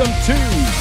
Welcome to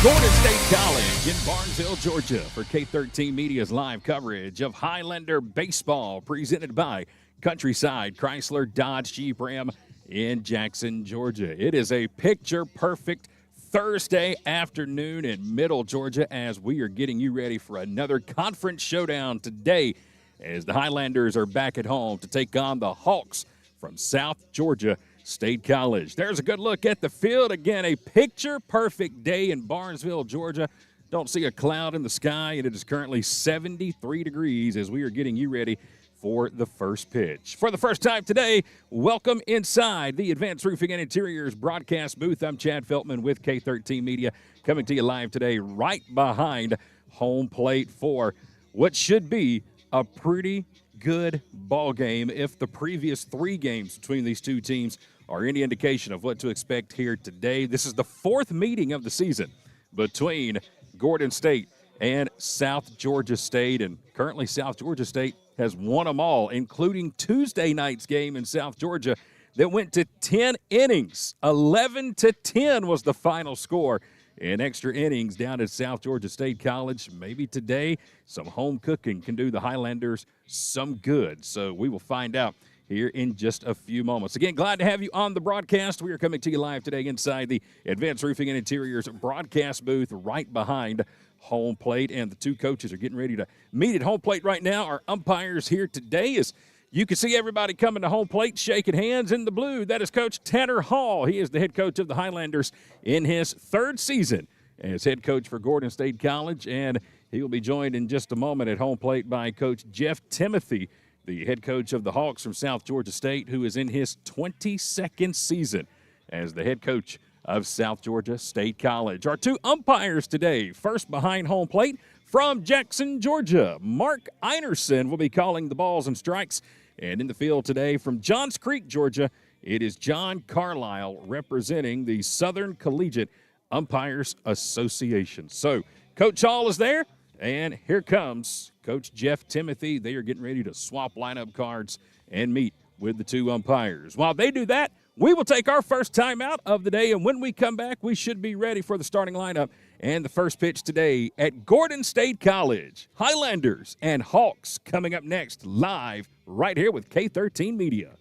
Gordon State College in Barnesville, Georgia for K13 Media's live coverage of Highlander baseball presented by Countryside Chrysler Dodge Jeep Ram in Jackson, Georgia. It is a picture-perfect Thursday afternoon in Middle Georgia as we are getting you ready for another conference showdown today as the Highlanders are back at home to take on the Hawks from South Georgia State College. There's a good look at the field. Again, a picture-perfect day in Barnesville, Georgia. Don't see a cloud in the sky, and it is currently 73 degrees as we are getting you ready for the first pitch. For the first time today, welcome inside the Advanced Roofing and Interiors broadcast booth. I'm Chad Feltman with K13 Media, coming to you live today right behind home plate for what should be a pretty good ball game if the previous three games between these two teams are any indication of what to expect here today. This is the fourth meeting of the season between Gordon State and South Georgia State, and currently South Georgia State has won them all, including Tuesday night's game in South Georgia that went to 10 innings. 11-10 was the final score in extra innings down at South Georgia State College. Maybe today some home cooking can do the Highlanders some good. So we will find out here in just a few moments. Again, glad to have you on the broadcast. We are coming to you live today inside the Advanced Roofing and Interiors broadcast booth right behind home plate. And the two coaches are getting ready to meet at home plate right now. Our umpires here today is you can see everybody coming to home plate, shaking hands in the blue. That is Coach Tanner Hall. He is the head coach of the Highlanders in his third season as head coach for Gordon State College. And he will be joined in just a moment at home plate by Coach Jeff Timothy, the head coach of the Hawks from South Georgia State, who is in his 22nd season as the head coach of South Georgia State College. Our two umpires today, first behind home plate from Jackson, Georgia, Mark Einerson will be calling the balls and strikes. And in the field today from Johns Creek, Georgia, it is John Carlisle representing the Southern Collegiate Umpires Association. So Coach Hall is there, and here comes Coach Jeff Timothy. They are getting ready to swap lineup cards and meet with the two umpires. While they do that, we will take our first timeout of the day, and when we come back, we should be ready for the starting lineup and the first pitch today at Gordon State College. Highlanders and Hawks coming up next live right here with K13 Media.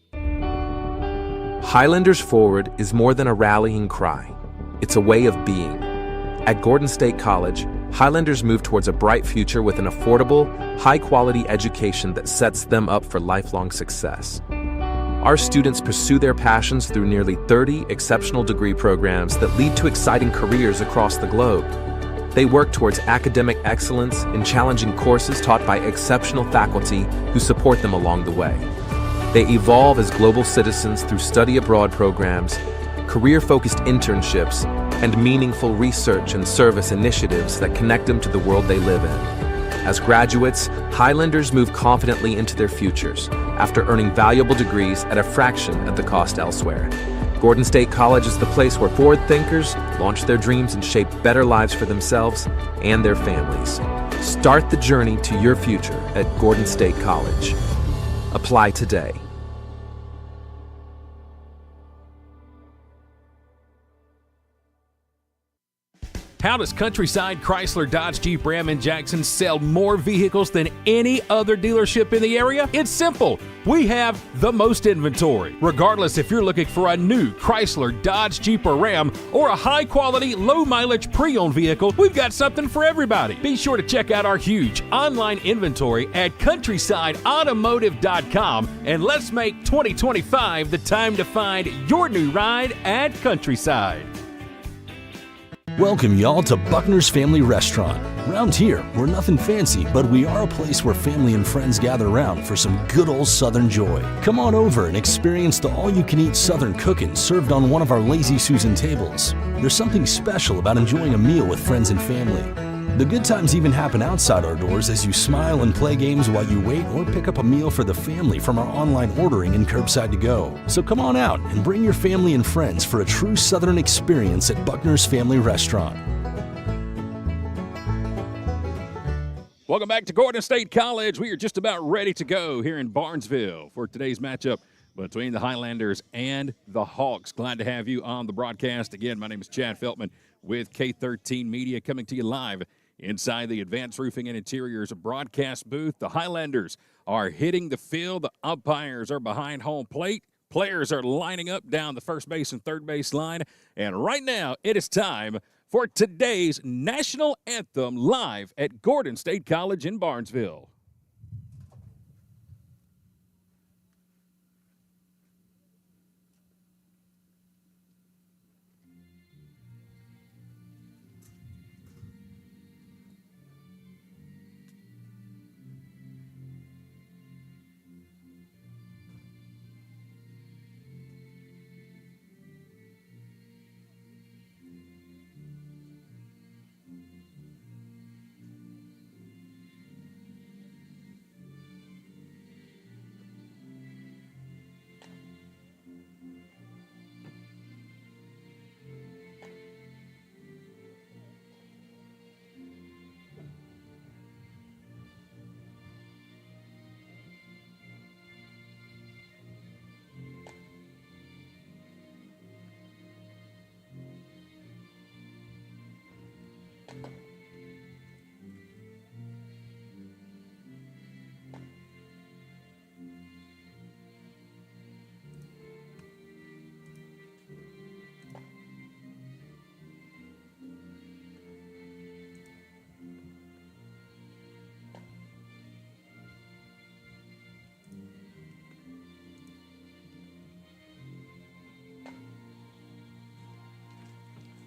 Highlanders Forward is more than a rallying cry. It's a way of being. At Gordon State College, Highlanders move towards a bright future with an affordable, high-quality education that sets them up for lifelong success. Our students pursue their passions through nearly 30 exceptional degree programs that lead to exciting careers across the globe. They work towards academic excellence in challenging courses taught by exceptional faculty who support them along the way. They evolve as global citizens through study abroad programs, career-focused internships, and meaningful research and service initiatives that connect them to the world they live in. As graduates, Highlanders move confidently into their futures after earning valuable degrees at a fraction of the cost elsewhere. Gordon State College is the place where forward thinkers launch their dreams and shape better lives for themselves and their families. Start the journey to your future at Gordon State College. Apply today. How does Countryside Chrysler Dodge Jeep Ram in Jackson sell more vehicles than any other dealership in the area? It's simple. We have the most inventory. Regardless if you're looking for a new Chrysler, Dodge, Jeep, or Ram, or a high-quality, low-mileage pre-owned vehicle, we've got something for everybody. Be sure to check out our huge online inventory at countrysideautomotive.com, and let's make 2025 the time to find your new ride at Countryside. Welcome y'all to Buckner's Family Restaurant. Around here, we're nothing fancy, but we are a place where family and friends gather around for some good old Southern joy. Come on over and experience the all-you-can-eat Southern cooking served on one of our Lazy Susan tables. There's something special about enjoying a meal with friends and family. The good times even happen outside our doors as you smile and play games while you wait or pick up a meal for the family from our online ordering and curbside to go. So come on out and bring your family and friends for a true Southern experience at Buckner's Family Restaurant. Welcome back to Gordon State College. We are just about ready to go here in Barnesville for today's matchup between the Highlanders and the Hawks. Glad to have you on the broadcast. Again, my name is Chad Feltman with K13 Media, coming to you live inside the Advanced Roofing and Interiors broadcast booth. The Highlanders are hitting the field. The umpires are behind home plate. Players are lining up down the first base and third base line. And right now, it is time for today's national anthem live at Gordon State College in Barnesville.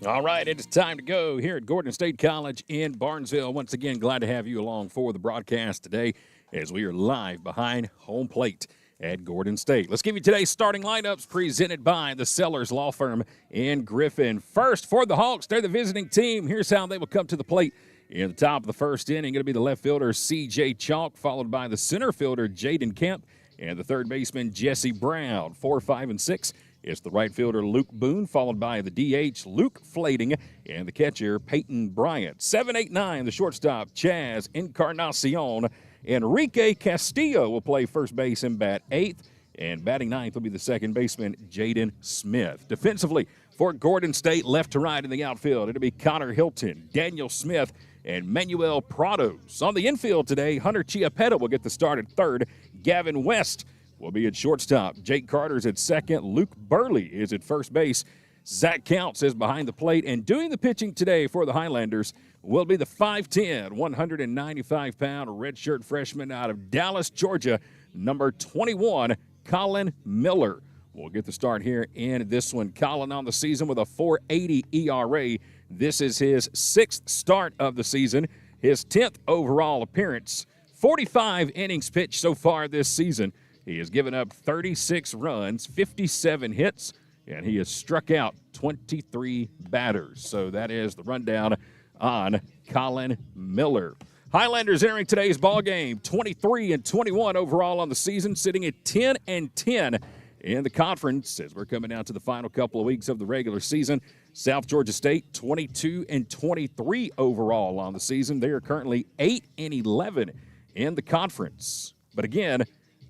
All right, it is time to go here at Gordon State College in Barnesville. Once again, glad to have you along for the broadcast today as we are live behind home plate at Gordon State. Let's give you today's starting lineups presented by the Sellers Law Firm in Griffin. First, for the Hawks, they're the visiting team. Here's how they will come to the plate. In the top of the first inning, going to be the left fielder, C.J. Chalk, followed by the center fielder, Jaden Kemp, and the third baseman, Jesse Brown. 4, 5, and 6. It's the right fielder, Luke Boone, followed by the DH, Luke Flading, and the catcher, Peyton Bryant. 7, 8, 9, the shortstop, Chaz Encarnacion. Enrique Castillo will play first base and bat 8th, and batting 9th will be the second baseman, Jaden Smith. Defensively, for Gordon State, left to right in the outfield, it'll be Connor Hilton, Daniel Smith, and Manuel Prados. On the infield today, Hunter Chiapetta will get the start at third. Gavin West will be at shortstop. Jake Carter's at second. Luke Burley is at first base. Zach Counts is behind the plate. And doing the pitching today for the Highlanders will be the 5'10", 195-pound redshirt freshman out of Dallas, Georgia, number 21, Colin Miller. We'll get the start here in this one. Colin on the season with a 4.80 ERA. This is his 6th start of the season, his 10th overall appearance. 45 innings pitched so far this season. He has given up 36 runs, 57 hits, and he has struck out 23 batters. So that is the rundown on Colin Miller. Highlanders entering today's ballgame, 23-21 overall on the season, sitting at 10-10 in the conference as we're coming down to the final couple of weeks of the regular season. South Georgia State, 22-23 overall on the season. They are currently 8-11 in the conference. But again,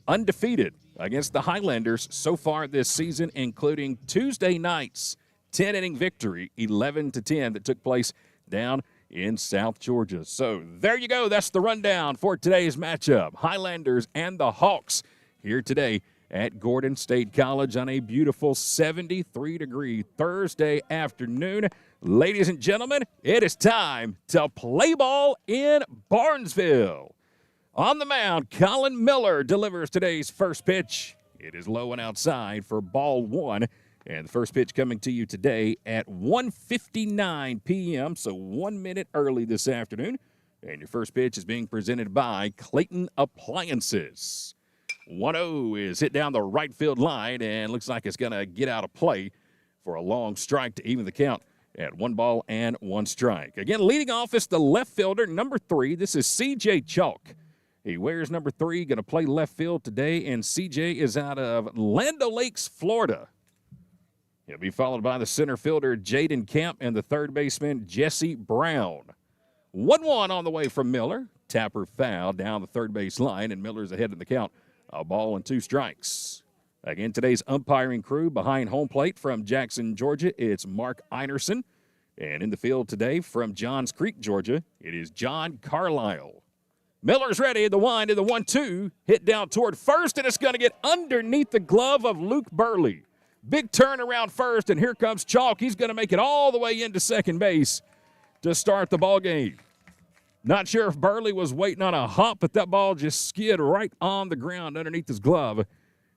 undefeated against the Highlanders so far this season, including Tuesday night's 10-inning victory, 11-10, that took place down in South Georgia. So there you go. That's the rundown for today's matchup. Highlanders and the Hawks here today at Gordon State College on a beautiful 73-degree Thursday afternoon. Ladies and gentlemen, it is time to play ball in Barnesville. On the mound, Colin Miller delivers today's first pitch. It is low and outside for ball one. And the first pitch coming to you today at 1:59 p.m., so 1 minute early this afternoon. And your first pitch is being presented by Clayton Appliances. 1-0 is hit down the right field line and looks like it's going to get out of play for a long strike to even the count at 1 ball and 1 strike. Again, leading off is the left fielder, number 3. This is C.J. Chalk. He wears number 3, going to play left field today, and C.J. is out of Land O'Lakes, Florida. He'll be followed by the center fielder, Jaden Kemp, and the third baseman, Jesse Brown. 1-1 on the way from Miller. Tapper foul down the third base line, and Miller's ahead in the count. 1 ball and 2 strikes. Again, today's umpiring crew behind home plate from Jackson, Georgia, it's Mark Einerson. And in the field today from Johns Creek, Georgia, it is John Carlisle. Miller's ready. The wind in the 1-2. Hit down toward first, and it's going to get underneath the glove of Luke Burley. Big turn around first, and here comes Chalk. He's going to make it all the way into second base to start the ball game. Not sure if Burley was waiting on a hop, but that ball just skid right on the ground underneath his glove.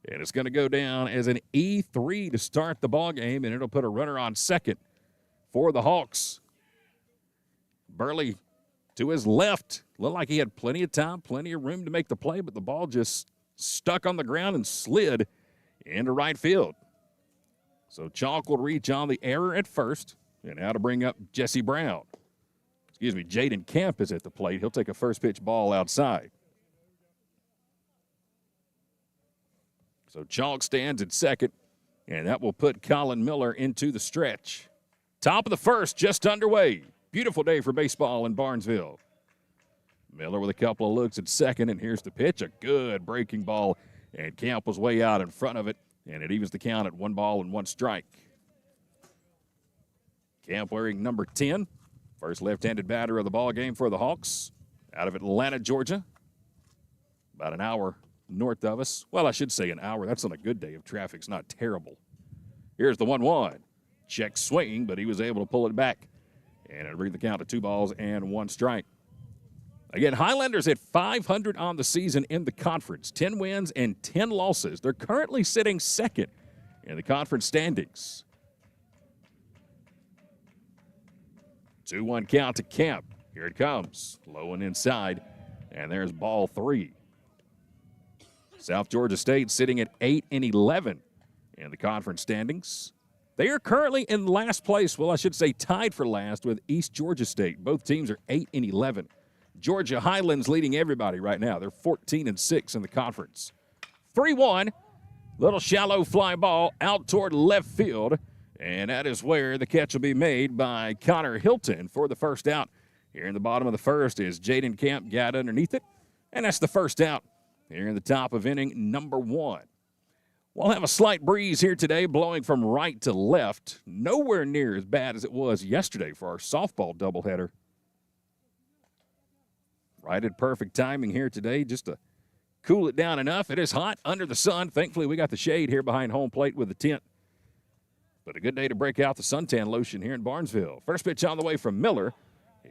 And it's going to go down as an E3 to start the ball game, and it'll put a runner on second for the Hawks. Burley to his left. Looked like he had plenty of time, plenty of room to make the play, but the ball just stuck on the ground and slid into right field. So Chalk will reach on the error at first, and now to bring up Jesse Brown. Jaden Camp is at the plate. He'll take a first pitch ball outside. So Chalk stands at second, and that will put Colin Miller into the stretch. Top of the first, just underway. Beautiful day for baseball in Barnesville. Miller with a couple of looks at second, and here's the pitch. A good breaking ball, and Camp was way out in front of it, and it evens the count at 1-1 strike. Camp wearing number 10. First left-handed batter of the ball game for the Hawks out of Atlanta, Georgia. About an hour north of us. Well, I should say an hour. That's on a good day if traffic's not terrible. Here's the 1-1. Check swing, but he was able to pull it back. And it'll bring the count to 2-1 strike. Again, Highlanders at 500 on the season in the conference. 10 wins and 10 losses. They're currently sitting second in the conference standings. 2-1 count to Camp. Here it comes. Low and inside. And there's ball 3. South Georgia State sitting at 8-11 in the conference standings. They are currently in last place. Well, I should say tied for last with East Georgia State. Both teams are 8-11. Georgia Highlands leading everybody right now. They're 14-6 in the conference. 3-1. Little shallow fly ball out toward left field. And that is where the catch will be made by Connor Hilton for the first out. Here in the bottom of the first is Jaden Camp got underneath it. And that's the first out here in the top of inning number 1. We'll have a slight breeze here today blowing from right to left. Nowhere near as bad as it was yesterday for our softball doubleheader. Right at perfect timing here today just to cool it down enough. It is hot under the sun. Thankfully, we got the shade here behind home plate with the tent. But a good day to break out the suntan lotion here in Barnesville. First pitch on the way from Miller.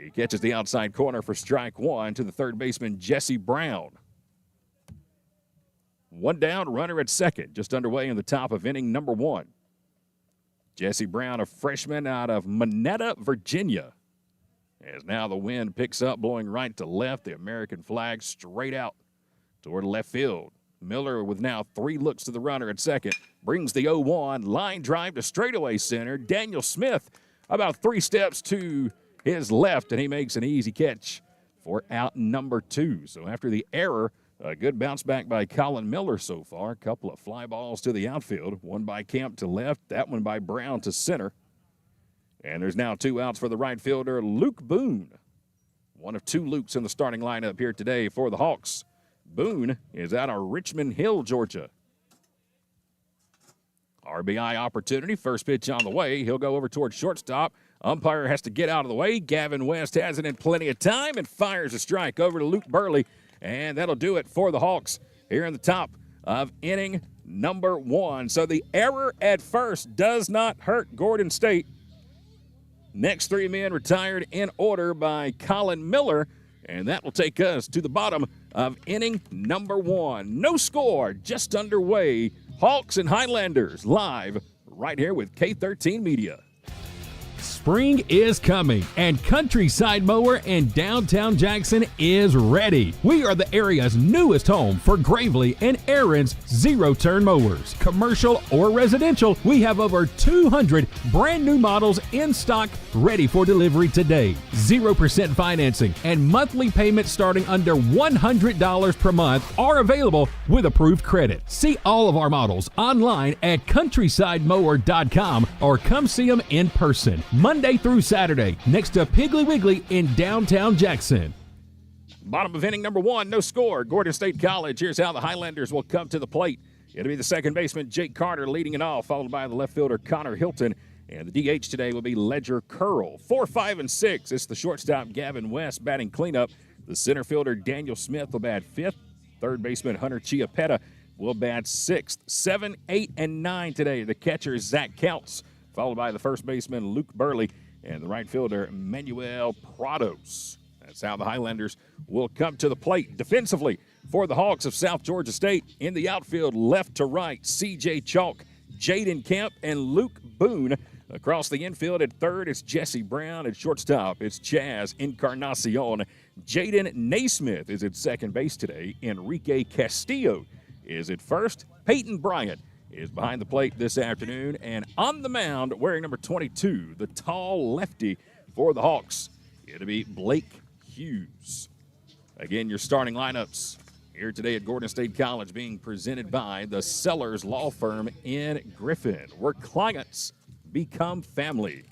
He catches the outside corner for strike 1 to the third baseman, Jesse Brown. 1 down, runner at second, just underway in the top of inning number 1. Jesse Brown, a freshman out of Monetta, Virginia. As now the wind picks up, blowing right to left, the American flag straight out toward left field. Miller with now 3 looks to the runner at second. Brings the 0-1, line drive to straightaway center. Daniel Smith about 3 steps to his left, and he makes an easy catch for out number 2. So after the error, a good bounce back by Colin Miller so far. A couple of fly balls to the outfield. One by Camp to left, that one by Brown to center. And there's now 2 outs for the right fielder, Luke Boone. One of 2 Lukes in the starting lineup here today for the Hawks. Boone is out of Richmond Hill, Georgia. RBI opportunity. First pitch on the way. He'll go over toward shortstop. Umpire has to get out of the way. Gavin West has it in plenty of time and fires a strike over to Luke Burley. And that'll do it for the Hawks here in the top of inning number 1. So the error at first does not hurt Gordon State. Next 3 men retired in order by Colin Miller. And that will take us to the bottom of inning number 1. No score, just underway. Hawks and Highlanders live right here with K13 Media. Spring is coming, and Countryside Mower in downtown Jackson is ready. We are the area's newest home for Gravely and Aaron's zero-turn mowers. Commercial or residential, we have over 200 brand new models in stock ready for delivery today. 0% financing and monthly payments starting under $100 per month are available with approved credit. See all of our models online at countrysidemower.com or come see them in person. Monday through Saturday, next to Piggly Wiggly in downtown Jackson. Bottom of inning number 1, no score. Gordon State College. Here's how the Highlanders will come to the plate. It'll be the second baseman, Jake Carter, leading it off, followed by the left fielder, Connor Hilton. And the DH today will be Ledger Curl. 4, 5, and 6. It's the shortstop Gavin West batting cleanup. The center fielder Daniel Smith will bat 5th. Third baseman Hunter Chiappetta will bat 6th. 7, 8, and 9 today. The catcher is Zach Counts, followed by the first baseman Luke Burley and the right fielder Manuel Prados. That's how the Highlanders will come to the plate. Defensively for the Hawks of South Georgia State, in the outfield, left to right, C.J. Chalk, Jaden Kemp, and Luke Boone. Across the infield at third, it's Jesse Brown. At shortstop, it's Chaz Encarnacion. Jaden Naismith is at second base today. Enrique Castillo is at first. Peyton Bryant is behind the plate this afternoon. And on the mound, wearing number 22, the tall lefty for the Hawks, it'll be Blake Hughes. Again, your starting lineups here today at Gordon State College being presented by the Sellers Law Firm in Griffin, where clients become family.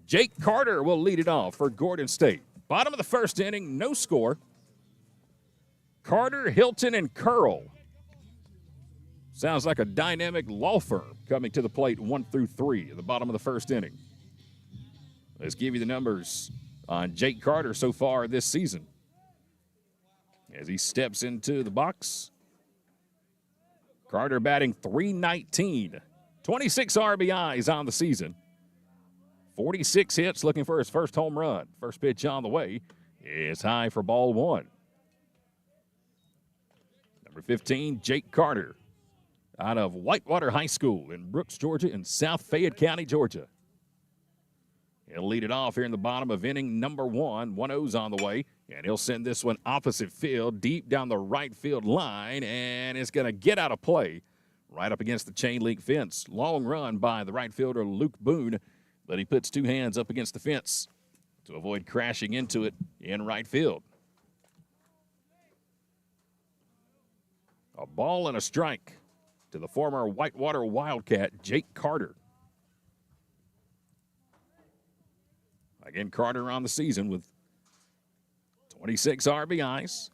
Jake Carter will lead it off for Gordon State. Bottom of the first inning, no score. Carter, Hilton, and Curl. Sounds like a dynamic law firm coming to the plate 1 through 3 at the bottom of the first inning. Let's give you the numbers on Jake Carter so far this season. As he steps into the box, Carter batting .319. 26 RBIs on the season. 46 hits, looking for his first home run. First pitch on the way is high for ball 1. Number 15, Jake Carter, out of Whitewater High School in Brooks, Georgia, and South Fayette County, Georgia. He'll lead it off here in the bottom of inning number 1. 1-0's on the way, and he'll send this one opposite field, deep down the right field line, and it's going to get out of play right up against the chain link fence. Long run by the right fielder Luke Boone, but he puts 2 hands up against the fence to avoid crashing into it in right field. A ball and a strike to the former Whitewater Wildcat, Jake Carter. Again, Carter on the season with 26 RBIs,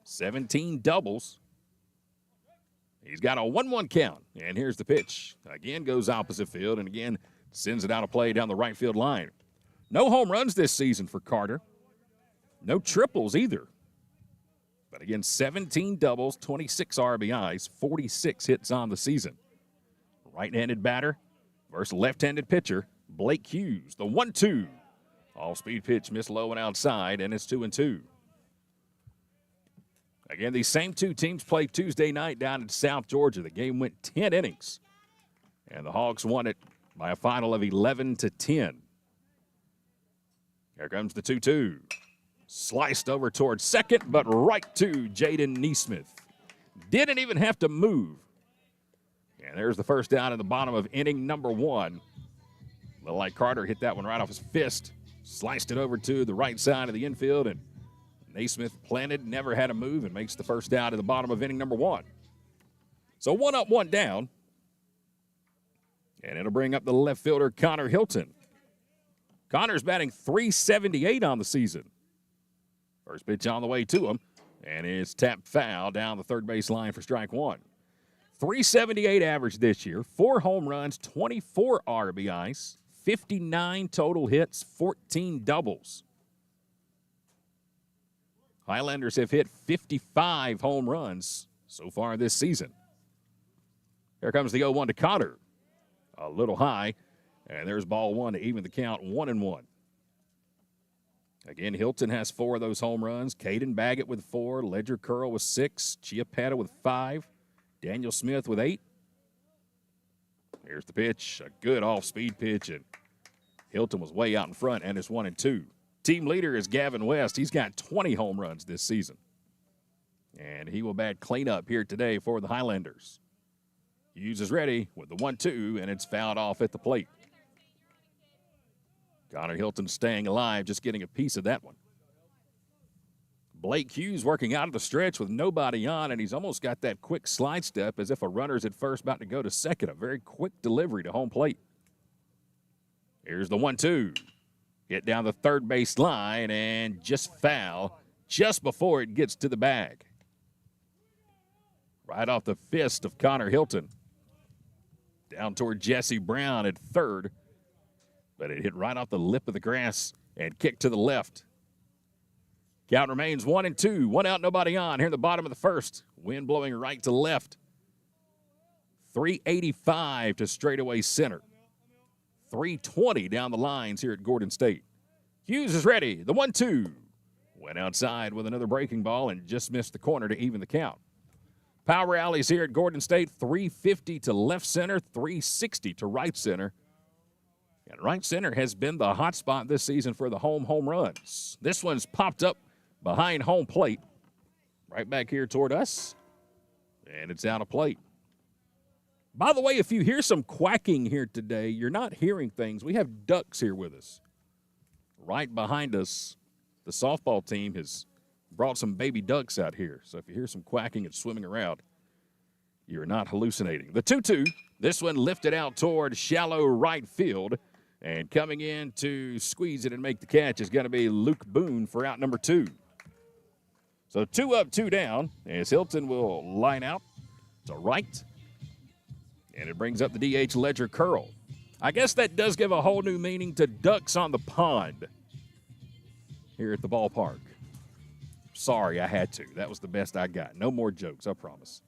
17 doubles. He's got a 1-1 count, and here's the pitch. Again, goes opposite field, and again, sends it out of play down the right field line. No home runs this season for Carter. No triples either. But again, 17 doubles, 26 RBIs, 46 hits on the season. Right-handed batter versus left-handed pitcher, Blake Hughes. The 1-2. Off-speed pitch missed low and outside, and it's 2-2. Again, these same 2 teams played Tuesday night down in South Georgia. The game went 10 innings, and the Hawks won it by a final of 11-10. Here comes the 2-2. Sliced over towards second, but right to Jaden Naismith. Didn't even have to move. And there's the first down in the bottom of inning number 1. Looked like Carter hit that one right off his fist. Sliced it over to the right side of the infield, and Naismith planted, never had a move, and makes the first out at the bottom of inning number 1. So 1 up, 1 down. And it'll bring up the left fielder, Connor Hilton. Connor's batting .378 on the season. First pitch on the way to him, and it's tapped foul down the third base line for strike 1. .378 average this year, 4 home runs, 24 RBIs, 59 total hits, 14 doubles. Highlanders have hit 55 home runs so far this season. Here comes the 0-1 to Connor. A little high, and there's ball 1 to even the count, 1-1. Again, Hilton has 4 of those home runs. Caden Baggett with 4, Ledger Curl with 6, Chiappetta with 5, Daniel Smith with 8. Here's the pitch, a good off-speed pitch, and Hilton was way out in front, and it's 1-2. Team leader is Gavin West. He's got 20 home runs this season. And he will bat cleanup here today for the Highlanders. Hughes is ready with the 1-2, and it's fouled off at the plate. Connor Hilton staying alive, just getting a piece of that one. Blake Hughes working out of the stretch with nobody on, and he's almost got that quick slide step as if a runner's at first about to go to second. A very quick delivery to home plate. Here's the 1-2. Hit down the third base line and just foul just before it gets to the bag. Right off the fist of Connor Hilton. Down toward Jesse Brown at third. But it hit right off the lip of the grass and kicked to the left. Count remains 1-2. One out, nobody on. Here in the bottom of the first. Wind blowing right to left. 385 to straightaway center. 320 down the lines here at Gordon State. Hughes is ready. The 1-2. Went outside with another breaking ball and just missed the corner to even the count. Power alleys here at Gordon State. 350 to left center. 360 to right center. And right center has been the hot spot this season for the home runs. This one's popped up behind home plate. Right back here toward us. And it's out of plate. By the way, if you hear some quacking here today, you're not hearing things. We have ducks here with us. Right behind us, the softball team has brought some baby ducks out here. So if you hear some quacking and swimming around, you're not hallucinating. The 2-2, this one lifted out toward shallow right field. And coming in to squeeze it and make the catch is going to be Luke Boone for out number 2. So 2 up, 2 down, as Hilton will line out to right. And it brings up the DH Ledger Curl. I guess that does give a whole new meaning to ducks on the pond here at the ballpark. Sorry, I had to. That was the best I got. No more jokes, I promise.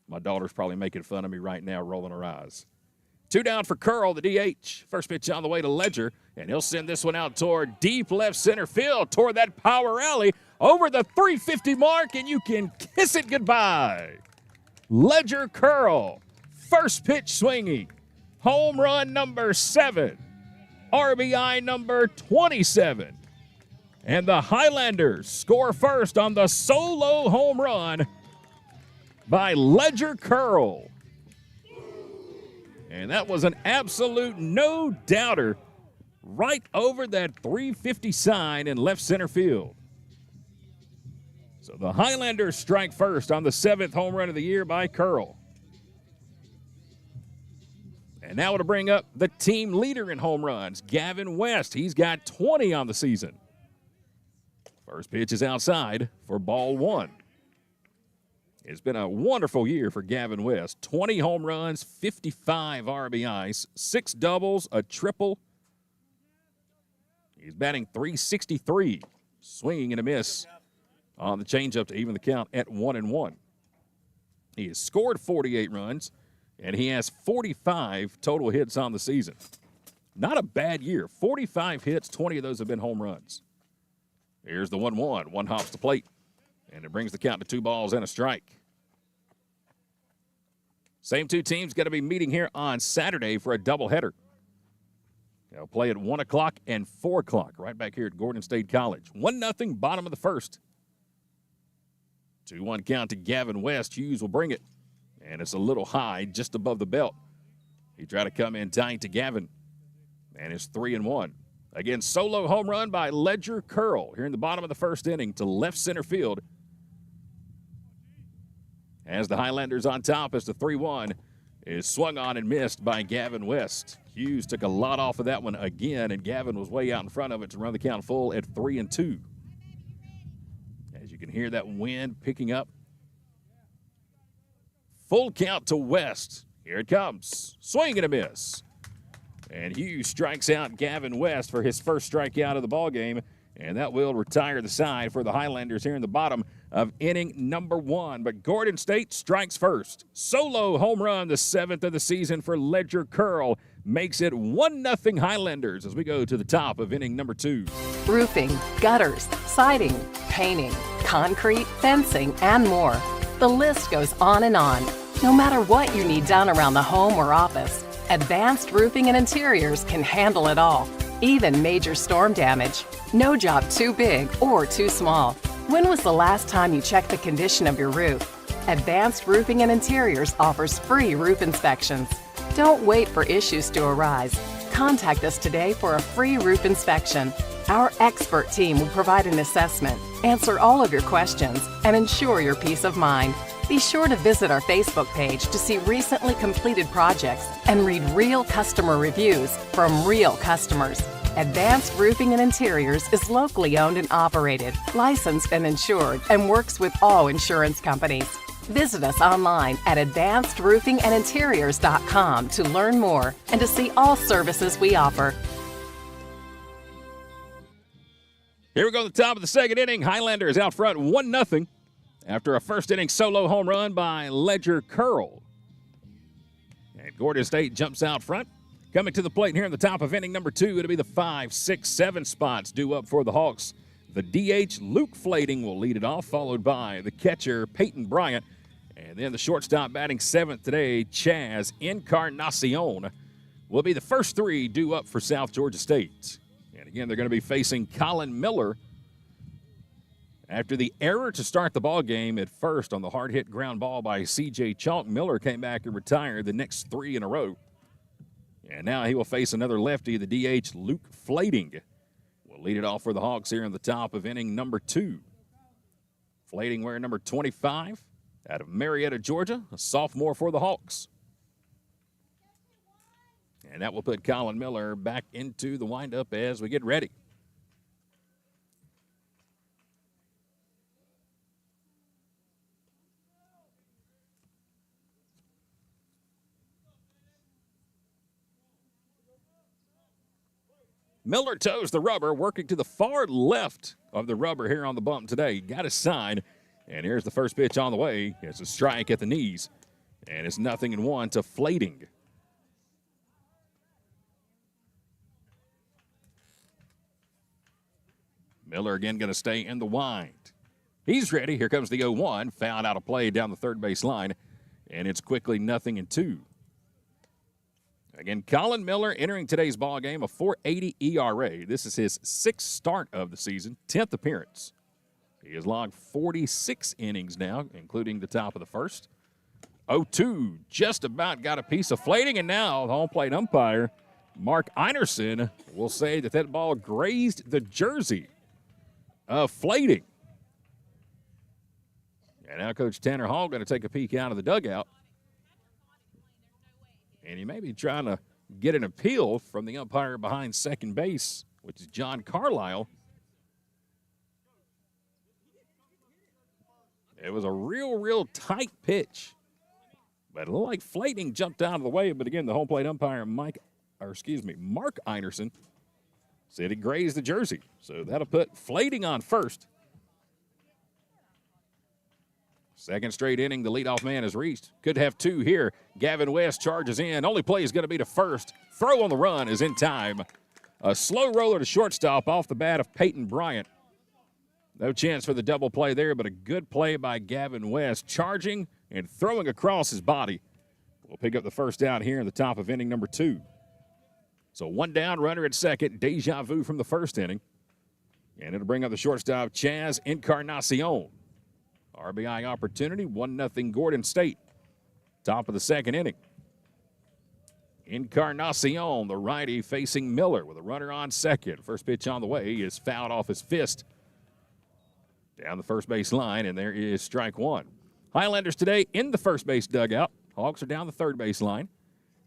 My daughter's probably making fun of me right now, rolling her eyes. 2 down for Curl, the DH. First pitch on the way to Ledger, and he'll send this one out toward deep left center field, toward that power alley, over the 350 mark, and you can kiss it goodbye. Ledger Curl, first pitch swinging. Home run number 7. RBI number 27. And the Highlanders score first on the solo home run by Ledger Curl. And that was an absolute no-doubter right over that 350 sign in left center field. So the Highlanders strike first on the 7th home run of the year by Curl. And now to bring up the team leader in home runs, Gavin West. He's got 20 on the season. First pitch is outside for ball 1. It's been a wonderful year for Gavin West. 20 home runs, 55 RBIs, 6 doubles, a triple. He's batting .363, swinging and a miss on the changeup to even the count at 1-1. He has scored 48 runs, and he has 45 total hits on the season. Not a bad year. 45 hits, 20 of those have been home runs. Here's the 1-1. One hops the plate, and it brings the count to 2 balls and a strike. Same 2 teams going to be meeting here on Saturday for a doubleheader. They'll play at 1 o'clock and 4 o'clock right back here at Gordon State College. 1-0, bottom of the first. 2-1 count to Gavin West. Hughes will bring it, and it's a little high just above the belt. He tried to come in tight to Gavin, and it's 3-1. Again, solo home run by Ledger Curl here in the bottom of the first inning to left center field. As the Highlanders on top as the 3-1 is swung on and missed by Gavin West. Hughes took a lot off of that one again, and Gavin was way out in front of it to run the count full at 3-2. As you can hear that wind picking up. Full count to West. Here it comes. Swing and a miss. And Hughes strikes out Gavin West for his first strikeout of the ballgame, and that will retire the side for the Highlanders here in the bottom of inning number 1. But Gordon State strikes first. Solo home run, the 7th of the season for Ledger Curl, makes it 1-0 Highlanders as we go to the top of inning number 2. Roofing, gutters, siding, painting, concrete, fencing, and more. The list goes on and on. No matter what you need done around the home or office, Advanced Roofing and Interiors can handle it all, even major storm damage. No job too big or too small. When was the last time you checked the condition of your roof? Advanced Roofing and Interiors offers free roof inspections. Don't wait for issues to arise. Contact us today for a free roof inspection. Our expert team will provide an assessment, answer all of your questions, and ensure your peace of mind. Be sure to visit our Facebook page to see recently completed projects and read real customer reviews from real customers. Advanced Roofing and Interiors is locally owned and operated, licensed and insured, and works with all insurance companies. Visit us online at advancedroofingandinteriors.com to learn more and to see all services we offer. Here we go to the top of the second inning. Highlanders out front 1-0 after a first inning solo home run by Ledger Curl. And Gordon State jumps out front. Coming to the plate here in the top of inning number 2, it'll be the 5, 6, 7 spots due up for the Hawks. The DH, Luke Flading, will lead it off, followed by the catcher, Peyton Bryant. And then the shortstop batting 7th today, Chaz Encarnacion, will be the first 3 due up for South Georgia State. And again, they're going to be facing Colin Miller. After the error to start the ball game at first on the hard-hit ground ball by C.J. Chalk, Miller came back and retired the next 3 in a row. And now he will face another lefty, the DH, Luke Flading. Will lead it off for the Hawks here in the top of inning number 2. Flading wearing number 25 out of Marietta, Georgia, a sophomore for the Hawks. And that will put Colin Miller back into the windup as we get ready. Miller toes the rubber, working to the far left of the rubber here on the bump today. Got a sign, and here's the first pitch on the way. It's a strike at the knees, and it's 0-1 to Flading. Miller again going to stay in the wind. He's ready. Here comes the 0-1. Fouled out of play down the third base line, and it's quickly 0-2. Again, Colin Miller entering today's ball game, a .480 ERA. This is his 6th start of the season, 10th appearance. He has logged 46 innings now, including the top of the first. 0-2, just about got a piece of Flading, and now the home plate umpire, Mark Einerson, will say that that ball grazed the jersey of Flading. And now Coach Tanner Hall going to take a peek out of the dugout. And he may be trying to get an appeal from the umpire behind second base, which is John Carlisle. It was a real tight pitch. But it looked like Flading jumped out of the way. But again, the home plate umpire, Mark Einerson, said it grazed the jersey. So that'll put Flading on first. Second straight inning, the leadoff man has reached. Could have 2 here. Gavin West charges in. Only play is going to be to first. Throw on the run is in time. A slow roller to shortstop off the bat of Peyton Bryant. No chance for the double play there, but a good play by Gavin West, charging and throwing across his body. We'll pick up the first down here in the top of inning number 2. So 1 down, runner at second. Deja vu from the first inning. And it'll bring up the shortstop, Chaz Encarnacion. RBI opportunity, 1-0 Gordon State. Top of the second inning. Encarnacion, the righty, facing Miller with a runner on second. First pitch on the way is fouled off his fist down the first base line, and there is strike 1. Highlanders today in the first base dugout. Hawks are down the third base line.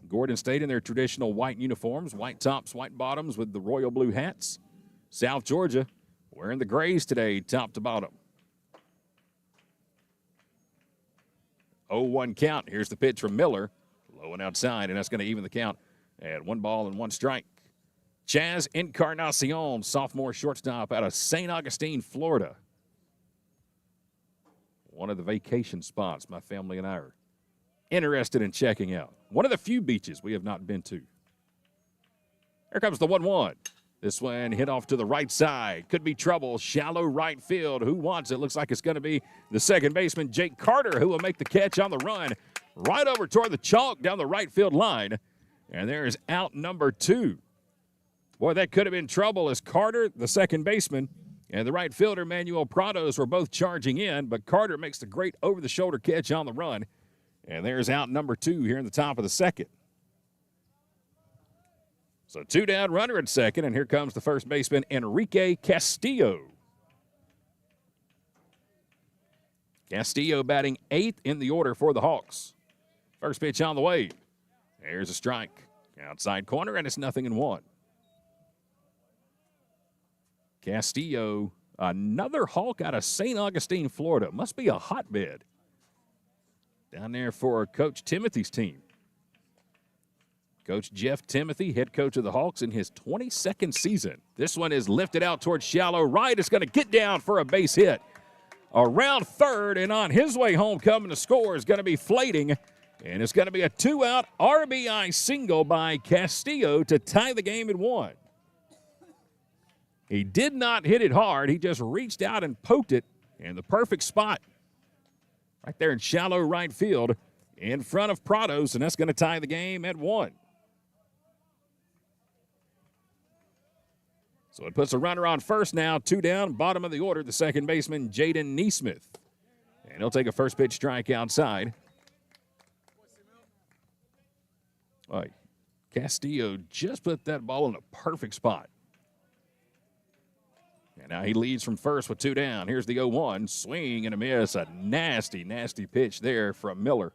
Gordon State in their traditional white uniforms, white tops, white bottoms with the royal blue hats. South Georgia wearing the grays today, top to bottom. 0-1 count. Here's the pitch from Miller. Low and outside, and that's going to even the count at 1 ball and 1 strike. Chaz Encarnacion, sophomore shortstop out of St. Augustine, Florida. One of the vacation spots my family and I are interested in checking out. One of the few beaches we have not been to. Here comes the 1-1. This one hit off to the right side. Could be trouble. Shallow right field. Who wants it? Looks like it's going to be the second baseman, Jake Carter, who will make the catch on the run. Right over toward the chalk down the right field line. And there's out number 2. Boy, that could have been trouble as Carter, the second baseman, and the right fielder, Manuel Prados, were both charging in. But Carter makes the great over-the-shoulder catch on the run. And there's out number 2 here in the top of the second. So 2 down, runner at second, and here comes the first baseman, Enrique Castillo. Castillo batting 8th in the order for the Hawks. First pitch on the way. There's a strike. Outside corner, and it's 0-1. Castillo, another Hawk out of St. Augustine, Florida. Must be a hotbed down there for Coach Timothy's team. Coach Jeff Timothy, head coach of the Hawks in his 22nd season. This one is lifted out towards shallow right. It's going to get down for a base hit. Around third, and on his way home coming to score is going to be Flading. And it's going to be a 2-out RBI single by Castillo to tie the game at 1. He did not hit it hard. He just reached out and poked it in the perfect spot. Right there in shallow right field in front of Prados, and that's going to tie the game at 1. So it puts a runner on first now, 2 down, bottom of the order, the second baseman, Jaden Neesmith. And he'll take a first pitch strike outside. All right, Castillo just put that ball in a perfect spot. And now he leads from first with 2 down. Here's the 0-1, swing and a miss. A nasty, nasty pitch there from Miller.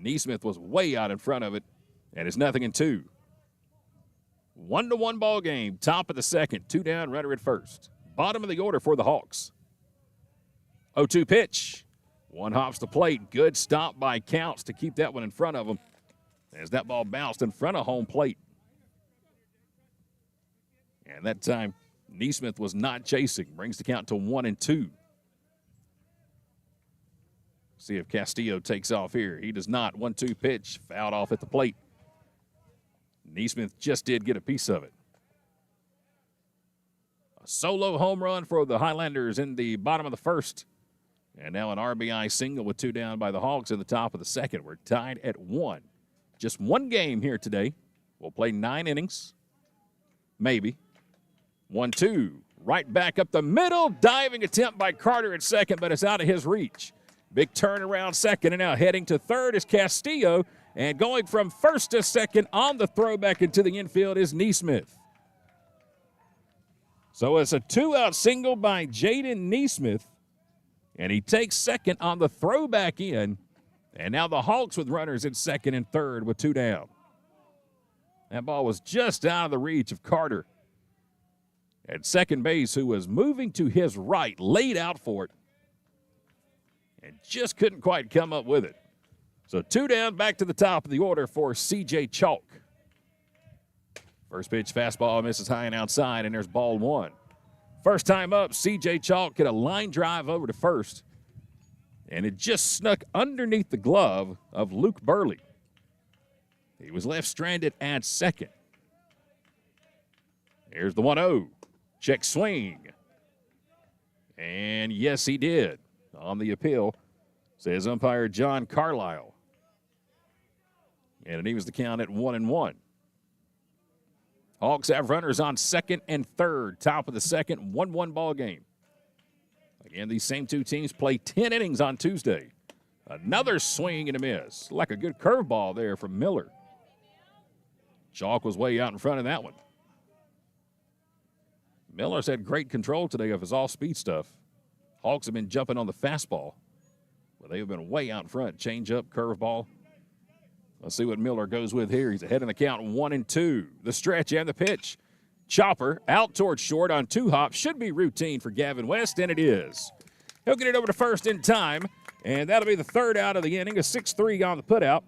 Neesmith was way out in front of it, and it's 0-2. 1-1 ball game, top of the second, 2 down, runner at first. Bottom of the order for the Hawks. 0-2 pitch. One hops the plate. Good stop by Counts to keep that one in front of him as that ball bounced in front of home plate. And that time, Neesmith was not chasing. Brings the count to 1-2. See if Castillo takes off here. He does not. 1-2 pitch, fouled off at the plate. Neesmith just did get a piece of it. A solo home run for the Highlanders in the bottom of the first. And now an RBI single with 2 down by the Hawks in the top of the second. We're tied at 1. Just one game here today. We'll play 9 innings. Maybe. 1-2. Right back up the middle. Diving attempt by Carter at second, but it's out of his reach. Big turnaround second, and now heading to third is Castillo. And going from first to second on the throwback into the infield is Neesmith. So it's a 2-out single by Jaden Neesmith. And he takes second on the throwback in. And now the Hawks with runners at second and third with 2 down. That ball was just out of the reach of Carter at second base, who was moving to his right, laid out for it, and just couldn't quite come up with it. So 2 down, back to the top of the order for C.J. Chalk. First pitch, fastball, misses high and outside, and there's ball 1. First time up, C.J. Chalk get a line drive over to first, and it just snuck underneath the glove of Luke Burley. He was left stranded at second. Here's the 1-0. Check swing. And yes, he did. On the appeal, says umpire John Carlisle. And it evens the count at 1-1. Hawks have runners on second and third. Top of the second, 1-1 ball game. Again, these same two teams play 10 innings on Tuesday. Another swing and a miss. Like a good curveball there from Miller. Chalk was way out in front of that one. Miller's had great control today of his off-speed stuff. Hawks have been jumping on the fastball, but they have been way out in front. Change-up, curveball. Let's see what Miller goes with here. He's ahead in the count, 1-2. The stretch and the pitch. Chopper out towards short on 2 hops. Should be routine for Gavin West, and it is. He'll get it over to first in time, and that'll be the 3rd out of the inning. A 6-3 on the putout.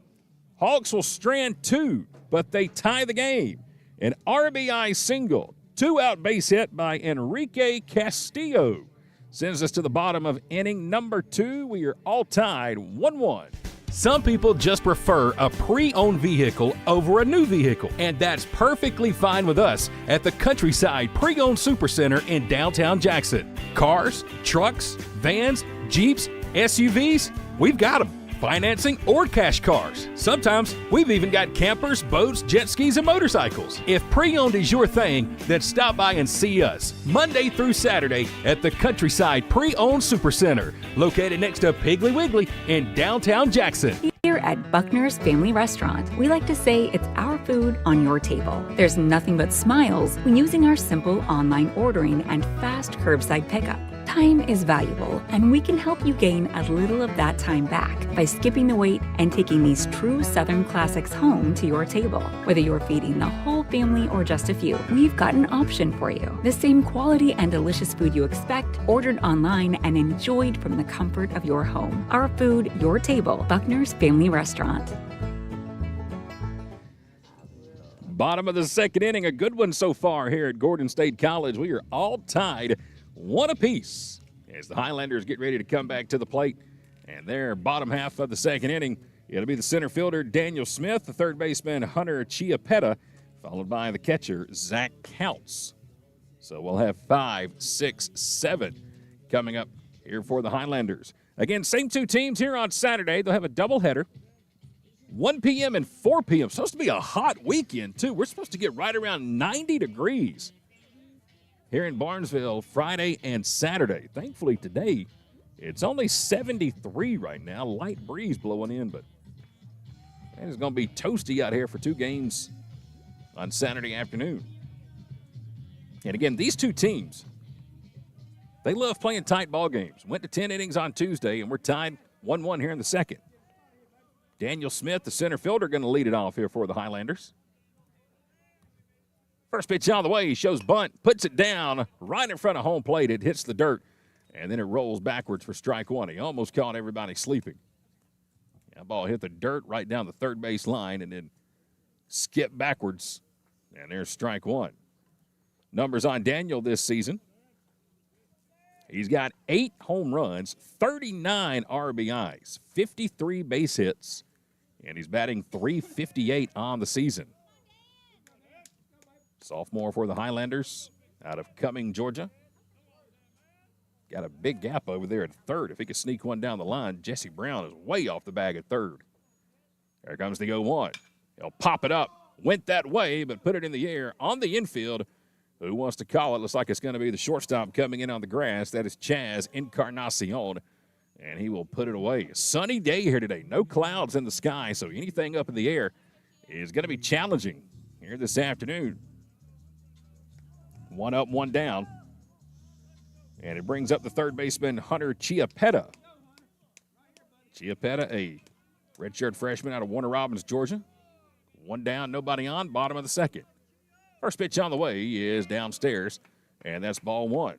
Hawks will strand 2, but they tie the game. An RBI single. 2-out base hit by Enrique Castillo sends us to the bottom of inning number 2. We are all tied 1-1. Some people just prefer a pre-owned vehicle over a new vehicle, and that's perfectly fine with us at the Countryside Pre-Owned Supercenter in downtown Jackson. Cars, trucks, vans, Jeeps, SUVs, we've got them. Financing or cash cars. Sometimes we've even got campers, boats, jet skis, and motorcycles. If pre-owned is your thing, then stop by and see us Monday through Saturday at the Countryside Pre-Owned Supercenter, located next to Piggly Wiggly in downtown Jackson. Here at Buckner's Family Restaurant, we like to say it's our food on your table. There's nothing but smiles when using our simple online ordering and fast curbside pickup. Time is valuable, and we can help you gain a little of that time back by skipping the wait and taking these true Southern classics home to your table. Whether you're feeding the whole family, or just a few, we've got an option for you. The same quality and delicious food you expect, ordered online and enjoyed from the comfort of your home. Our food, your table. Buckner's Family Restaurant. Bottom of the second inning, a good one so far here at Gordon State College. We are all tied, one apiece, as the Highlanders get ready to come back to the plate. And their bottom half of the second inning, it'll be the center fielder, Daniel Smith, the third baseman, Hunter Chiapetta, followed by the catcher, Zach Counts. So we'll have 5, 6, 7 coming up here for the Highlanders. Again, same two teams here on Saturday. They'll have a doubleheader. 1 p.m. and 4 p.m. Supposed to be a hot weekend, too. We're supposed to get right around 90 degrees here in Barnesville Friday and Saturday. Thankfully, today, it's only 73 right now. Light breeze blowing in, but man, it's going to be toasty out here for 2 games on Saturday afternoon. And again, these two teams, they love playing tight ball games. Went to 10 innings on Tuesday, and we're tied 1-1 here in the second. Daniel Smith, the center fielder, going to lead it off here for the Highlanders. First pitch on the way, he shows bunt, puts it down right in front of home plate. It hits the dirt, and then it rolls backwards for strike one. He almost caught everybody sleeping. That ball hit the dirt right down the third base line and then skipped backwards, and there's strike one. Numbers on Daniel this season. He's got 8 home runs, 39 RBIs, 53 base hits, and he's batting .358 on the season. Sophomore for the Highlanders out of Cumming, Georgia. Got a big gap over there at third. If he could sneak one down the line, Jesse Brown is way off the bag at third. There comes the 0-1. He'll pop it up. Went that way, but put it in the air on the infield. Who wants to call it? Looks like it's going to be the shortstop coming in on the grass. That is Chaz Encarnacion, and he will put it away. A sunny day here today. No clouds in the sky, so anything up in the air is going to be challenging here this afternoon. 1 up, 1 down. And it brings up the third baseman, Hunter Chiapetta. Chiapetta, a redshirt freshman out of Warner Robins, Georgia. 1 down, nobody on, bottom of the second. First pitch on the way is downstairs, and that's ball 1.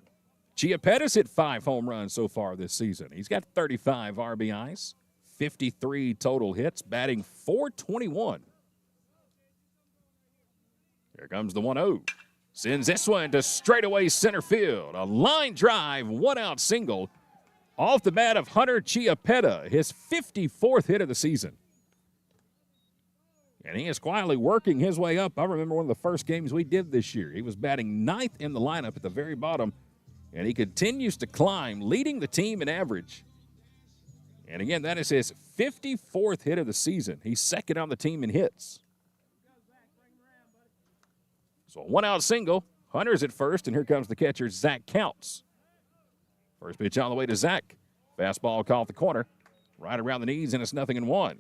Chiapetta's hit 5 home runs so far this season. He's got 35 RBIs, 53 total hits, batting .421. Here comes the 1-0. Sends this one to straightaway center field. A line drive, 1-out single off the bat of Hunter Chiapetta, his 54th hit of the season. And he is quietly working his way up. I remember one of the first games we did this year. He was batting 9th in the lineup at the very bottom, and he continues to climb, leading the team in average. And again, that is his 54th hit of the season. He's second on the team in hits. So a 1-out single. Hunter's at first, and here comes the catcher, Zach Counts. First pitch on the way to Zach. Fastball caught the corner, right around the knees, and it's 0-1.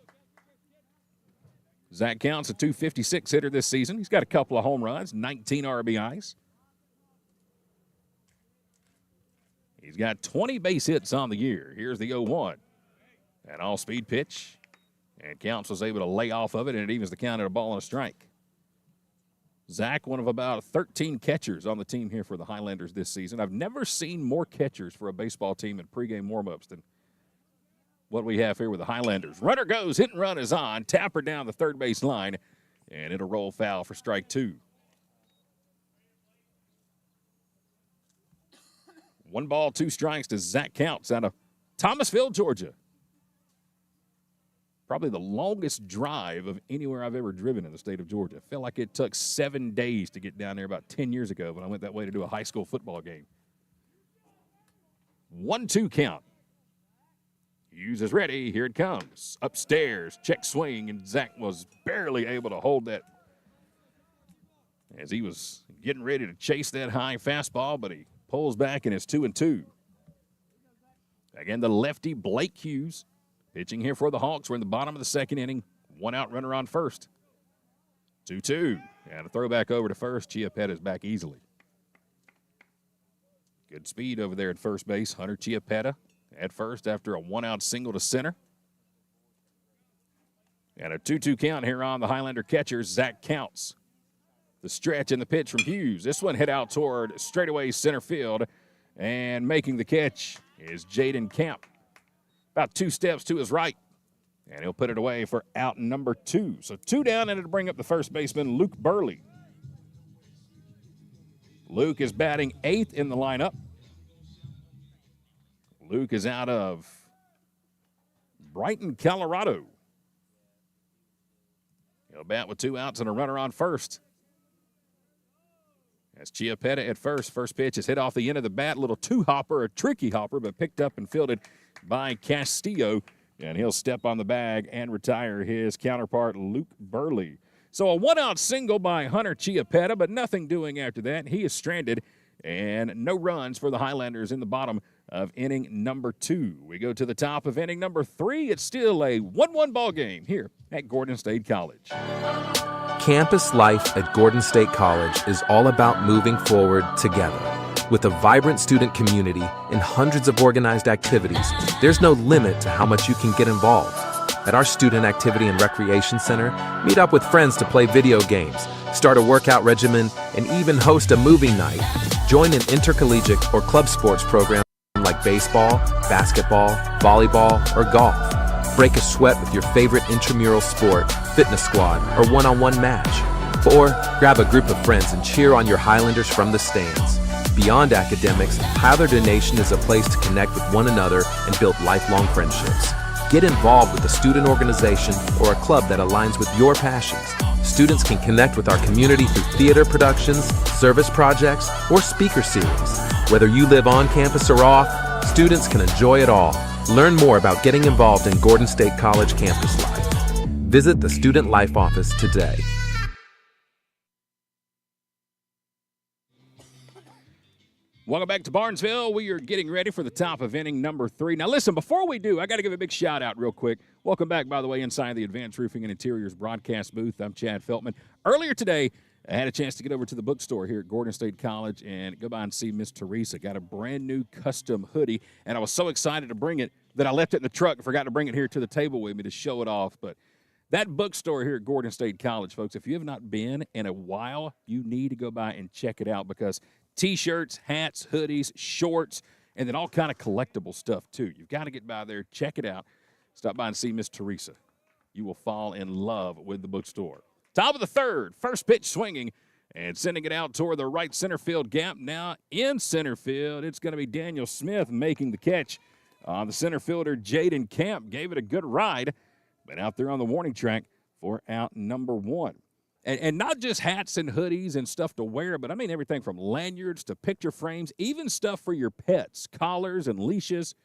Zach Counts, a .256 hitter this season. He's got a couple of home runs, 19 RBIs. He's got 20 base hits on the year. Here's the 0-1. An all-speed pitch, and Counts was able to lay off of it, and it evens the count at a ball and a strike. Zach, one of about 13 catchers on the team here for the Highlanders this season. I've never seen more catchers for a baseball team in pregame warm-ups than what we have here with the Highlanders. Runner goes, hit and run is on. Tapper down the third base line, and it'll roll foul for strike 2. 1 ball, 2 strikes to Zach Counts out of Thomasville, Georgia. Probably the longest drive of anywhere I've ever driven in the state of Georgia. I feel like it took 7 days to get down there about 10 years ago when I went that way to do a high school football game. 1-2 count. Hughes is ready. Here it comes. Upstairs, check swing, and Zach was barely able to hold that as he was getting ready to chase that high fastball, but he pulls back, and it's 2-2. Again, the lefty, Blake Hughes, pitching here for the Hawks. We're in the bottom of the second inning. 1-out runner on first. 2-2. And a throwback over to first. Chiapetta's back easily. Good speed over there at first base. Hunter Chiapetta at first after a 1-out single to center. And a 2-2 count here on the Highlander catcher, Zach Counts. The stretch and the pitch from Hughes. This one hit out toward straightaway center field. And making the catch is Jaden Camp. About 2 steps to his right. And he'll put it away for out number 2. So 2 down, and it'll bring up the first baseman, Luke Burley. Luke is batting 8th in the lineup. Luke is out of Brighton, Colorado. He'll bat with 2 outs and a runner on first. That's Chiapetta at first. First pitch is hit off the end of the bat. A little 2-hopper, a tricky hopper, but picked up and fielded by Castillo. And he'll step on the bag and retire his counterpart, Luke Burley. So a 1-out single by Hunter Chiapetta, but nothing doing after that. He is stranded, and no runs for the Highlanders in the bottom of inning number 2. We go to the top of inning number 3. It's still a 1-1 ball game here at Gordon State College. Campus life at Gordon State College is all about moving forward together. With a vibrant student community and hundreds of organized activities, there's no limit to how much you can get involved. At our Student Activity and Recreation Center, meet up with friends to play video games, start a workout regimen, and even host a movie night. Join an intercollegiate or club sports program like baseball, basketball, volleyball, or golf. Break a sweat with your favorite intramural sport, fitness squad, or one-on-one match. Or grab a group of friends and cheer on your Highlanders from the stands. Beyond academics, Highlander Nation is a place to connect with one another and build lifelong friendships. Get involved with a student organization or a club that aligns with your passions. Students can connect with our community through theater productions, service projects, or speaker series. Whether you live on campus or off, students can enjoy it all. Learn more about getting involved in Gordon State College campus life. Visit the Student Life Office today. Welcome back to Barnesville. We are getting ready for the top of inning number 3. Now, listen, before we do, I got to give a big shout-out real quick. Welcome back, by the way, inside the Advanced Roofing and Interiors broadcast booth. I'm Chad Feltman. Earlier today, I had a chance to get over to the bookstore here at Gordon State College and go by and see Miss Teresa. Got a brand-new custom hoodie, and I was so excited to bring it that I left it in the truck and forgot to bring it here to the table with me to show it off. But that bookstore here at Gordon State College, folks, if you have not been in a while, you need to go by and check it out because T-shirts, hats, hoodies, shorts, and then all kind of collectible stuff, too. You've got to get by there, check it out. Stop by and see Miss Teresa. You will fall in love with the bookstore. Top of the 3rd, first pitch swinging and sending it out toward the right center field gap. Now in center field, it's going to be Daniel Smith making the catch. The center fielder, Jaden Camp, gave it a good ride, but out there on the warning track for out number 1. And not just hats and hoodies and stuff to wear, but I mean everything from lanyards to picture frames, even stuff for your pets, collars and leashes.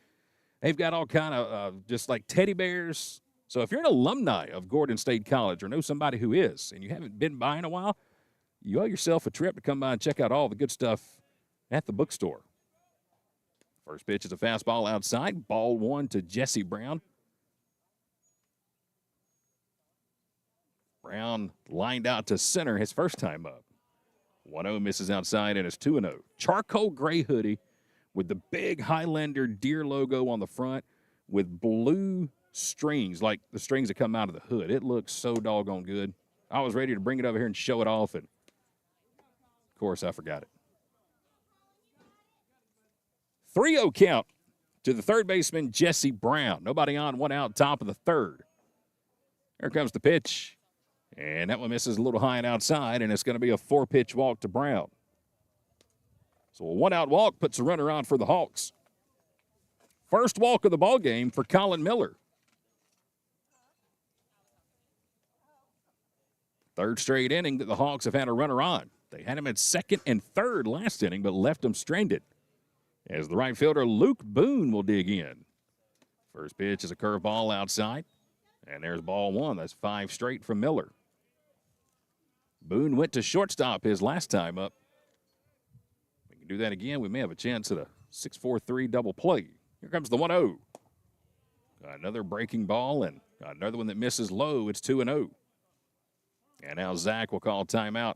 They've got all kind of just like teddy bears. So if you're an alumni of Gordon State College or know somebody who is and you haven't been by in a while, you owe yourself a trip to come by and check out all the good stuff at the bookstore. First pitch is a fastball outside. Ball 1 to Jesse Brown. Brown lined out to center his first time up. 1-0 misses outside, and it's 2-0. Charcoal gray hoodie with the big Highlander deer logo on the front with blue strings, like the strings that come out of the hood. It looks so doggone good. I was ready to bring it over here and show it off, and of course I forgot it. 3-0 count to the third baseman, Jesse Brown. Nobody on, 1 out, top of the 3rd. Here comes the pitch. And that one misses a little high and outside, and it's going to be a 4-pitch walk to Brown. So a 1-out walk puts a runner on for the Hawks. First walk of the ball game for Colin Miller. 3rd straight inning that the Hawks have had a runner on. They had him at 2nd and 3rd last inning, but left him stranded. As the right fielder, Luke Boone, will dig in. First pitch is a curveball outside. And there's ball 1. That's 5 straight from Miller. Boone went to shortstop his last time up. We can do that again. We may have a chance at a 6-4-3 double play. Here comes the 1-0. Another breaking ball and another one that misses low. It's 2-0. And now Zach will call timeout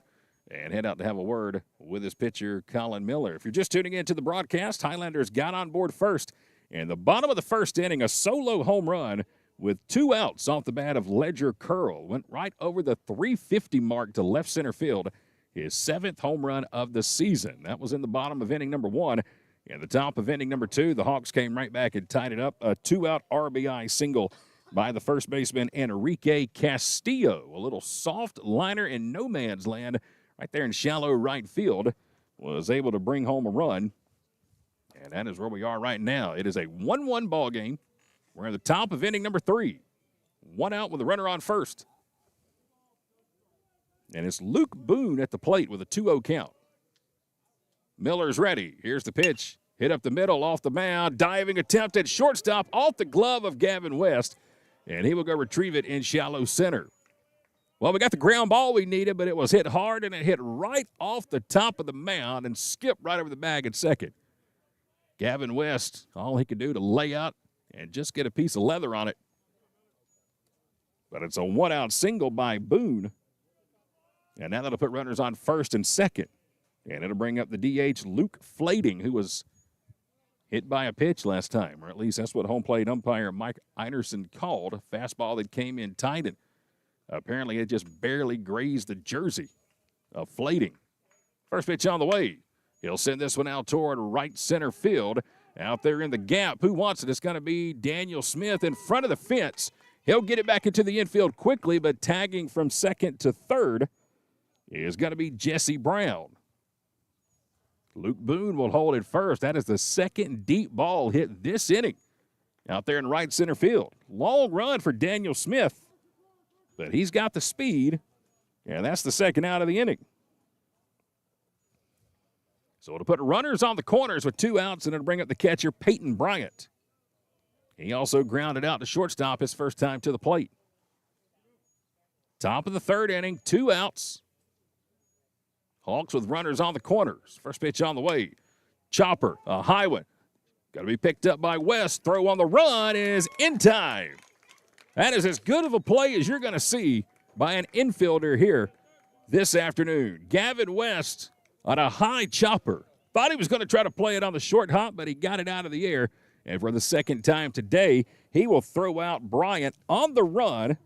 and head out to have a word with his pitcher, Colin Miller. If you're just tuning into the broadcast, Highlanders got on board first. In the bottom of the 1st inning, a solo home run with 2 outs off the bat of Ledger Curl. Went right over the 350 mark to left center field. his 7th home run of the season. That was in the bottom of inning number 1. In the top of inning number 2, the Hawks came right back and tied it up. A 2-out RBI single by the first baseman, Enrique Castillo. A little soft liner in no man's land right there in shallow right field. Was able to bring home a run. And that is where we are right now. It is a 1-1 ball game. We're in the top of inning number 3. 1 out with a runner on first. And it's Luke Boone at the plate with a 2-0 count. Miller's ready. Here's the pitch. Hit up the middle, off the mound. Diving attempt at shortstop, off the glove of Gavin West. And he will go retrieve it in shallow center. Well, we got the ground ball we needed, but it was hit hard, and it hit right off the top of the mound and skipped right over the bag at second. Gavin West, all he could do to lay out and just get a piece of leather on it. But it's a 1-out single by Boone. And now that'll put runners on first and second. And it'll bring up the DH, Luke Flading, who was hit by a pitch last time, or at least that's what home plate umpire Mike Einerson called. A fastball that came in tight, and apparently it just barely grazed the jersey of Flading. First pitch on the way. He'll send this one out toward right center field. Out there in the gap, who wants it? It's going to be Daniel Smith in front of the fence. He'll get it back into the infield quickly, but tagging from second to third is going to be Jesse Brown. Luke Boone will hold it first. That is the second deep ball hit this inning out there in right center field. Long run for Daniel Smith, but he's got the speed, and that's the second out of the inning. So it'll put runners on the corners with 2 outs, and it'll bring up the catcher, Peyton Bryant. He also grounded out to shortstop his first time to the plate. Top of the third inning, 2 outs. Hawks with runners on the corners. First pitch on the way. Chopper, a high one. Got to be picked up by West. Throw on the run is in time. That is as good of a play as you're going to see by an infielder here this afternoon. Gavin West on a high chopper. Thought he was going to try to play it on the short hop, but he got it out of the air. And for the second time today, he will throw out Bryant on the run.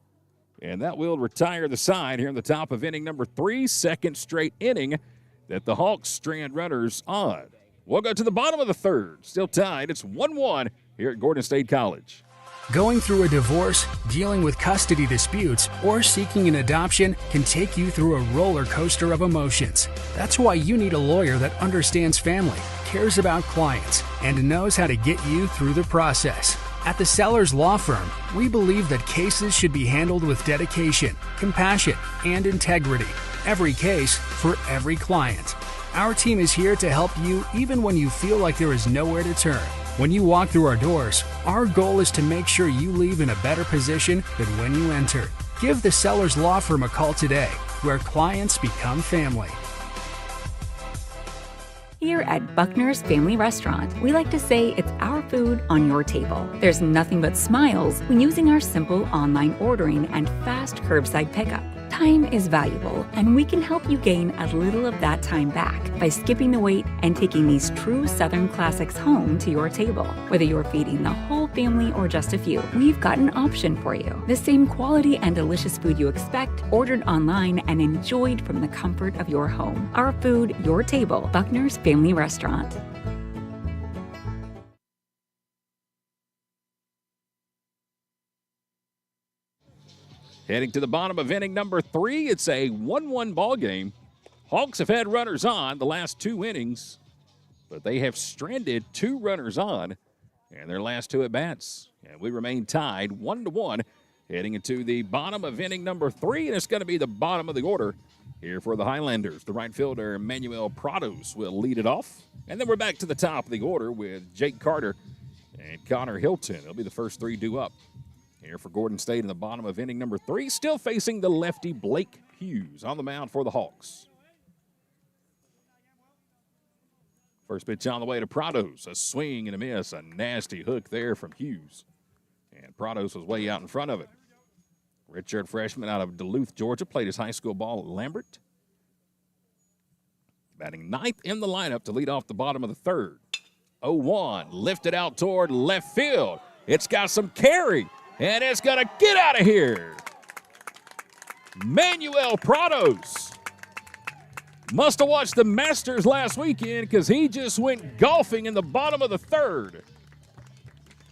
And that will retire the side here in the top of inning number 3, second straight inning that the Hawks strand runners on. We'll go to the bottom of the third. Still tied. It's 1-1 here at Gordon State College. Going through a divorce, dealing with custody disputes, or seeking an adoption can take you through a roller coaster of emotions. That's why you need a lawyer that understands family, cares about clients, and knows how to get you through the process. At the Sellers Law Firm, we believe that cases should be handled with dedication, compassion, and integrity. Every case for every client. Our team is here to help you even when you feel like there is nowhere to turn. When you walk through our doors, our goal is to make sure you leave in a better position than when you entered. Give the Sellers Law Firm a call today, where clients become family. Here at Buckner's Family Restaurant, we like to say it's our food on your table. There's nothing but smiles when using our simple online ordering and fast curbside pickup. Time is valuable, and we can help you gain a little of that time back by skipping the wait and taking these true Southern classics home to your table. Whether you're feeding the whole family or just a few, we've got an option for you. The same quality and delicious food you expect, ordered online and enjoyed from the comfort of your home. Our food, your table. Buckner's Family Restaurant. Heading to the bottom of inning number 3, it's a 1-1 ball game. Hawks have had runners on the last 2 innings, but they have stranded 2 runners on in their last 2 at-bats. And we remain tied 1-1 heading into the bottom of inning number 3, and it's going to be the bottom of the order here for the Highlanders. The right fielder, Manuel Prados, will lead it off. And then we're back to the top of the order with Jake Carter and Connor Hilton. It'll be the first 3 due up here for Gordon State in the bottom of inning number 3, still facing the lefty Blake Hughes on the mound for the Hawks. First pitch on the way to Prados, a swing and a miss, a nasty hook there from Hughes. And Prados was way out in front of it. Redshirt freshman out of Duluth, Georgia, played his high school ball at Lambert. Batting 9th in the lineup to lead off the bottom of the third. 0-1, lifted out toward left field. It's got some carry. And it's going to get out of here. Manuel Prados Must have watched the Masters last weekend because he just went golfing in the bottom of the third.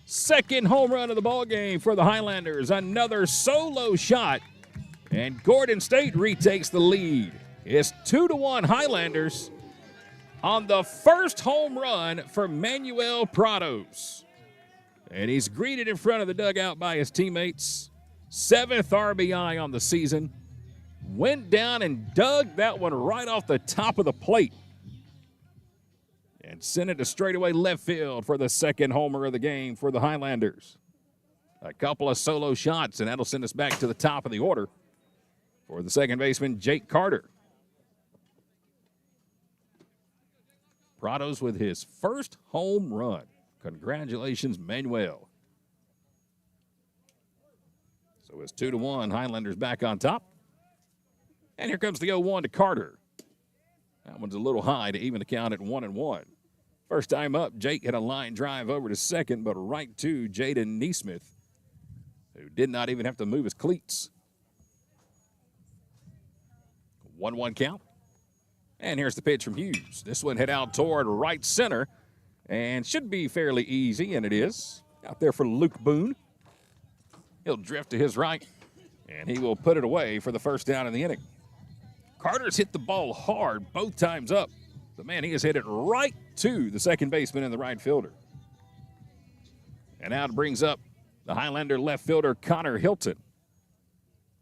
Second home run of the ball game for the Highlanders. Another solo shot, and Gordon State retakes the lead. It's 2-1 Highlanders on the first home run for Manuel Prados. And he's greeted in front of the dugout by his teammates. 7th RBI on the season. Went down and dug that one right off the top of the plate. And sent it to straightaway left field for the second homer of the game for the Highlanders. A couple of solo shots, and that'll send us back to the top of the order for the second baseman, Jake Carter. Prados with his first home run. Congratulations, Manuel. So it's 2-1. Highlanders back on top. And here comes the 0-1 to Carter. That one's a little high to even the count at 1-1. First time up, Jake hit a line drive over to second, but right to Jaden Neesmith, who did not even have to move his cleats. 1-1 count. And here's the pitch from Hughes. This one hit out toward right center and should be fairly easy, and it is. Out there for Luke Boone. He'll drift to his right, and he will put it away for the first down in the inning. Carter's hit the ball hard both times up. But, man, he has hit it right to the second baseman and the right fielder. And now it brings up the Highlander left fielder, Connor Hilton.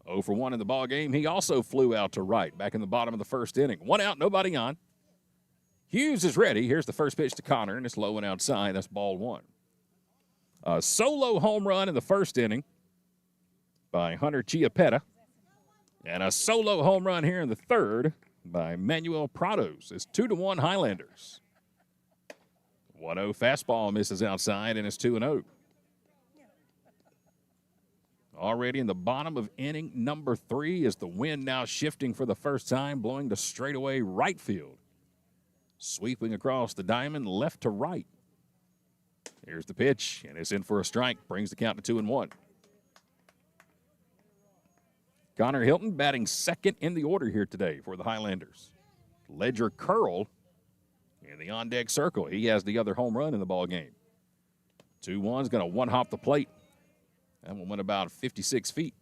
0 for 1 in the ball game. He also flew out to right back in the bottom of the first inning. 1 out, nobody on. Hughes is ready. Here's the first pitch to Connor, and it's low and outside. That's ball 1. A solo home run in the first inning by Hunter Chiapetta. And a solo home run here in the third by Manuel Prados. It's 2-1 Highlanders. 1-0 fastball misses outside, and it's 2-0. Already in the bottom of inning number 3 is the wind now shifting for the first time, blowing to straightaway right field. Sweeping across the diamond left to right. Here's the pitch, and it's in for a strike. Brings the count to 2-1. Connor Hilton batting second in the order here today for the Highlanders. Ledger Curl in the on-deck circle. He has the other home run in the ball game. 2-1's going to one-hop the plate. That one went about 56 feet.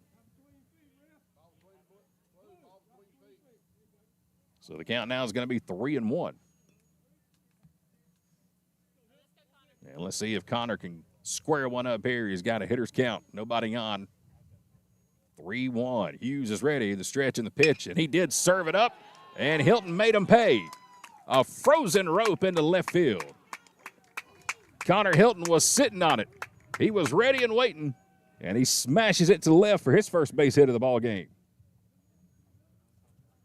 So the count now is going to be 3-1. And let's see if Connor can square one up here. He's got a hitter's count. Nobody on. 3-1. Hughes is ready. The stretch and the pitch, and he did serve it up, and Hilton made him pay. A frozen rope into left field. Connor Hilton was sitting on it. He was ready and waiting, and he smashes it to the left for his first base hit of the ball game.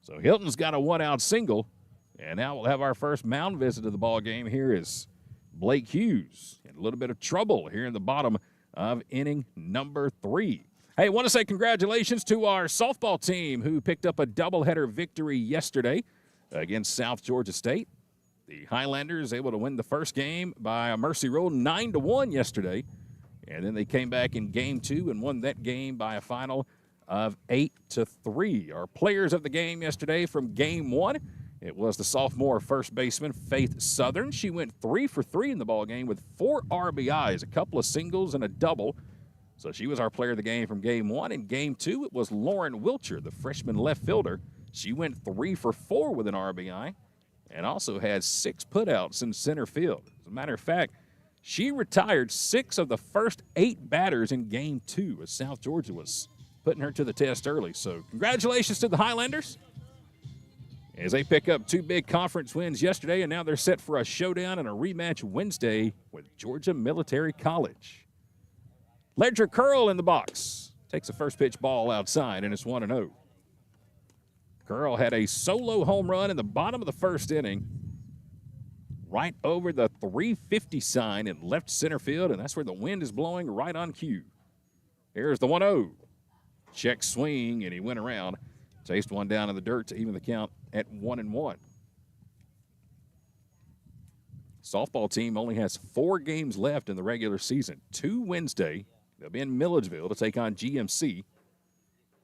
So Hilton's got a one-out single, and now we'll have our first mound visit of the ball game. Here is Blake Hughes in a little bit of trouble here in the bottom of inning number 3. Hey, I want to say congratulations to our softball team who picked up a doubleheader victory yesterday against South Georgia State. The Highlanders able to win the first game by a mercy rule 9-1 yesterday. And then they came back in game 2 and won that game by a final of 8-3. Our players of the game yesterday from game 1, it was the sophomore first baseman Faith Southern. She went 3 for 3 in the ball game with 4 RBIs, a couple of singles and a double. So she was our player of the game from game 1. In game 2, it was Lauren Wilcher, the freshman left fielder. She went 3 for 4 with an RBI and also had 6 putouts in center field. As a matter of fact, she retired 6 of the first 8 batters in game 2 as South Georgia was putting her to the test early. So congratulations to the Highlanders as they pick up 2 big conference wins yesterday, and now they're set for a showdown and a rematch Wednesday with Georgia Military College. Ledger Curl in the box. Takes a first pitch ball outside, and it's 1-0. Curl had a solo home run in the bottom of the first inning, right over the 350 sign in left center field, and that's where the wind is blowing right on cue. Here's the 1-0. Check swing, and he went around. Chased one down in the dirt to even the count at 1-1. Softball team only has 4 games left in the regular season. 2 Wednesday. They'll be in Milledgeville to take on GMC.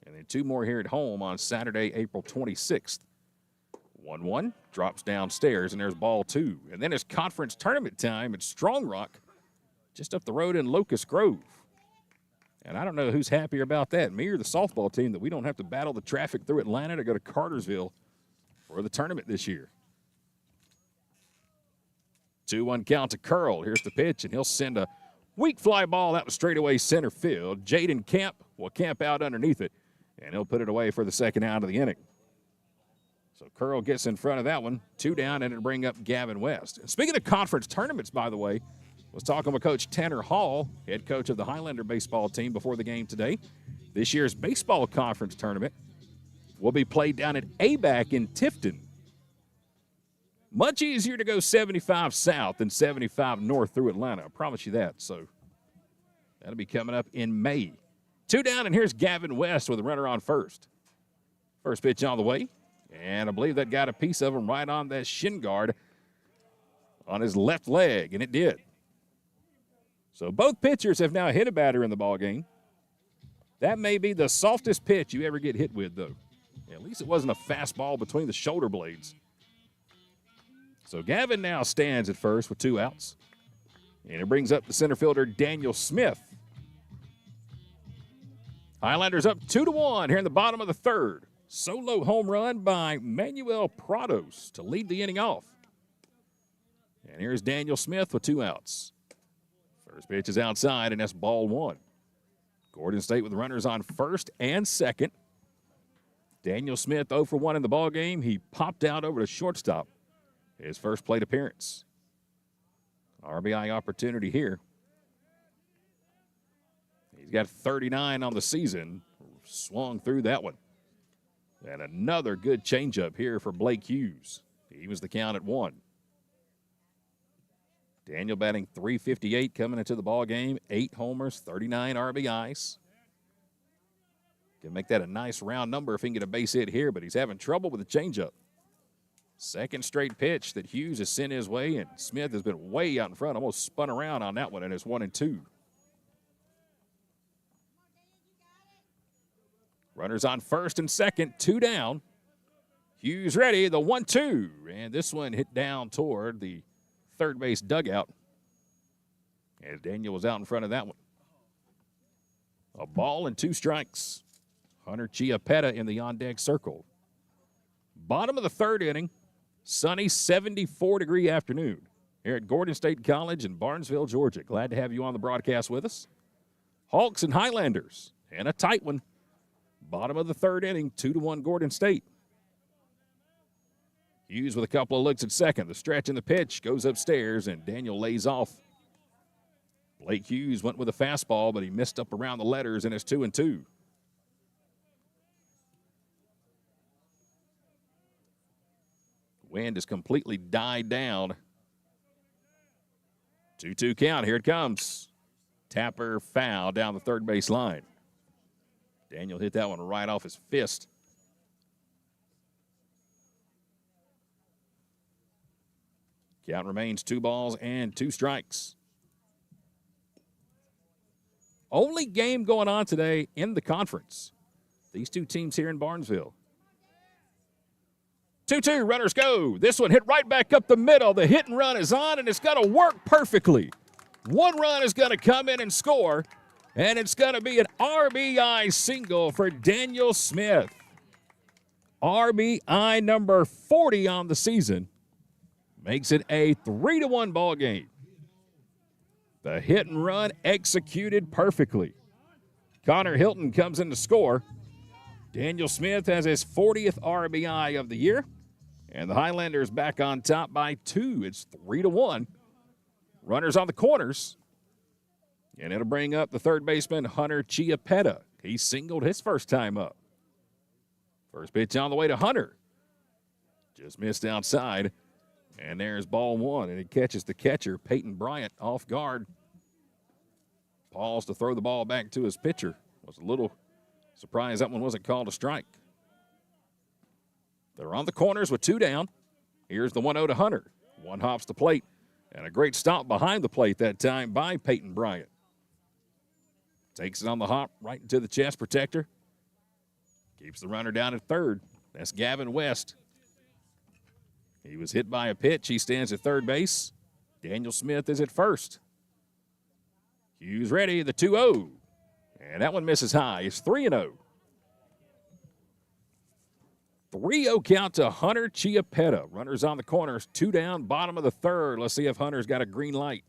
And then 2 more here at home on Saturday, April 26th. 1-1, drops downstairs, and there's ball 2. And then it's conference tournament time at Strong Rock, just up the road in Locust Grove. And I don't know who's happier about that, me or the softball team, that we don't have to battle the traffic through Atlanta to go to Cartersville for the tournament this year. 2-1 count to Curl. Here's the pitch, and he'll send a weak fly ball out to straightaway center field. Jaden Camp will camp out underneath it, and he'll put it away for the second out of the inning. So Curl gets in front of that one. 2 down, and it'll bring up Gavin West. And speaking of conference tournaments, by the way, was talking with Coach Tanner Hall, head coach of the Highlander baseball team, before the game today. This year's baseball conference tournament will be played down at ABAC in Tifton. Much easier to go 75 south than 75 north through Atlanta. I promise you that. So that'll be coming up in May. 2 down, and here's Gavin West with a runner on first. First pitch on the way, and I believe that got a piece of him right on that shin guard on his left leg, and it did. So both pitchers have now hit a batter in the ballgame. That may be the softest pitch you ever get hit with, though. At least it wasn't a fastball between the shoulder blades. So Gavin now stands at first with 2 outs. And it brings up the center fielder, Daniel Smith. Highlanders up 2-1 here in the bottom of the third. Solo home run by Manuel Prados to lead the inning off. And here's Daniel Smith with 2 outs. First pitch is outside, and that's ball 1. Gordon State with runners on first and second. Daniel Smith 0 for 1 in the ballgame. He popped out over to shortstop. His first plate appearance. RBI opportunity here. He's got 39 on the season. Swung through that one. And another good changeup here for Blake Hughes. He was the count at 1. Daniel batting .358 coming into the ball game. 8 homers, 39 RBIs. Can make that a nice round number if he can get a base hit here, but he's having trouble with the changeup. Second straight pitch that Hughes has sent his way, and Smith has been way out in front, almost spun around on that one, and it's 1-2. Runners on first and second, 2 down. Hughes ready, the 1-2, and this one hit down toward the third base dugout, as Daniel was out in front of that one. A ball and 2 strikes. Hunter Chiappetta in the on-deck circle. Bottom of the third inning. Sunny 74-degree afternoon here at Gordon State College in Barnesville, Georgia. Glad to have you on the broadcast with us. Hawks and Highlanders, and a tight one. Bottom of the third inning, 2-1 Gordon State. Hughes with a couple of looks at second. The stretch and the pitch goes upstairs, and Daniel lays off. Blake Hughes went with a fastball, but he missed up around the letters, and it's 2-2. Wind has completely died down. 2-2 count. Here it comes. Tapper foul down the third base line. Daniel hit that one right off his fist. Count remains 2 balls and 2 strikes. Only game going on today in the conference. These 2 teams here in Barnesville. 2-2, runners go. This one hit right back up the middle. The hit and run is on, and it's going to work perfectly. 1 run is going to come in and score, and it's going to be an RBI single for Daniel Smith. RBI number 40 on the season. Makes it a 3-1 ball game. The hit and run executed perfectly. Connor Hilton comes in to score. Daniel Smith has his 40th RBI of the year. And the Highlanders back on top by 2. It's 3-1. Runners on the corners. And it'll bring up the third baseman, Hunter Chiappetta. He singled his first time up. First pitch on the way to Hunter. Just missed outside. And there's ball 1. And it catches the catcher, Peyton Bryant, off guard. Paused to throw the ball back to his pitcher. Was a little surprised that one wasn't called a strike. They're on the corners with 2 down. Here's the 1-0 to Hunter. 1 hops the plate. And a great stop behind the plate that time by Peyton Bryant. Takes it on the hop right into the chest protector. Keeps the runner down at third. That's Gavin West. He was hit by a pitch. He stands at third base. Daniel Smith is at first. Hughes ready, the 2-0. And that one misses high. It's 3-0. 3-0 count to Hunter Chiappetta. Runners on the corners, 2 down, bottom of the third. Let's see if Hunter's got a green light.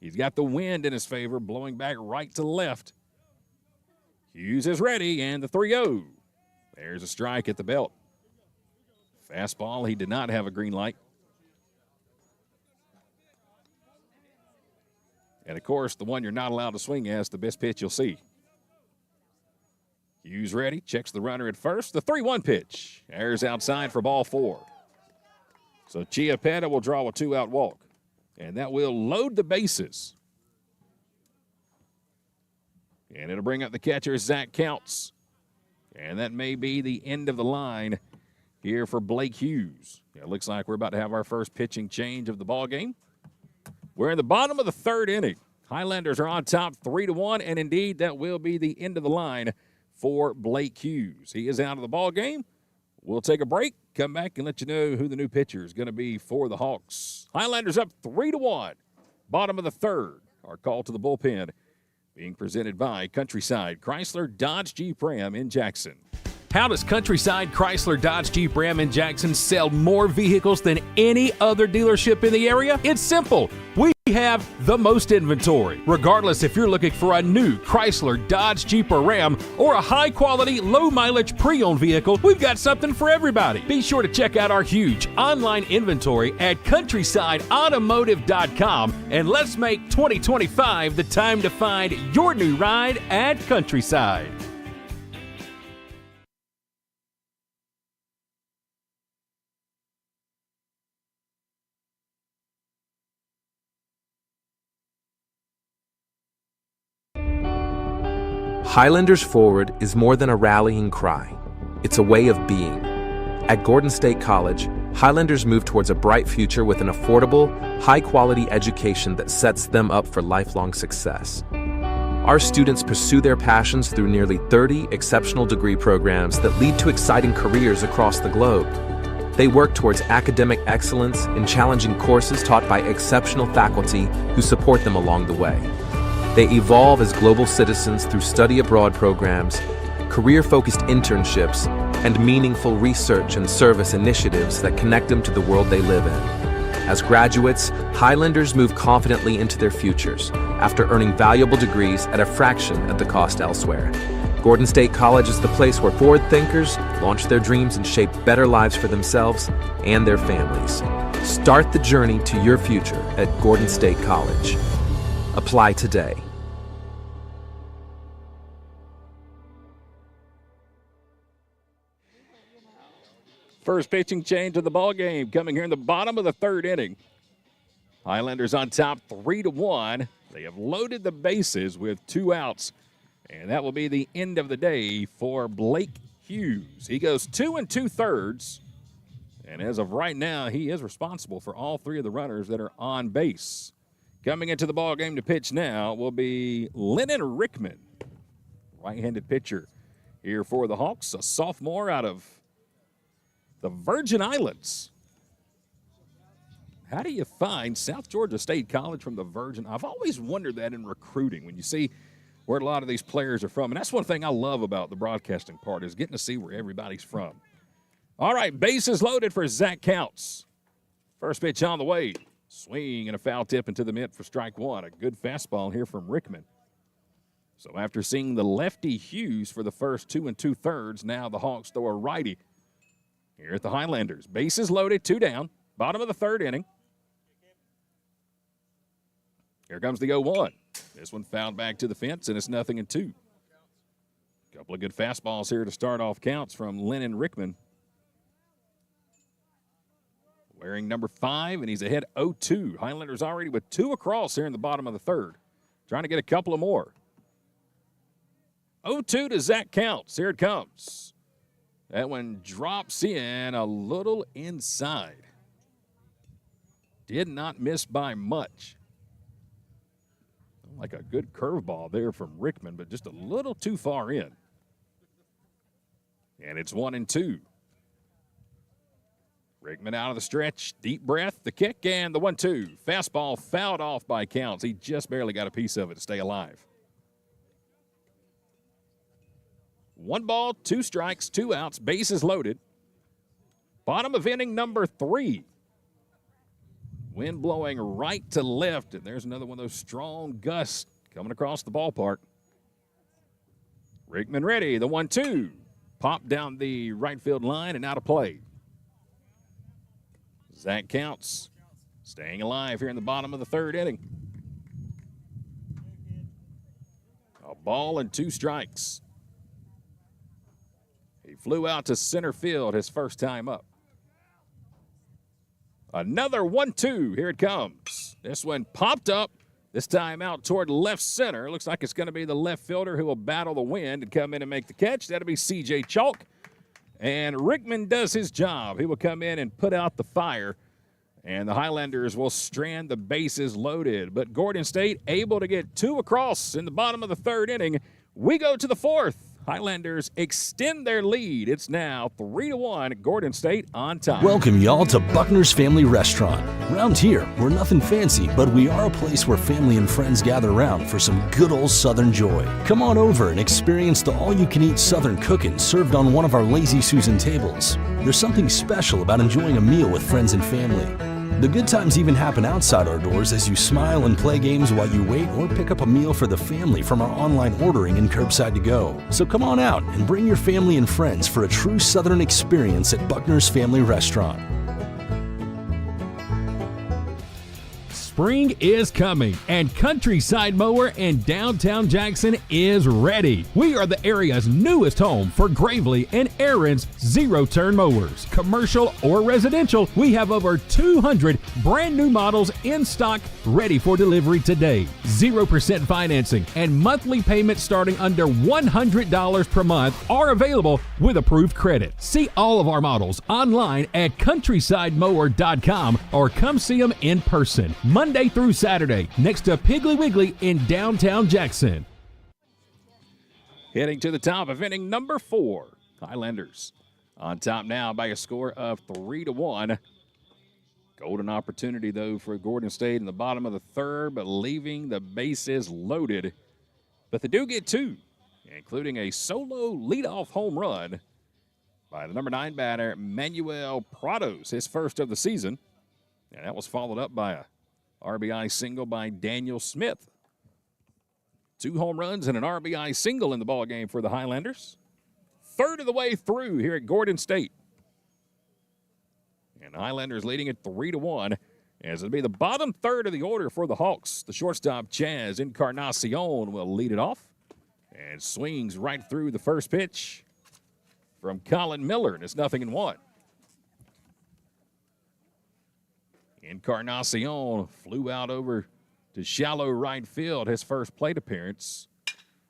He's got the wind in his favor, blowing back right to left. Hughes is ready, and the 3-0. There's a strike at the belt. Fastball, he did not have a green light. And, of course, the one you're not allowed to swing at is the best pitch you'll see. Hughes ready, checks the runner at first. The 3-1 pitch. Airs outside for ball 4. So Chiappetta will draw a 2-out walk. And that will load the bases. And it'll bring up the catcher, Zach Counts. And that may be the end of the line here for Blake Hughes. It looks like we're about to have our first pitching change of the ball game. We're in the bottom of the third inning. Highlanders are on top 3-1, and indeed that will be the end of the line for Blake Hughes. He is out of the ball game. We'll take a break, come back, and let you know who the new pitcher is going to be for the Hawks. Highlanders up 3-1. Bottom of the third. Our call to the bullpen being presented by Countryside Chrysler Dodge Jeep Ram in Jackson. How does Countryside Chrysler Dodge Jeep Ram in Jackson sell more vehicles than any other dealership in the area? It's simple. We have the most inventory. Regardless if you're looking for a new Chrysler, Dodge, Jeep, or Ram, or a high-quality, low-mileage pre-owned vehicle, we've got something for everybody. Be sure to check out our huge online inventory at countrysideautomotive.com, and let's make 2025 the time to find your new ride at Countryside. Highlanders Forward is more than a rallying cry. It's a way of being. At Gordon State College, Highlanders move towards a bright future with an affordable, high-quality education that sets them up for lifelong success. Our students pursue their passions through nearly 30 exceptional degree programs that lead to exciting careers across the globe. They work towards academic excellence in challenging courses taught by exceptional faculty who support them along the way. They evolve as global citizens through study abroad programs, career-focused internships, and meaningful research and service initiatives that connect them to the world they live in. As graduates, Highlanders move confidently into their futures after earning valuable degrees at a fraction of the cost elsewhere. Gordon State College is the place where forward thinkers launch their dreams and shape better lives for themselves and their families. Start the journey to your future at Gordon State College. Apply today. First pitching change of the ball game coming here in the bottom of the third inning. Highlanders on top 3-1. They have loaded the bases with 2 outs, and that will be the end of the day for Blake Hughes. He goes 2 2/3, and as of right now, he is responsible for all 3 of the runners that are on base. Coming into the ball game to pitch now will be Lennon Rickman, right-handed pitcher here for the Hawks, a sophomore out of the Virgin Islands. How do you find South Georgia State College from the Virgin? I've always wondered that in recruiting when you see where a lot of these players are from. And that's one thing I love about the broadcasting part is getting to see where everybody's from. All right, bases loaded for Zach Counts. First pitch on the way. Swing and a foul tip into the mitt for strike 1. A good fastball here from Rickman. So after seeing the lefty Hughes for the first 2 2/3, now the Hawks throw a righty here at the Highlanders. Bases loaded, 2 down, bottom of the third inning. Here comes the 0-1. This one fouled back to the fence, and it's 0-2. Couple of good fastballs here to start off counts from Lennon Rickman. Wearing number 5, and he's ahead 0-2. Highlanders already with 2 across here in the bottom of the third. Trying to get a couple of more. 0-2 to Zach Counts. Here it comes. That one drops in a little inside. Did not miss by much. Like a good curveball there from Rickman, but just a little too far in. And it's 1-2. Rickman out of the stretch, deep breath, the kick, and the 1-2. Fastball fouled off by Counts. He just barely got a piece of it to stay alive. 1 ball, 2 strikes, 2 outs, bases loaded. Bottom of inning number 3. Wind blowing right to left, and there's another one of those strong gusts coming across the ballpark. Rickman ready, the 1-2. Popped down the right field line and out of play. Zach Counts staying alive here in the bottom of the 3rd inning. A ball and 2 strikes. He flew out to center field his first time up. Another 1-2. Here it comes. This one popped up. This time out toward left center. Looks like it's going to be the left fielder who will battle the wind and come in and make the catch. That'll be C.J. Chalk. And Rickman does his job. He will come in and put out the fire. And the Highlanders will strand the bases loaded. But Gordon State able to get 2 across in the bottom of the 3rd inning. We go to the 4th. Highlanders extend their lead. It's now 3-1, Gordon State on top. Welcome y'all to Buckner's Family Restaurant. Around here, we're nothing fancy, but we are a place where family and friends gather around for some good old Southern joy. Come on over and experience the all-you-can-eat Southern cooking served on one of our Lazy Susan tables. There's something special about enjoying a meal with friends and family. The good times even happen outside our doors as you smile and play games while you wait or pick up a meal for the family from our online ordering and curbside to go. So come on out and bring your family and friends for a true Southern experience at Buckner's Family Restaurant. Spring is coming, and Countryside Mower in downtown Jackson is ready. We are the area's newest home for Gravely and Aaron's zero-turn mowers. Commercial or residential, we have over 200 brand new models in stock ready for delivery today. 0% financing and monthly payments starting under $100 per month are available with approved credit. See all of our models online at countrysidemower.com or come see them in person. Monday through Saturday, next to Piggly Wiggly in downtown Jackson. Heading to the top of inning number 4. Highlanders on top now by a score of 3-1. Golden opportunity, though, for Gordon State in the bottom of the 3rd, but leaving the bases loaded. But they do get 2, including a solo leadoff home run by the number 9 batter, Manuel Prados, his first of the season. And that was followed up by a RBI single by Daniel Smith. 2 home runs and an RBI single in the ballgame for the Highlanders. 3rd of the way through here at Gordon State. And the Highlanders leading it 3-1 as it'll be the bottom 3rd of the order for the Hawks. The shortstop, Chaz Encarnacion, will lead it off and swings right through the first pitch from Colin Miller, and it's 0-1. Encarnacion flew out over to shallow right field, his first plate appearance.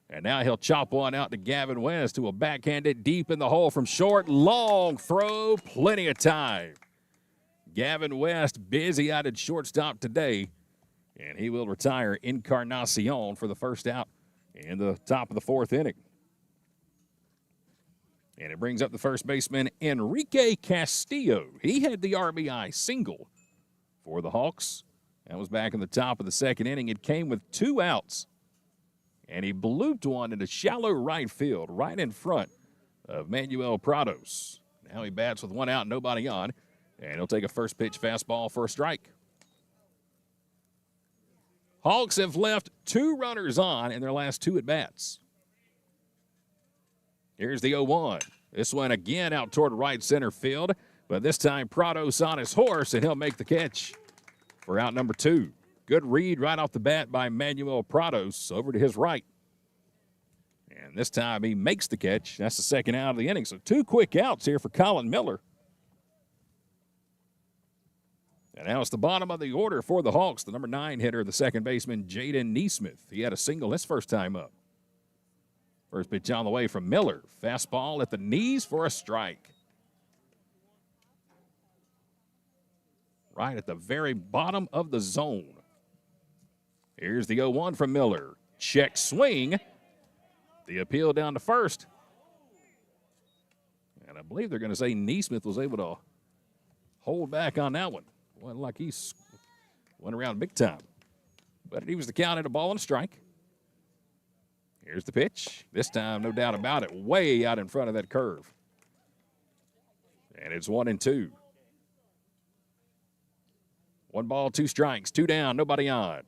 And now he'll chop one out to Gavin West, who will backhand it deep in the hole from short. Long throw, plenty of time. Gavin West busy out at shortstop today, and he will retire Encarnacion for the first out in the top of the 4th inning. And it brings up the first baseman, Enrique Castillo. He had the RBI single for the Hawks. That was back in the top of the 2nd inning. It came with 2 outs. And he blooped one into shallow right field, right in front of Manuel Prados. Now he bats with 1 out, nobody on. And he'll take a first pitch fastball for a strike. Hawks have left 2 runners on in their last 2 at-bats. Here's the 0-1. This one again out toward right center field. But this time, Prados on his horse, and he'll make the catch for out number 2. Good read right off the bat by Manuel Prados over to his right. And this time he makes the catch. That's the 2nd out of the inning. So 2 quick outs here for Colin Miller. And now it's the bottom of the order for the Hawks. The number 9 hitter, the second baseman, Jaden Neesmith. He had a single his first time up. First pitch on the way from Miller. Fastball at the knees for a strike. Right at the very bottom of the zone. Here's the 0-1 from Miller. Check swing. The appeal down to first. And I believe they're going to say Neesmith was able to hold back on that one. Wasn't like he went around big time. But he was the count at a ball and a strike. Here's the pitch. This time, no doubt about it, way out in front of that curve. And it's 1-2. 1 ball, 2 strikes, 2 down, nobody on.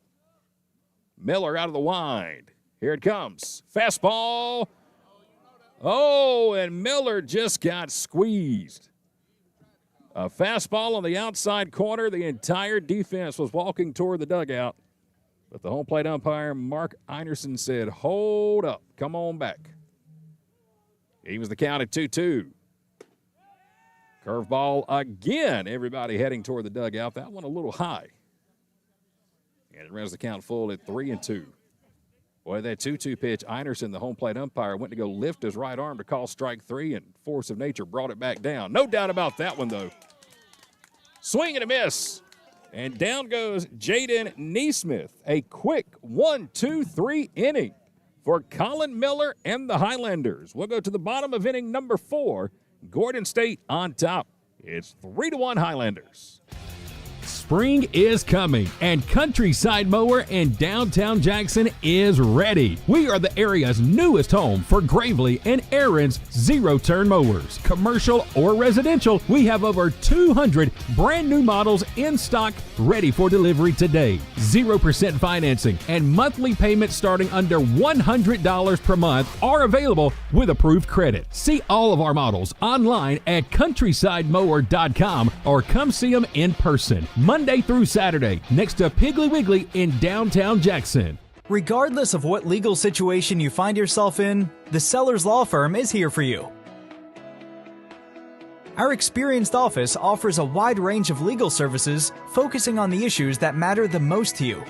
Miller out of the wind. Here it comes. Fastball. Oh, and Miller just got squeezed. A fastball on the outside corner. The entire defense was walking toward the dugout. But the home plate umpire, Mark Einerson, said, hold up, come on back. He was the count at 2-2. Curveball again. Everybody heading toward the dugout. That one a little high. And it runs the count full at 3-2. Boy, that 2-2 pitch, Einerson, the home plate umpire, went to go lift his right arm to call strike 3, and force of nature brought it back down. No doubt about that one, though. Swing and a miss. And down goes Jaden Neesmith. A quick 1-2-3 inning for Colin Miller and the Highlanders. We'll go to the bottom of inning number 4. Gordon State on top. It's 3-1 Highlanders. Spring is coming, and Countryside Mower in downtown Jackson is ready. We are the area's newest home for Gravely and Aaron's zero-turn mowers. Commercial or residential, we have over 200 brand new models in stock ready for delivery today. 0% financing and monthly payments starting under $100 per month are available with approved credit. See all of our models online at countrysidemower.com or come see them in person. Monday through Saturday, next to Piggly Wiggly in downtown Jackson. Regardless of what legal situation you find yourself in, the Sellers Law Firm is here for you. Our experienced office offers a wide range of legal services focusing on the issues that matter the most to you.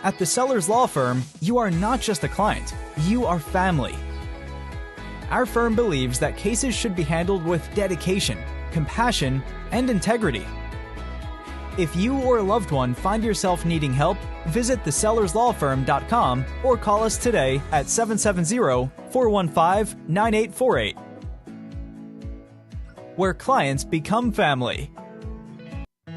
At the Sellers Law Firm, you are not just a client, you are family. Our firm believes that cases should be handled with dedication, compassion, and integrity. If you or a loved one find yourself needing help, visit thesellerslawfirm.com or call us today at 770-415-9848. Where clients become family.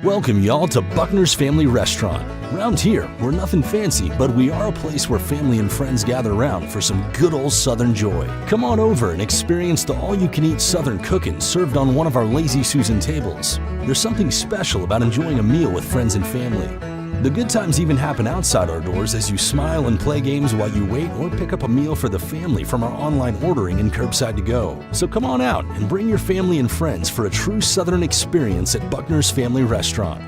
Welcome y'all to Buckner's Family Restaurant. Around here, we're nothing fancy, but we are a place where family and friends gather around for some good old Southern joy. Come on over and experience the all-you-can-eat Southern cooking served on one of our Lazy Susan tables. There's something special about enjoying a meal with friends and family. The good times even happen outside our doors as you smile and play games while you wait or pick up a meal for the family from our online ordering and curbside to go. So come on out and bring your family and friends for a true Southern experience at Buckner's Family Restaurant.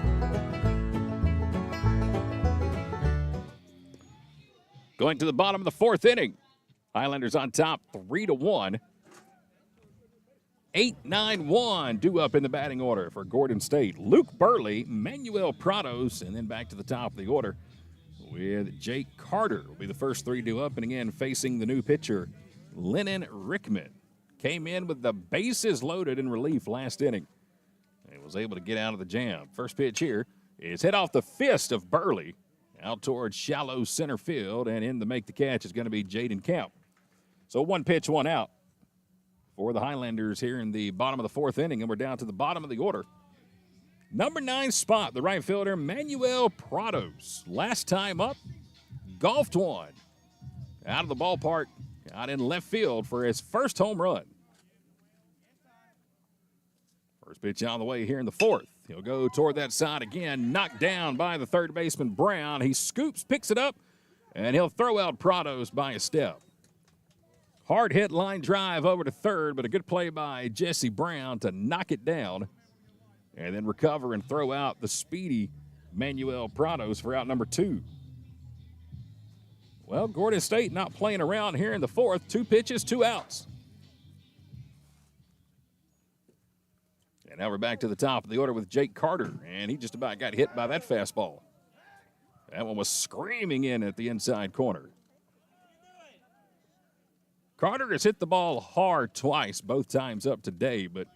Going to the bottom of the 4th inning. Highlanders on top, 3-1. 8-9-1 due up in the batting order for Gordon State. Luke Burley, Manuel Prados, and then back to the top of the order with Jake Carter will be the first 3 due up. And again, facing the new pitcher, Lennon Rickman. Came in with the bases loaded in relief last inning and was able to get out of the jam. First pitch here is hit off the fist of Burley out towards shallow center field, and in to make the catch is going to be Jaden Kemp. So 1 pitch, 1 out for the Highlanders here in the bottom of the 4th inning, and we're down to the bottom of the order. Number 9 spot, the right fielder, Manuel Prados. Last time up, golfed one out of the ballpark, out in left field for his first home run. First pitch on the way here in the 4th. He'll go toward that side again, knocked down by the third baseman, Brown. He scoops, picks it up, and he'll throw out Prados by a step. Hard hit line drive over to third, but a good play by Jesse Brown to knock it down and then recover and throw out the speedy Manuel Prados for out number 2. Well, Gordon State not playing around here in the 4th. 2 pitches, 2 outs. And now we're back to the top of the order with Jake Carter, and he just about got hit by that fastball. That one was screaming in at the inside corner. Carter has hit the ball hard twice, both times up today, but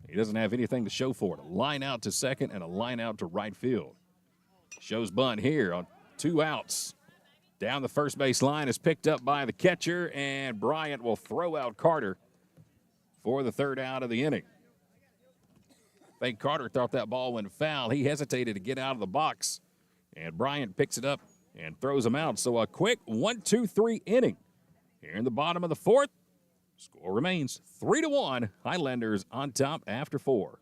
he doesn't have anything to show for it. A line out to second and a line out to right field. Shows bunt here on 2 outs. Down the first base line is picked up by the catcher, and Bryant will throw out Carter for the 3rd out of the inning. I think Carter thought that ball went foul. He hesitated to get out of the box, and Bryant picks it up and throws him out. So a quick 1-2-3 inning. Here in the bottom of the fourth, score remains 3-1. Highlanders on top after 4.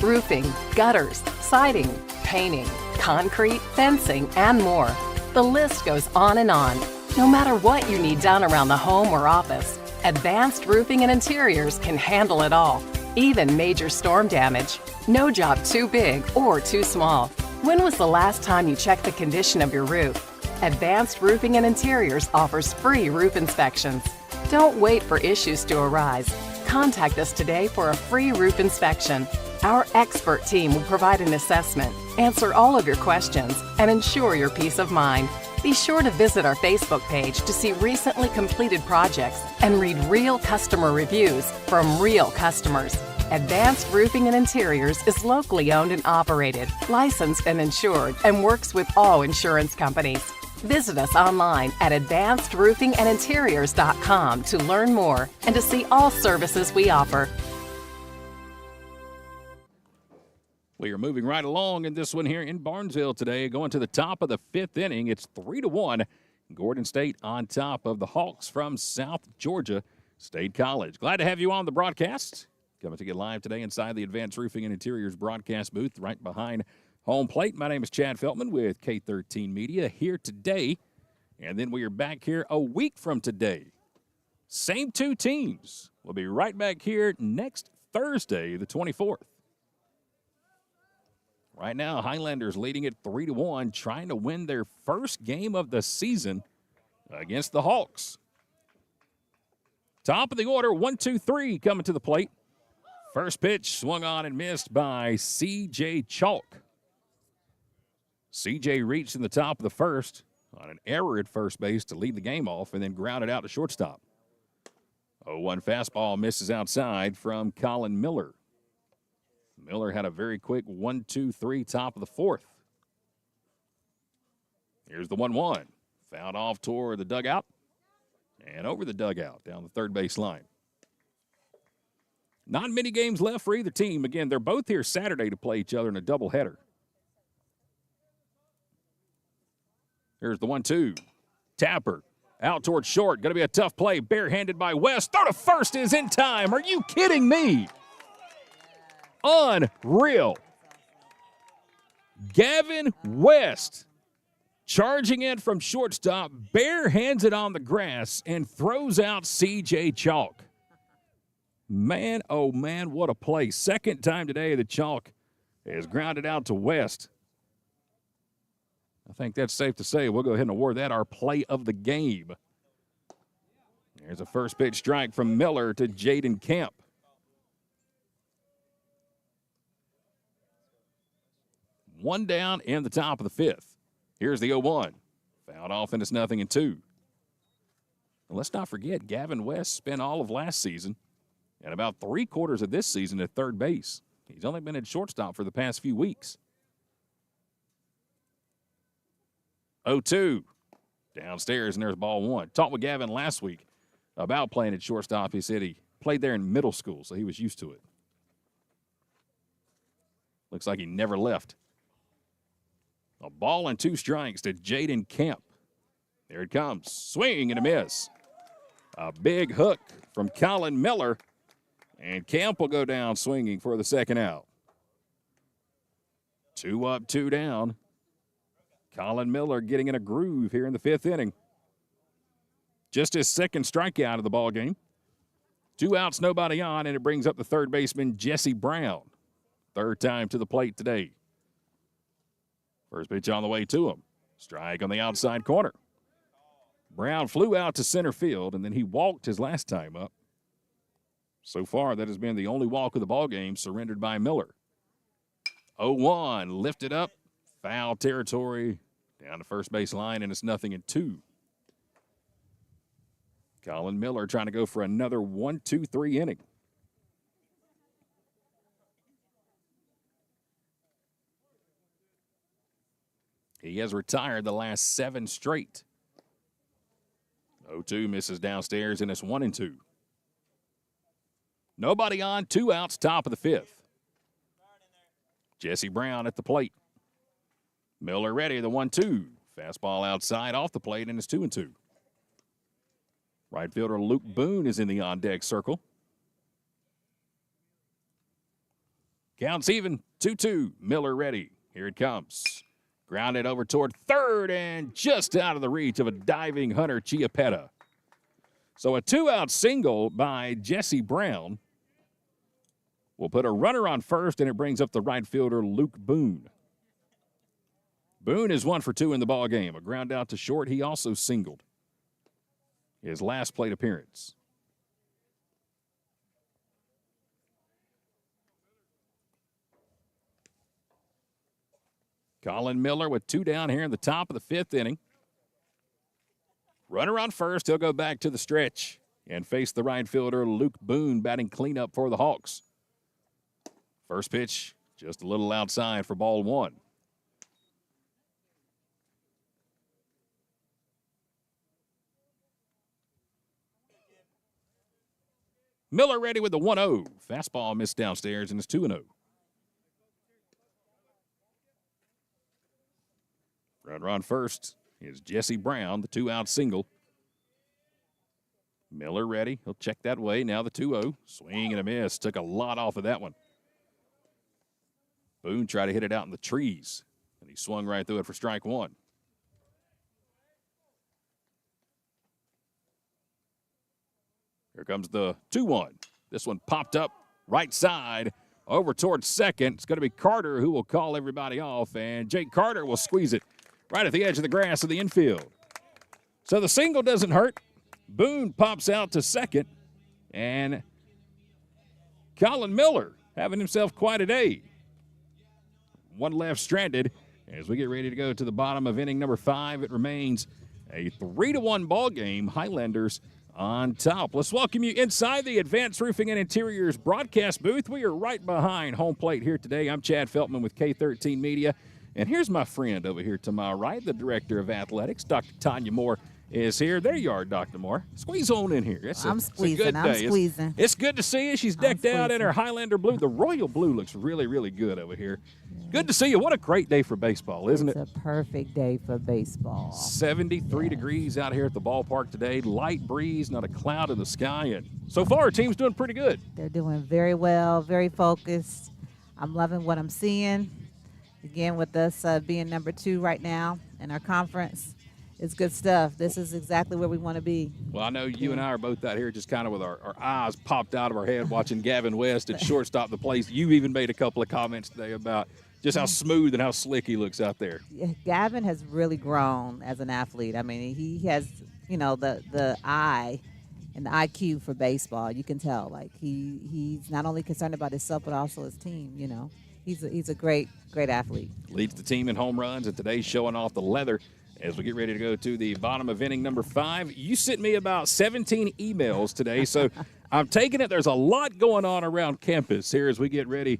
Roofing, gutters, siding, painting, concrete, fencing, and more. The list goes on and on. No matter what you need done around the home or office, Advanced Roofing and Interiors can handle it all, even major storm damage. No job too big or too small. When was the last time you checked the condition of your roof? Advanced Roofing and Interiors offers free roof inspections. Don't wait for issues to arise. Contact us today for a free roof inspection. Our expert team will provide an assessment, answer all of your questions, and ensure your peace of mind. Be sure to visit our Facebook page to see recently completed projects and read real customer reviews from real customers. Advanced Roofing and Interiors is locally owned and operated, licensed and insured, and works with all insurance companies. Visit us online at advancedroofingandinteriors.com to learn more and to see all services we offer. We are moving right along in this one here in Barnesville today. Going to the top of the 5th inning. It's 3-1. Gordon State on top of the Hawks from South Georgia State College. Glad to have you on the broadcast. Coming to you live today inside the Advanced Roofing and Interiors broadcast booth right behind home plate. My name is Chad Feltman with K13 Media here today. And then we are back here a week from today. Same 2 teams. We'll be right back here next Thursday, the 24th. Right now, Highlanders leading it 3-1, trying to win their first game of the season against the Hawks. Top of the order, 1-2-3 coming to the plate. First pitch swung on and missed by C.J. Chalk. C.J. reached in the top of the first on an error at first base to lead the game off and then grounded out to shortstop. 0-1 fastball misses outside from Colin Miller. Miller had a very quick 1-2-3 top of the 4th. Here's the 1-1. Fouled off toward the dugout and over the dugout down the third base line. Not many games left for either team. Again, they're both here Saturday to play each other in a doubleheader. Here's the 1-2. Tapper out toward short. Going to be a tough play. Barehanded by West. Throw to first is in time. Are you kidding me? Unreal. Gavin West charging in from shortstop, barehands it on the grass, and throws out C.J. Chalk. Man, oh man, what a play. Second time today that Chalk has grounded out to West. I think that's safe to say. We'll go ahead and award that our play of the game. There's a first pitch strike from Miller to Jaden Camp. One down in the top of the 5th. Here's the 0-1. Fouled off and it's 0-2. And let's not forget, Gavin West spent all of last season and about 3/4 of this season at third base. He's only been at shortstop for the past few weeks. 0-2. Downstairs, and there's ball 1. Talked with Gavin last week about playing at shortstop. He said he played there in middle school, so he was used to it. Looks like he never left. A ball and 2 strikes to Jaden Camp. There it comes. Swing and a miss. A big hook from Colin Miller. And Camp will go down swinging for the second out. 2 up, 2 down. Colin Miller getting in a groove here in the 5th inning. Just his second strikeout of the ball game. 2 outs, nobody on, and it brings up the third baseman, Jesse Brown. Third time to the plate today. First pitch on the way to him. Strike on the outside corner. Brown flew out to center field, and then he walked his last time up. So far, that has been the only walk of the ball game surrendered by Miller. 0-1, lifted up, foul territory, down the first base line, and it's 0-2. Colin Miller trying to go for another 1-2-3 inning. He has retired the last 7 straight. 0-2 misses downstairs, and it's 1-2. Nobody on, 2 outs, top of the 5th. Jesse Brown at the plate. Miller ready, the 1-2. Fastball outside off the plate, and it's 2-2. Right fielder Luke Boone is in the on-deck circle. Counts even, 2-2. Miller ready. Here it comes. Grounded over toward third and just out of the reach of a diving Hunter Chiappetta. So a 2-out single by Jesse Brown will put a runner on first, and it brings up the right fielder Luke Boone. Boone is 1 for 2 in the ball game. A ground out to short. He also singled his last plate appearance. Colin Miller with 2 down here in the top of the 5th inning. Runner on first. He'll go back to the stretch and face the right fielder Luke Boone batting cleanup for the Hawks. First pitch just a little outside for ball 1. Miller ready with the 1-0. Fastball missed downstairs, and it's 2-0. Runner on first is Jesse Brown, the 2-out single. Miller ready. He'll check that way. Now the 2-0. Swing and a miss. Took a lot off of that one. Boone tried to hit it out in the trees, and he swung right through it for strike 1. Here comes the 2-1. This one popped up right side over towards second. It's going to be Carter who will call everybody off, and Jake Carter will squeeze it right at the edge of the grass of the infield. So the single doesn't hurt. Boone pops out to second, and Colin Miller having himself quite a day. One left stranded as we get ready to go to the bottom of inning number 5. It remains a 3-1 ball game. Highlanders on top. Let's welcome you inside the Advanced Roofing and Interiors broadcast booth. We are right behind home plate here today. I'm Chad Feltman with K13 Media. And here's my friend over here to my right, the Director of Athletics, Dr. Tanya Moore, is here. There you are, Dr. Moore. Squeeze on in here. I'm squeezing. It's good to see you. She's decked out in her Highlander blue. The royal blue looks really, really good over here. Yeah. Good to see you. What a great day for baseball, isn't it? It's a perfect day for baseball. 73 degrees out here at the ballpark today. Light breeze, not a cloud in the sky. And so far, our team's doing pretty good. They're doing very well, very focused. I'm loving what I'm seeing. Again, with us being number 2 right now in our conference. It's good stuff. This is exactly where we want to be. Well, I know you and I are both out here just kind of with our eyes popped out of our head watching Gavin West at shortstop the place. You even made a couple of comments today about just how smooth and how slick he looks out there. Yeah, Gavin has really grown as an athlete. I mean, he has, the eye and the IQ for baseball. You can tell. Like, he's not only concerned about himself but also his team, He's a great athlete. Leads the team in home runs, and today's showing off the leather. As we get ready to go to the bottom of inning number 5, you sent me about 17 emails today, so I'm taking it. There's a lot going on around campus here as we get ready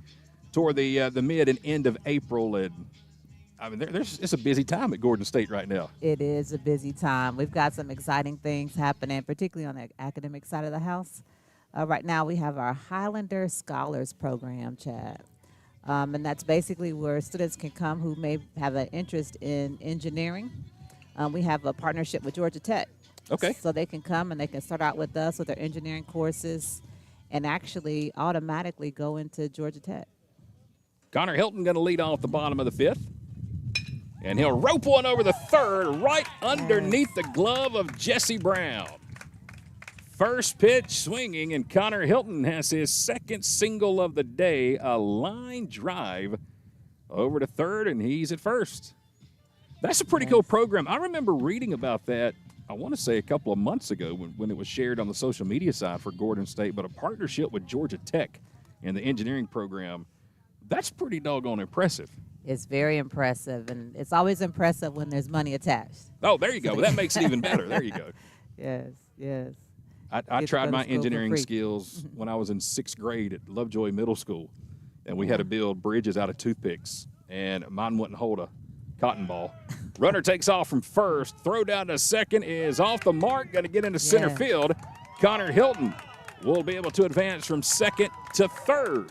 toward the mid and end of April. And I mean, it's a busy time at Gordon State right now. It is a busy time. We've got some exciting things happening, particularly on the academic side of the house. Right now, we have our Highlander Scholars Program, Chad. And that's basically where students can come who may have an interest in engineering. We have a partnership with Georgia Tech. Okay. So they can come and they can start out with us with their engineering courses and actually automatically go into Georgia Tech. Connor Hilton going to lead off the bottom of the 5th. And he'll rope one over the 3rd right underneath the glove of Jesse Brown. First pitch swinging, and Connor Hilton has his second single of the day, a line drive over to 3rd, and he's at first. That's a pretty cool program. I remember reading about that, I want to say a couple of months ago when it was shared on the social media side for Gordon State, but a partnership with Georgia Tech and the engineering program, that's pretty doggone impressive. It's very impressive, and it's always impressive when there's money attached. Oh, there you go. Well, that makes it even better. There you go. Yes. I tried my engineering skills when I was in 6th grade at Lovejoy Middle School, and we had to build bridges out of toothpicks, and mine wouldn't hold a cotton ball. Runner takes off from first. Throw down to second is off the mark. Going to get into center field. Connor Hilton will be able to advance from second to third.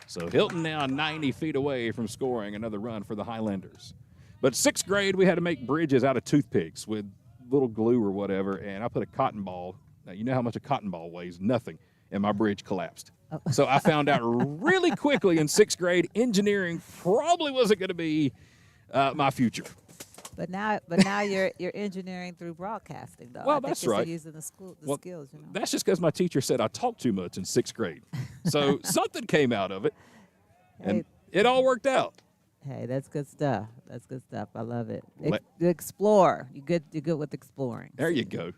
So Hilton now 90 feet away from scoring another run for the Highlanders. But 6th grade, we had to make bridges out of toothpicks with little glue or whatever, and I put a cotton ball. Now, you know how much a cotton ball weighs? Nothing. And my bridge collapsed. Oh. So I found out really quickly in 6th grade, engineering probably wasn't going to be my future. But now you're engineering through broadcasting, though. Well, I think that's you're right. Using the skills, you know. That's just because my teacher said I talked too much in 6th grade. So something came out of it, and it all worked out. Hey, that's good stuff. That's good stuff. I love it. Explore. You're good with exploring. There you go.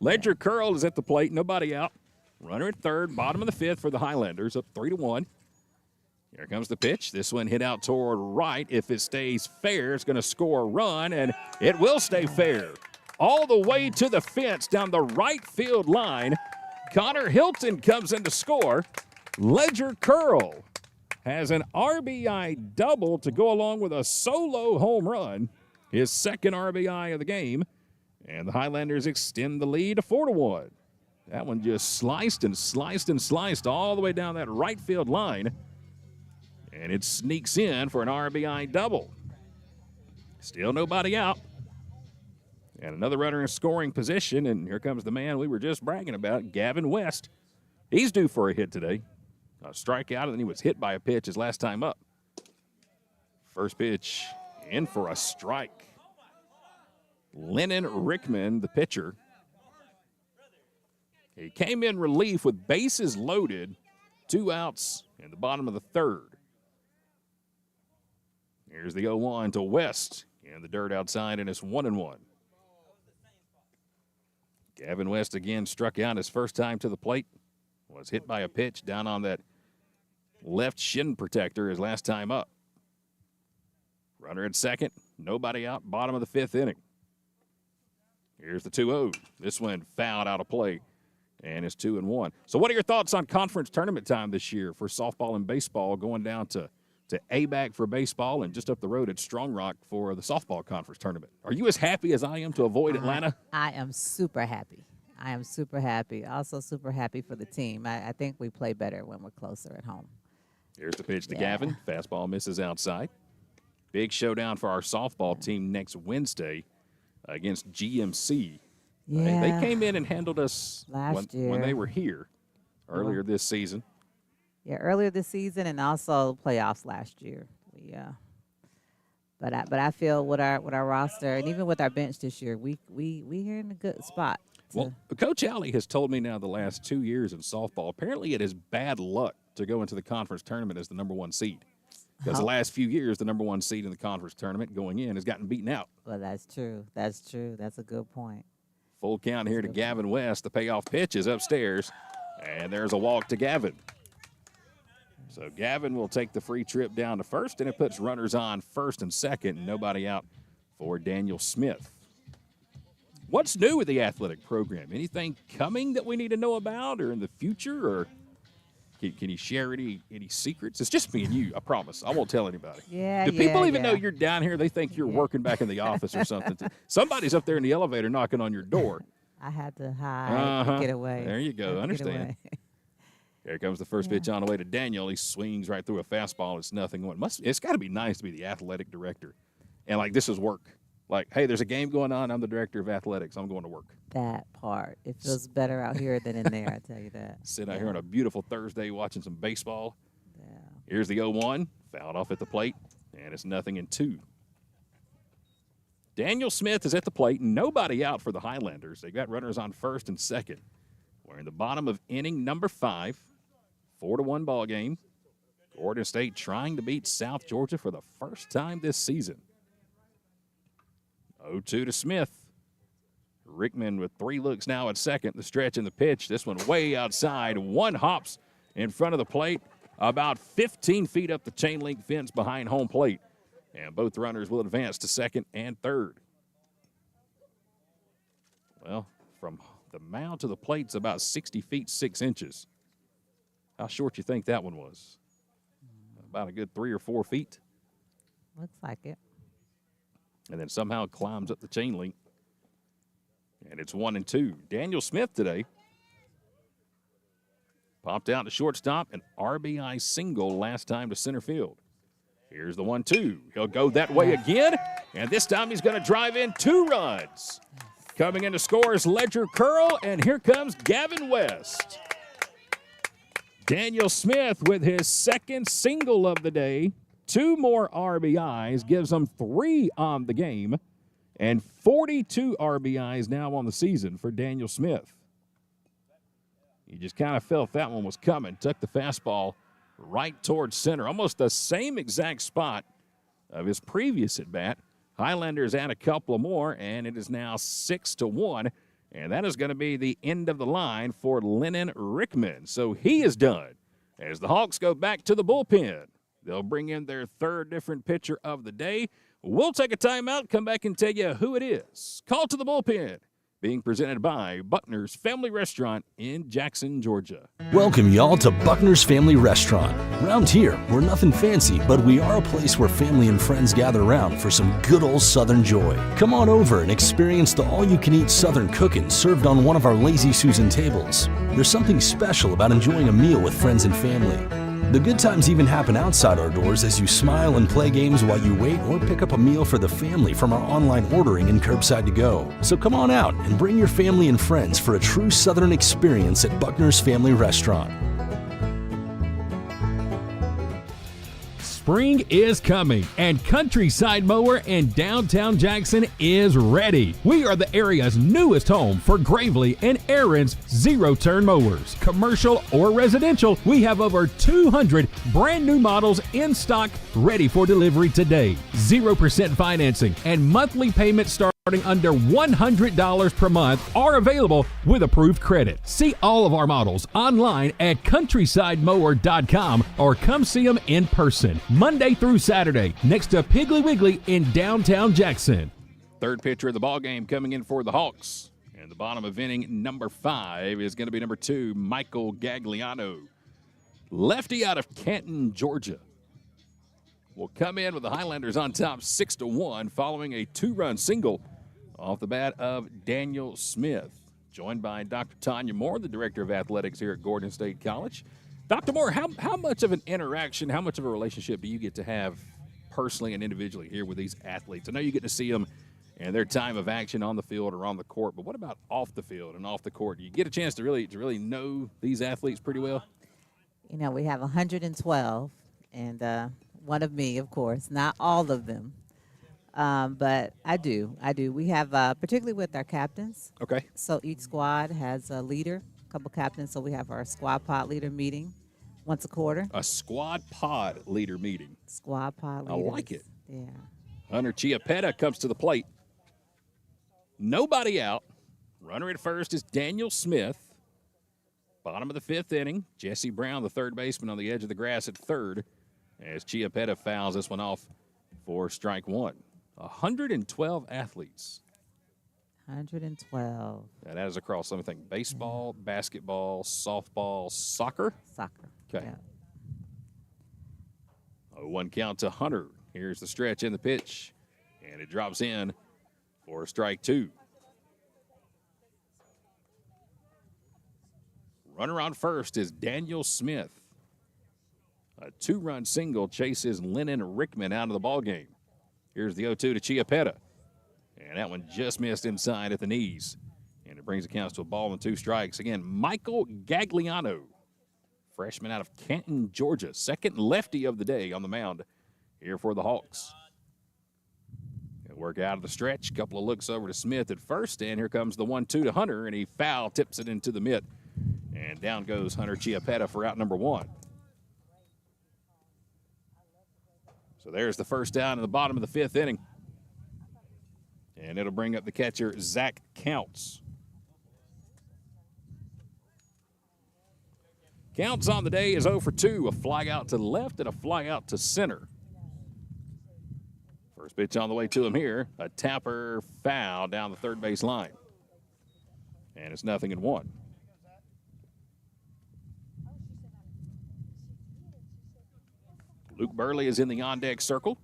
Ledger Curl is at the plate. Nobody out. Runner at third. Bottom of the 5th for the Highlanders. Up 3-1. Here comes the pitch. This one hit out toward right. If it stays fair, it's going to score a run, and it will stay fair. All the way to the fence down the right field line. Connor Hilton comes in to score. Ledger Curl has an RBI double to go along with a solo home run, his 2nd RBI of the game, and the Highlanders extend the lead to 4-1. That one just sliced and sliced and sliced all the way down that right field line, and it sneaks in for an RBI double. Still nobody out. And another runner in scoring position, and here comes the man we were just bragging about, Gavin West. He's due for a hit today. A strikeout, and then he was hit by a pitch his last time up. First pitch in for a strike. Lennon Rickman, the pitcher. He came in relief with bases loaded, 2 outs in the bottom of the 3rd. Here's the 0-1 to West in the dirt outside, and it's 1-1. Gavin West again struck out his first time to the plate. Was hit by a pitch down on that left shin protector his last time up. Runner at second, nobody out, bottom of the 5th inning. Here's the 2-0. This one fouled out of play, and it's 2-1. So what are your thoughts on conference tournament time this year for softball and baseball, going down to ABAC for baseball and just up the road at Strong Rock for the softball conference tournament? Are you as happy as I am to avoid Atlanta? I am super happy. I am super happy. Also super happy for the team. I think we play better when we're closer at home. Here's the pitch to Gavin. Fastball misses outside. Big showdown for our softball team next Wednesday against GMC. Yeah. They came in and handled us last year when they were here earlier this season. Yeah, earlier this season and also playoffs last year. But I feel with our roster and even with our bench this year, we are in a good spot. Well, Coach Alley has told me now the last 2 years in softball, apparently it is bad luck to go into the conference tournament as the number 1 seed. Because the last few years, the number 1 seed in the conference tournament going in has gotten beaten out. Well, that's true. That's true. That's a good point. Full count here to Gavin West. The payoff pitch is upstairs, and there's a walk to Gavin. So Gavin will take the free trip down to first, and it puts runners on first and second, and nobody out for Daniel Smith. What's new with the athletic program? Anything coming that we need to know about or in the future? Or can you share any secrets? It's just me and you, I promise. I won't tell anybody. Do people even know you're down here? They think you're working back in the office or something. Somebody's up there in the elevator knocking on your door. I had to hide and get away. There you go. Understand. Here comes the first pitch on the way to Daniel. He swings right through a fastball. It's nothing. It's got to be nice to be the athletic director. And, like, this is work. Like, hey, there's a game going on. I'm the director of athletics. I'm going to work. That part. It feels better out here than in there, I tell you that. Sit out here on a beautiful Thursday watching some baseball. Yeah. Here's the 0-1. Fouled off at the plate, and it's 0-2. Daniel Smith is at the plate. Nobody out for the Highlanders. They got runners on first and second. We're in the bottom of inning number 5. 4-1 ball game. Gordon State trying to beat South Georgia for the first time this season. 0-2 to Smith. Rickman with 3 looks now at second. The stretch and the pitch. This one way outside. 1 hops in front of the plate. About 15 feet up the chain link fence behind home plate. And both runners will advance to second and third. Well, from the mound to the plate's about 60 feet, 6 inches. How short you think that one was? About a good 3 or 4 feet. Looks like it. And then somehow climbs up the chain link. And it's 1-2. Daniel Smith today Popped out to shortstop, an RBI single last time to center field. Here's the 1-2. He'll go that way again, and this time he's going to drive in 2 runs. Coming in to score is Ledger Curl, and here comes Gavin West. Daniel Smith with his second single of the day. 2 more RBIs, gives him 3 on the game, and 42 RBIs now on the season for Daniel Smith. He just kind of felt that one was coming. Took the fastball right towards center. Almost the same exact spot of his previous at-bat. Highlanders add a couple more, and it is now 6-1. And that is going to be the end of the line for Lennon Rickman. So he is done as the Hawks go back to the bullpen. They'll bring in their 3rd different pitcher of the day. We'll take a timeout, come back and tell you who it is. Call to the bullpen. Being presented by Buckner's Family Restaurant in Jackson, Georgia. Welcome y'all to Buckner's Family Restaurant. Round here, we're nothing fancy, but we are a place where family and friends gather around for some good old Southern joy. Come on over and experience the all-you-can-eat Southern cooking served on one of our Lazy Susan tables. There's something special about enjoying a meal with friends and family. The good times even happen outside our doors as you smile and play games while you wait or pick up a meal for the family from our online ordering and curbside to go. So come on out and bring your family and friends for a true Southern experience at Buckner's Family Restaurant. Spring is coming, and Countryside Mower in downtown Jackson is ready. We are the area's newest home for Gravely and Aaron's zero-turn mowers. Commercial or residential, we have over 200 brand new models in stock ready for delivery today. 0% financing and monthly payments starting under $100 per month are available with approved credit. See all of our models online at countrysidemower.com or come see them in person Monday through Saturday next to Piggly Wiggly in downtown Jackson. 3rd pitcher of the ball game coming in for the Hawks. And the bottom of inning number 5 is going to be number 2, Michael Gagliano. Lefty out of Canton, Georgia. Will come in with the Highlanders on top 6-1 following a 2-run single off the bat of Daniel Smith. Joined by Dr. Tanya Moore, the Director of Athletics here at Gordon State College. Dr. Moore, how much of an interaction, how much of a relationship do you get to have personally and individually here with these athletes? I know you get to see them in their time of action on the field or on the court, but what about off the field and off the court? Do you get a chance to really know these athletes pretty well? You know, we have 112, and one of me, of course, not all of them. But I do. We have, particularly with our captains. Okay. So each squad has a leader, a couple captains. So we have our squad pod leader meeting once a quarter. A squad pod leader meeting. Squad pod leaders. I like it. Yeah. Hunter Chiappetta comes to the plate. Nobody out. Runner at first is Daniel Smith. Bottom of the 5th inning. Jesse Brown, the 3rd baseman, on the edge of the grass at 3rd. As Chiappetta fouls this one off for strike 1. 112 athletes. 112. That is across everything: baseball, basketball, softball, soccer. Soccer. Okay. Yeah. 0-1 count to Hunter. Here's the stretch in the pitch, and it drops in for strike 2. Runner on first is Daniel Smith. A 2-run single chases Lennon Rickman out of the ballgame. Here's the 0-2 to Chiappetta. And that one just missed inside at the knees. And it brings the counts to a ball and 2 strikes. Again, Michael Gagliano, freshman out of Canton, Georgia. 2nd lefty of the day on the mound here for the Hawks. He'll work out of the stretch. Couple of looks over to Smith at first. And here comes the 1-2 to Hunter. And he foul tips it into the mitt. And down goes Hunter Chiappetta for out number 1. So there's the first down in the bottom of the 5th inning. And it'll bring up the catcher, Zach Counts. Counts on the day is 0 for 2. A fly out to the left and a fly out to center. First pitch on the way to him here. A tapper foul down the 3rd base line. And it's 0-1. Luke Burley is in the on-deck circle.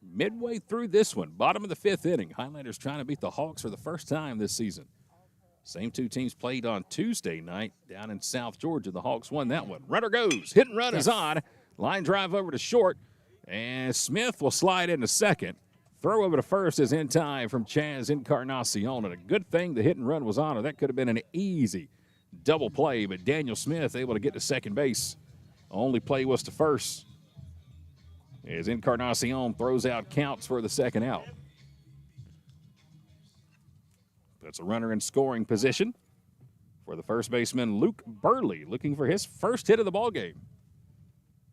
Midway through this one, bottom of the 5th inning, Highlanders trying to beat the Hawks for the first time this season. Same two teams played on Tuesday night down in South Georgia. The Hawks won that one. Runner goes. Hit and run is on. Line drive over to short. And Smith will slide into second. Throw over to first is in time from Chaz Encarnacion. And a good thing the hit and run was on, or that could have been an easy double play. But Daniel Smith able to get to second base. Only play was to first. As Encarnacion throws out counts for the second out. That's a runner in scoring position for the first baseman, Luke Burley, looking for his first hit of the ballgame.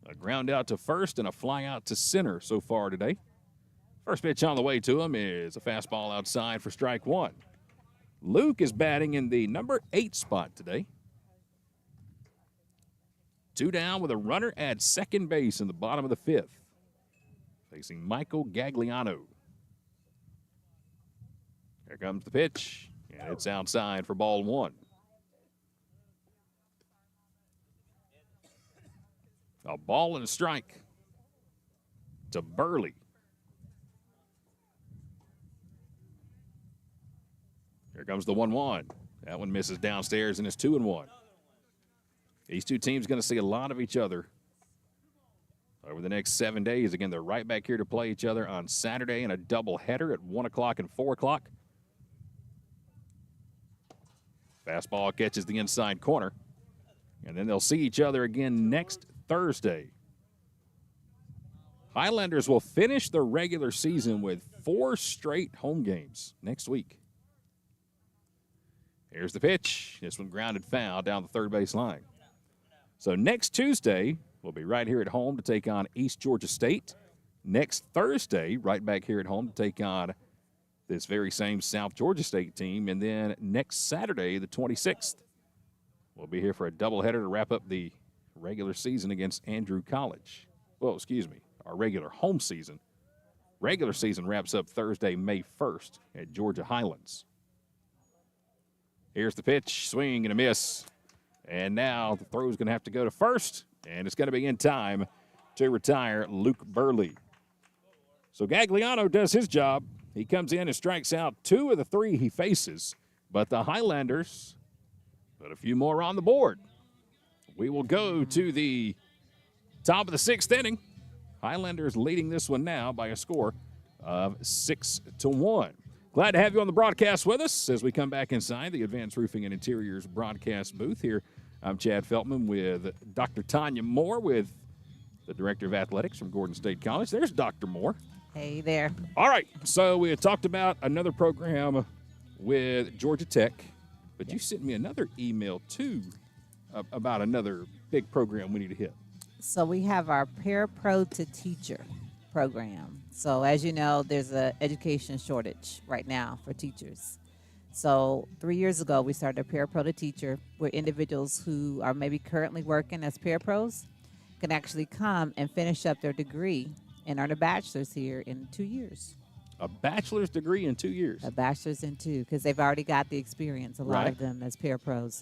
A ground out to first and a fly out to center so far today. First pitch on the way to him is a fastball outside for strike one. Luke is batting in the number 8 spot today. 2 down with a runner at second base in the bottom of the 5th. Facing Michael Gagliano. Here comes the pitch, and it's outside for ball 1. A ball and a strike to Burley. Here comes the 1-1. That one misses downstairs, and it's 2-1. These two teams going to see a lot of each other over the next 7 days. Again, they're right back here to play each other on Saturday in a doubleheader at 1 o'clock and 4 o'clock. Fastball catches the inside corner. And then they'll see each other again next Thursday. Highlanders will finish the regular season with 4 straight home games next week. Here's the pitch. This one grounded foul down the third base line. So next Tuesday, we'll be right here at home to take on East Georgia State. Next Thursday, right back here at home to take on this very same South Georgia State team. And then next Saturday, the 26th, we'll be here for a doubleheader to wrap up the regular season against Andrew College. Well, excuse me, our regular home season. Regular season wraps up Thursday, May 1st at Georgia Highlands. Here's the pitch, swing and a miss. And now the throw is going to have to go to first, and it's going to be in time to retire Luke Burley. So Gagliano does his job. He comes in and strikes out 2 of the 3 he faces, but the Highlanders put a few more on the board. We will go to the top of the 6th inning. Highlanders leading this one now by a score of 6-1. Glad to have you on the broadcast with us as we come back inside the Advanced Roofing and Interiors broadcast booth here. I'm Chad Feltman with Dr. Tanya Moore with the Director of Athletics from Gordon State College. There's Dr. Moore. Hey there. All right, so we had talked about another program with Georgia Tech, but you sent me another email, too, about another big program we need to hit. So we have our Parapro to Teacher program. So as you know, there's an education shortage right now for teachers. So 3 years ago, we started a Parapro to Teacher, where individuals who are maybe currently working as parapros can actually come and finish up their degree and earn a bachelor's here in 2 years. A bachelor's degree in 2 years? A bachelor's in 2, because they've already got the experience, a lot Right. of them as parapros.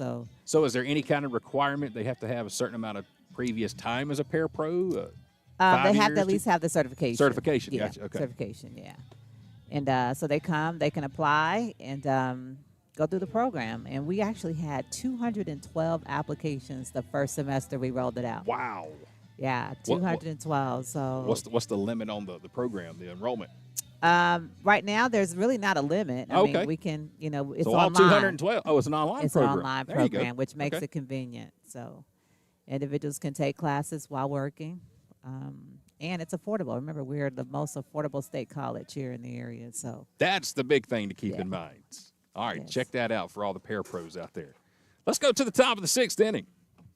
So is there any kind of requirement they have to have a certain amount of previous time as a parapro? They have to at least have the certification. Certification, Yeah, gotcha, okay. certification, yeah. And so they come, they can apply and go through the program. And we actually had 212 applications the first semester we rolled it out. Wow. Yeah, 212. So What's the limit on the program, the enrollment? right now, there's really not a limit. I mean, we can, it's so all online. 212. Oh, it's an online It's program. an online There you go. program, which makes Okay. it convenient. So individuals can take classes while working. And it's affordable. Remember, we're the most affordable state college here in the area. So That's the big thing to keep Yeah. in mind. All right, Yes. check that out for all the parapros out there. Let's go to the top of the 6th inning.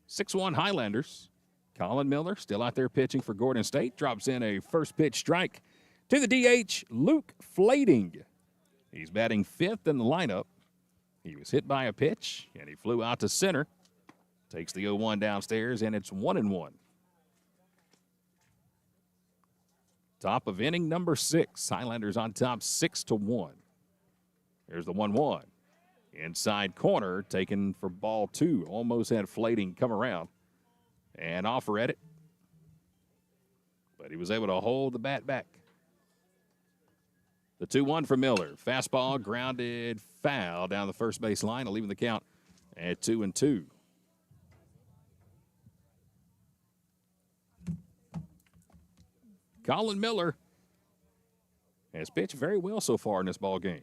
6-1 Highlanders. Colin Miller still out there pitching for Gordon State. Drops in a first pitch strike to the DH, Luke Flading. He's batting 5th in the lineup. He was hit by a pitch, and he flew out to center. Takes the 0-1 downstairs, and it's 1-1. Top of inning number 6. Highlanders on top 6-1. Here's the 1-1. Inside corner, taken for ball 2. Almost had Flading come around and offer at it. But he was able to hold the bat back. The 2-1 for Miller. Fastball, grounded, foul down the first base line, leaving the count at 2-2. Colin Miller has pitched very well so far in this ball game.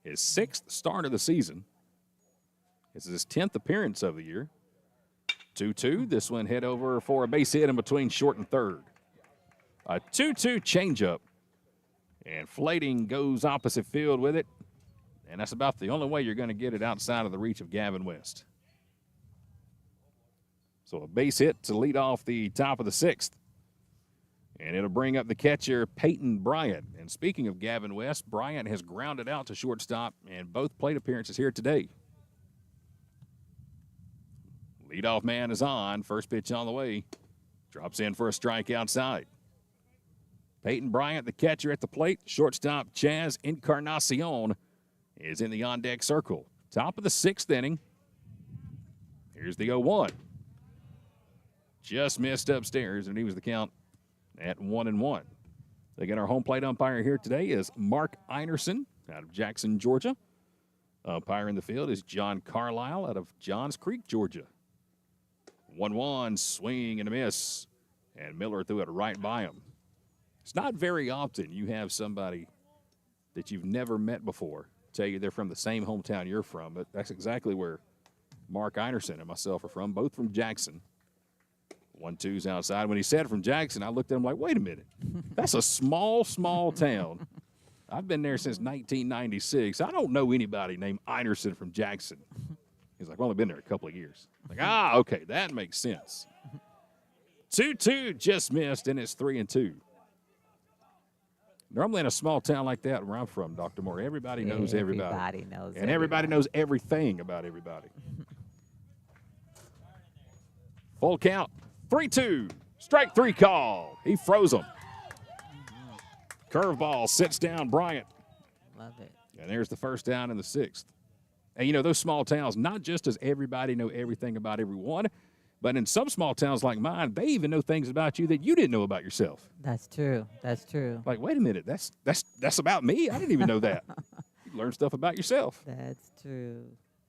His 6th start of the season. This is his 10th appearance of the year. 2-2. This one hit over for a base hit in between short and third. A 2-2 changeup. And Flading goes opposite field with it. And that's about the only way you're going to get it outside of the reach of Gavin West. So a base hit to lead off the top of the 6th. And it'll bring up the catcher, Peyton Bryant. And speaking of Gavin West, Bryant has grounded out to shortstop in both plate appearances here today. Leadoff man is on. First pitch on the way. Drops in for a strike outside. Peyton Bryant, the catcher at the plate. Shortstop Chaz Encarnacion is in the on-deck circle. Top of the 6th inning. Here's the 0-1. Just missed upstairs, and he was the count at 1-1. Again, our home plate umpire here today is Mark Einerson out of Jackson, Georgia. Umpire in the field is John Carlisle out of Johns Creek, Georgia. 1-1, swing and a miss, and Miller threw it right by him. It's not very often you have somebody that you've never met before tell you they're from the same hometown you're from, but that's exactly where Mark Einerson and myself are from, both from Jackson. 1-2's outside. When he said from Jackson, I looked at him like, wait a minute. That's a small, small town. I've been there since 1996. I don't know anybody named Einerson from Jackson. He's like, well, I've only been there a couple of years. Like, okay, that makes sense. 2-2 just missed, and it's 3-2. Normally in a small town like that where I'm from, Dr. Moore, everybody knows everybody. Everybody knows and everybody knows everything about everybody. Full count, 3-2. Strike 3 call. He froze him. Curveball sits down Bryant. Love it. And there's the first down in the 6th. And, you know, those small towns, not just does everybody know everything about everyone, but in some small towns like mine, they even know things about you that you didn't know about yourself. That's true. That's true. Like, wait a minute, that's about me? I didn't even know that. You learn stuff about yourself. That's true.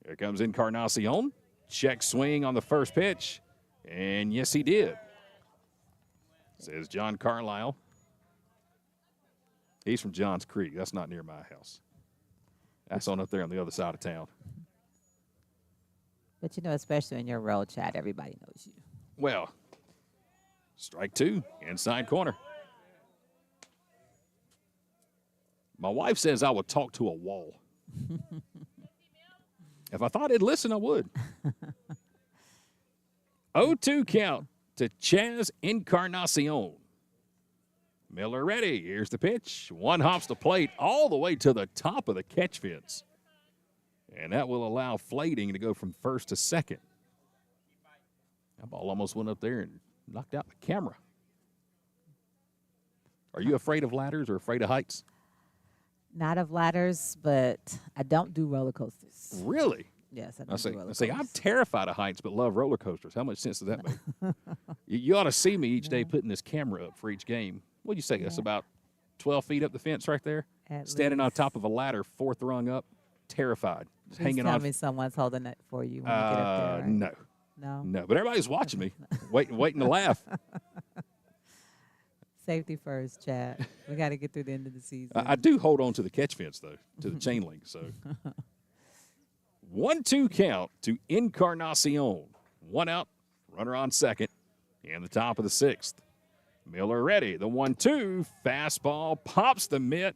Here comes Encarnacion. Check swing on the first pitch. And, yes, he did. Says John Carlisle. He's from Johns Creek. That's not near my house. That's on up there on the other side of town. But, you know, especially in your role, Chad, everybody knows you. Well, strike 2, inside corner. My wife says I would talk to a wall. If I thought it'd listen, I would. 0-2 count to Chaz Encarnacion. Miller ready. Here's the pitch. One hops the plate all the way to the top of the catch fence. And that will allow Flading to go from first to second. That ball almost went up there and knocked out the camera. Are you afraid of ladders or afraid of heights? Not of ladders, but I don't do roller coasters. Really? Yes, I don't do roller coasters. I'm terrified of heights but love roller coasters. How much sense does that make? You ought to see me each day putting this camera up for each game. What'd you say? Yeah. That's about 12 feet up the fence right there? Standing on top of a ladder, 4th rung up, terrified. Just hanging on. Tell me someone's holding it for you when you get up there, right? No. But everybody's watching me, waiting to laugh. Safety first, Chad. We got to get through the end of the season. I do hold on to the catch fence, though, to the chain link. So 1-2 count to Encarnacion. 1 out, runner on second, and the top of the 6th. Miller ready. The 1-2, fastball pops the mitt,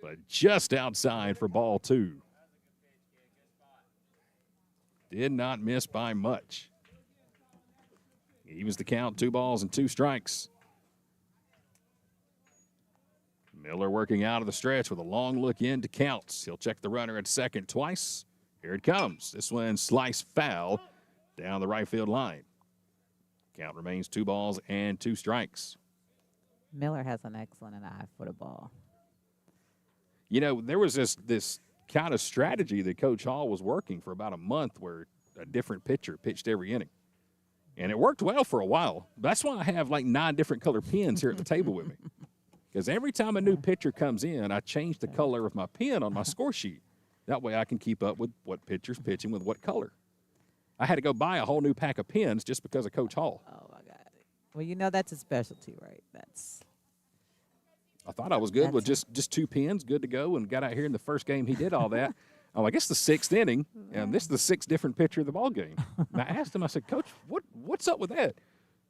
but just outside for ball 2. Did not miss by much. He was the count, 2 balls and 2 strikes. Miller working out of the stretch with a long look in to counts. He'll check the runner at second twice. Here it comes. This one sliced foul down the right field line. Count remains 2 balls and 2 strikes. Miller has an excellent eye for the ball. You know, there was this kind of strategy that Coach Hall was working for about a month where a different pitcher pitched every inning. And it worked well for a while. That's why I have like 9 different color pens here at the table with me. because every time a new pitcher comes in, I change the color of my pen on my score sheet. That way I can keep up with what pitcher's pitching with what color. I had to go buy a whole new pack of pens just because of Coach Hall. Oh, my God. Well, you know that's a specialty, right? I thought I was good with just 2 pens, good to go, and got out here in the first game. He did all that. I'm like, it's the 6th inning, and this is the 6th different pitcher of the ball game. And I asked him, I said, Coach, what's up with that?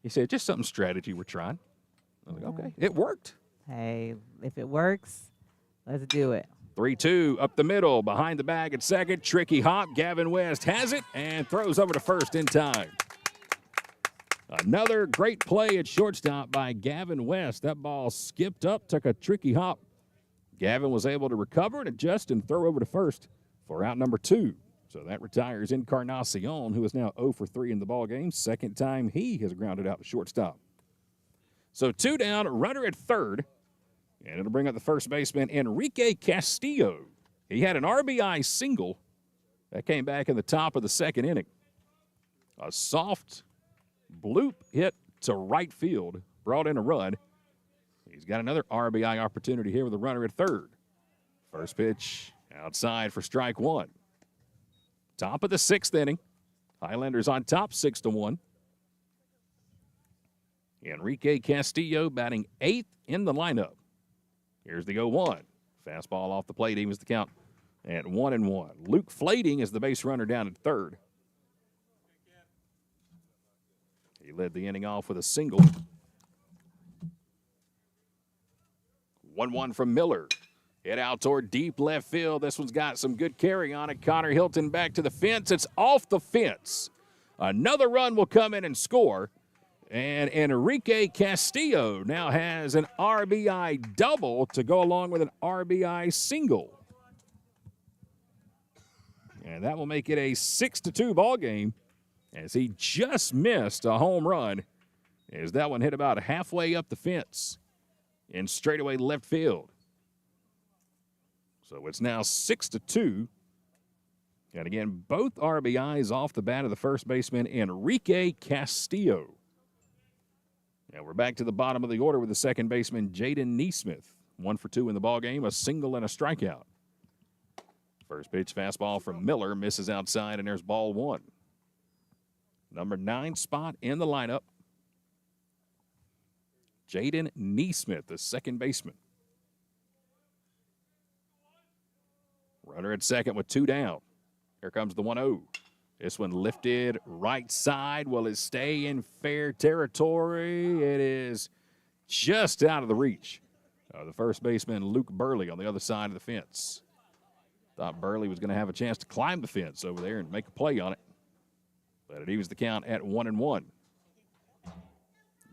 He said, just something strategy we're trying. I was like, okay, it worked. Hey, if it works, let's do it. 3-2 up the middle, behind the bag at second. Tricky hop. Gavin West has it and throws over to first in time. Another great play at shortstop by Gavin West. That ball skipped up, took a tricky hop. Gavin was able to recover and adjust and throw over to first for out number 2. So that retires Encarnacion, who is now 0 for 3 in the ball game. Second time he has grounded out to shortstop. So 2 down, runner at third. And it'll bring up the first baseman, Enrique Castillo. He had an RBI single that came back in the top of the second inning. A soft bloop hit to right field brought in a run. He's got another RBI opportunity here with a runner at third. First pitch outside for strike 1. Top of the 6th inning. Highlanders on top 6-1. Enrique Castillo batting 8th in the lineup. Here's the 0-1. Fastball off the plate evens the count at 1-1. Luke Flading is the base runner down at third. He led the inning off with a single. 1-1 from Miller. Hit out toward deep left field. This one's got some good carry on it. Connor Hilton back to the fence. It's off the fence. Another run will come in and score. And Enrique Castillo now has an RBI double to go along with an RBI single. And that will make it a 6-2 ball game as he just missed a home run as that one hit about halfway up the fence in straightaway left field. So it's now 6-2. And again, both RBIs off the bat of the first baseman, Enrique Castillo. Now we're back to the bottom of the order with the second baseman, Jaden Neesmith. 1 for 2 in the ballgame, a single and a strikeout. First pitch fastball from Miller misses outside, and there's ball 1. Number 9 spot in the lineup. Jaden Neesmith, the second baseman. Runner at second with 2 down. Here comes the 1-0. This one lifted right side. Will it stay in fair territory? It is just out of the reach of the first baseman, Luke Burley, on the other side of the fence. Thought Burley was going to have a chance to climb the fence over there and make a play on it. But it evens the count at 1-1.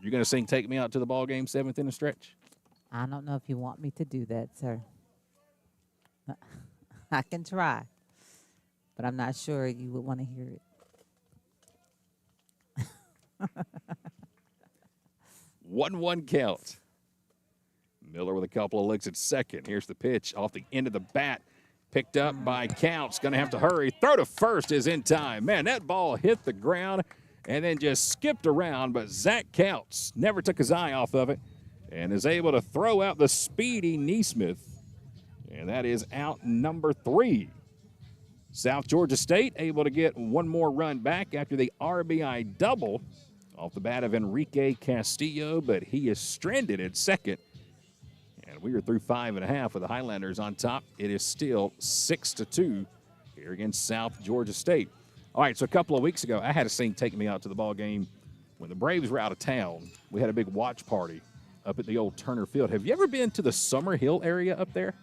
You're going to sing Take Me Out to the Ball Game, 7th inning stretch? I don't know if you want me to do that, sir. I can try, but I'm not sure you would want to hear it. 1-1 count. Miller with a couple of licks at second. Here's the pitch off the end of the bat. Picked up by Counts. Going to have to hurry. Throw to first is in time. Man, that ball hit the ground and then just skipped around, but Zach Counts never took his eye off of it and is able to throw out the speedy Neesmith. And that is out number 3. South Georgia State able to get one more run back after the RBI double off the bat of Enrique Castillo, but he is stranded at second. And we are through 5.5 with the Highlanders on top. It is still 6-2 here against South Georgia State. All right, so a couple of weeks ago, I had a sing Take Me Out to the ball game. When the Braves were out of town, we had a big watch party up at the old Turner Field. Have you ever been to the Summer Hill area up there?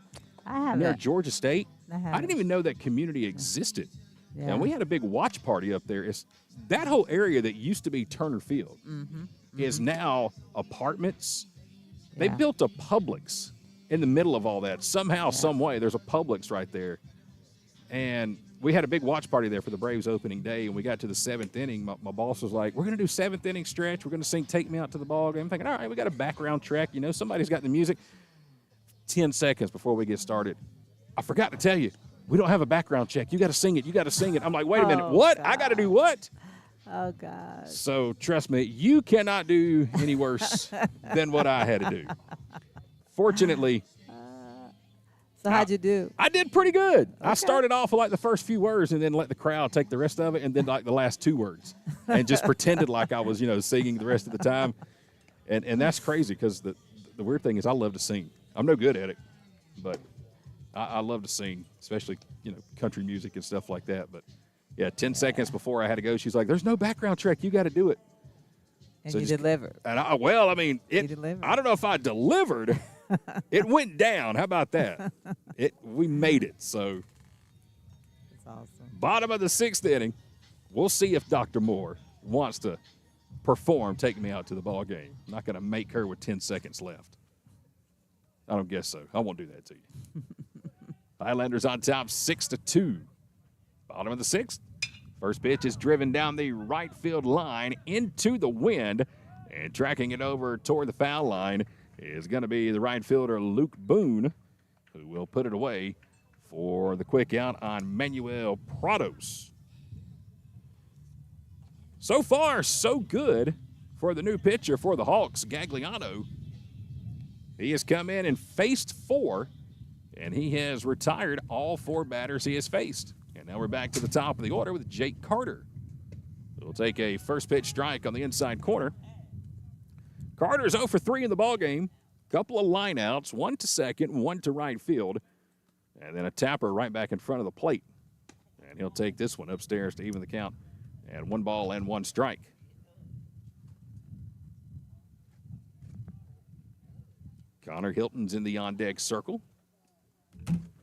I haven't. Near Georgia State? I didn't even know that community existed. Yeah. And we had a big watch party up there. That whole area that used to be Turner Field is now apartments. They Yeah. built a Publix in the middle of all that. Somehow, some way, there's a Publix right there. And we had a big watch party there for the Braves opening day, and we got to the 7th inning. My boss was like, we're going to do 7th inning stretch. We're going to sing Take Me Out to the Ball Game. I'm thinking, all right, we got a background track. You know, somebody's got the music. 10 seconds before we get started, I forgot to tell you, we don't have a background check. You got to sing it. You got to sing it. I'm like, wait a minute. What? God. I got to do what? Oh, God. So trust me, you cannot do any worse than what I had to do. Fortunately, So how'd you do? I did pretty good. I started off with like the first few words and then let the crowd take the rest of it, and then like the last 2 words, and just pretended like I was, singing the rest of the time. And that's crazy because the weird thing is I love to sing. I'm no good at it, but I love to sing, especially, country music and stuff like that. But, 10 seconds before I had to go, she's like, there's no background track. You got to do it. And you delivered. And I don't know if I delivered. It went down. How about that? We made it. So, That's awesome. Bottom of the 6th inning. We'll see if Dr. Moore wants to perform, take me out to the ball game. I'm not going to make her with 10 seconds left. I don't guess so. I won't do that to you. Highlanders on top 6-2. Bottom of the 6th. First pitch is driven down the right field line into the wind, and tracking it over toward the foul line is going to be the right fielder Luke Boone, who will put it away for the quick out on Manuel Prados. So far, so good for the new pitcher for the Hawks, Gagliano. He has come in and faced 4, and he has retired all 4 batters he has faced. And now we're back to the top of the order with Jake Carter. He'll take a first pitch strike on the inside corner. Carter's 0 for 3 in the ballgame. Couple of lineouts, 1 to second, 1 to right field, and then a tapper right back in front of the plate. And he'll take this one upstairs to even the count. And 1 ball and 1 strike. Connor Hilton's in the on-deck circle.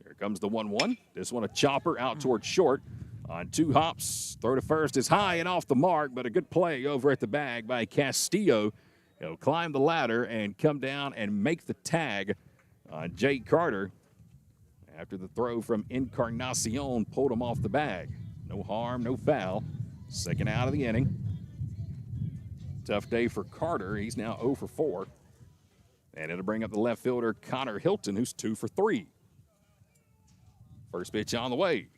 Here comes the 1-1. This one a chopper out towards short. On 2 hops, throw to first is high and off the mark, but a good play over at the bag by Castillo. He'll climb the ladder and come down and make the tag on Jake Carter after the throw from Encarnacion pulled him off the bag. No harm, no foul. Second out of the inning. Tough day for Carter. He's now 0 for 4. And it'll bring up the left fielder, Connor Hilton, who's 2 for 3. First pitch on the way.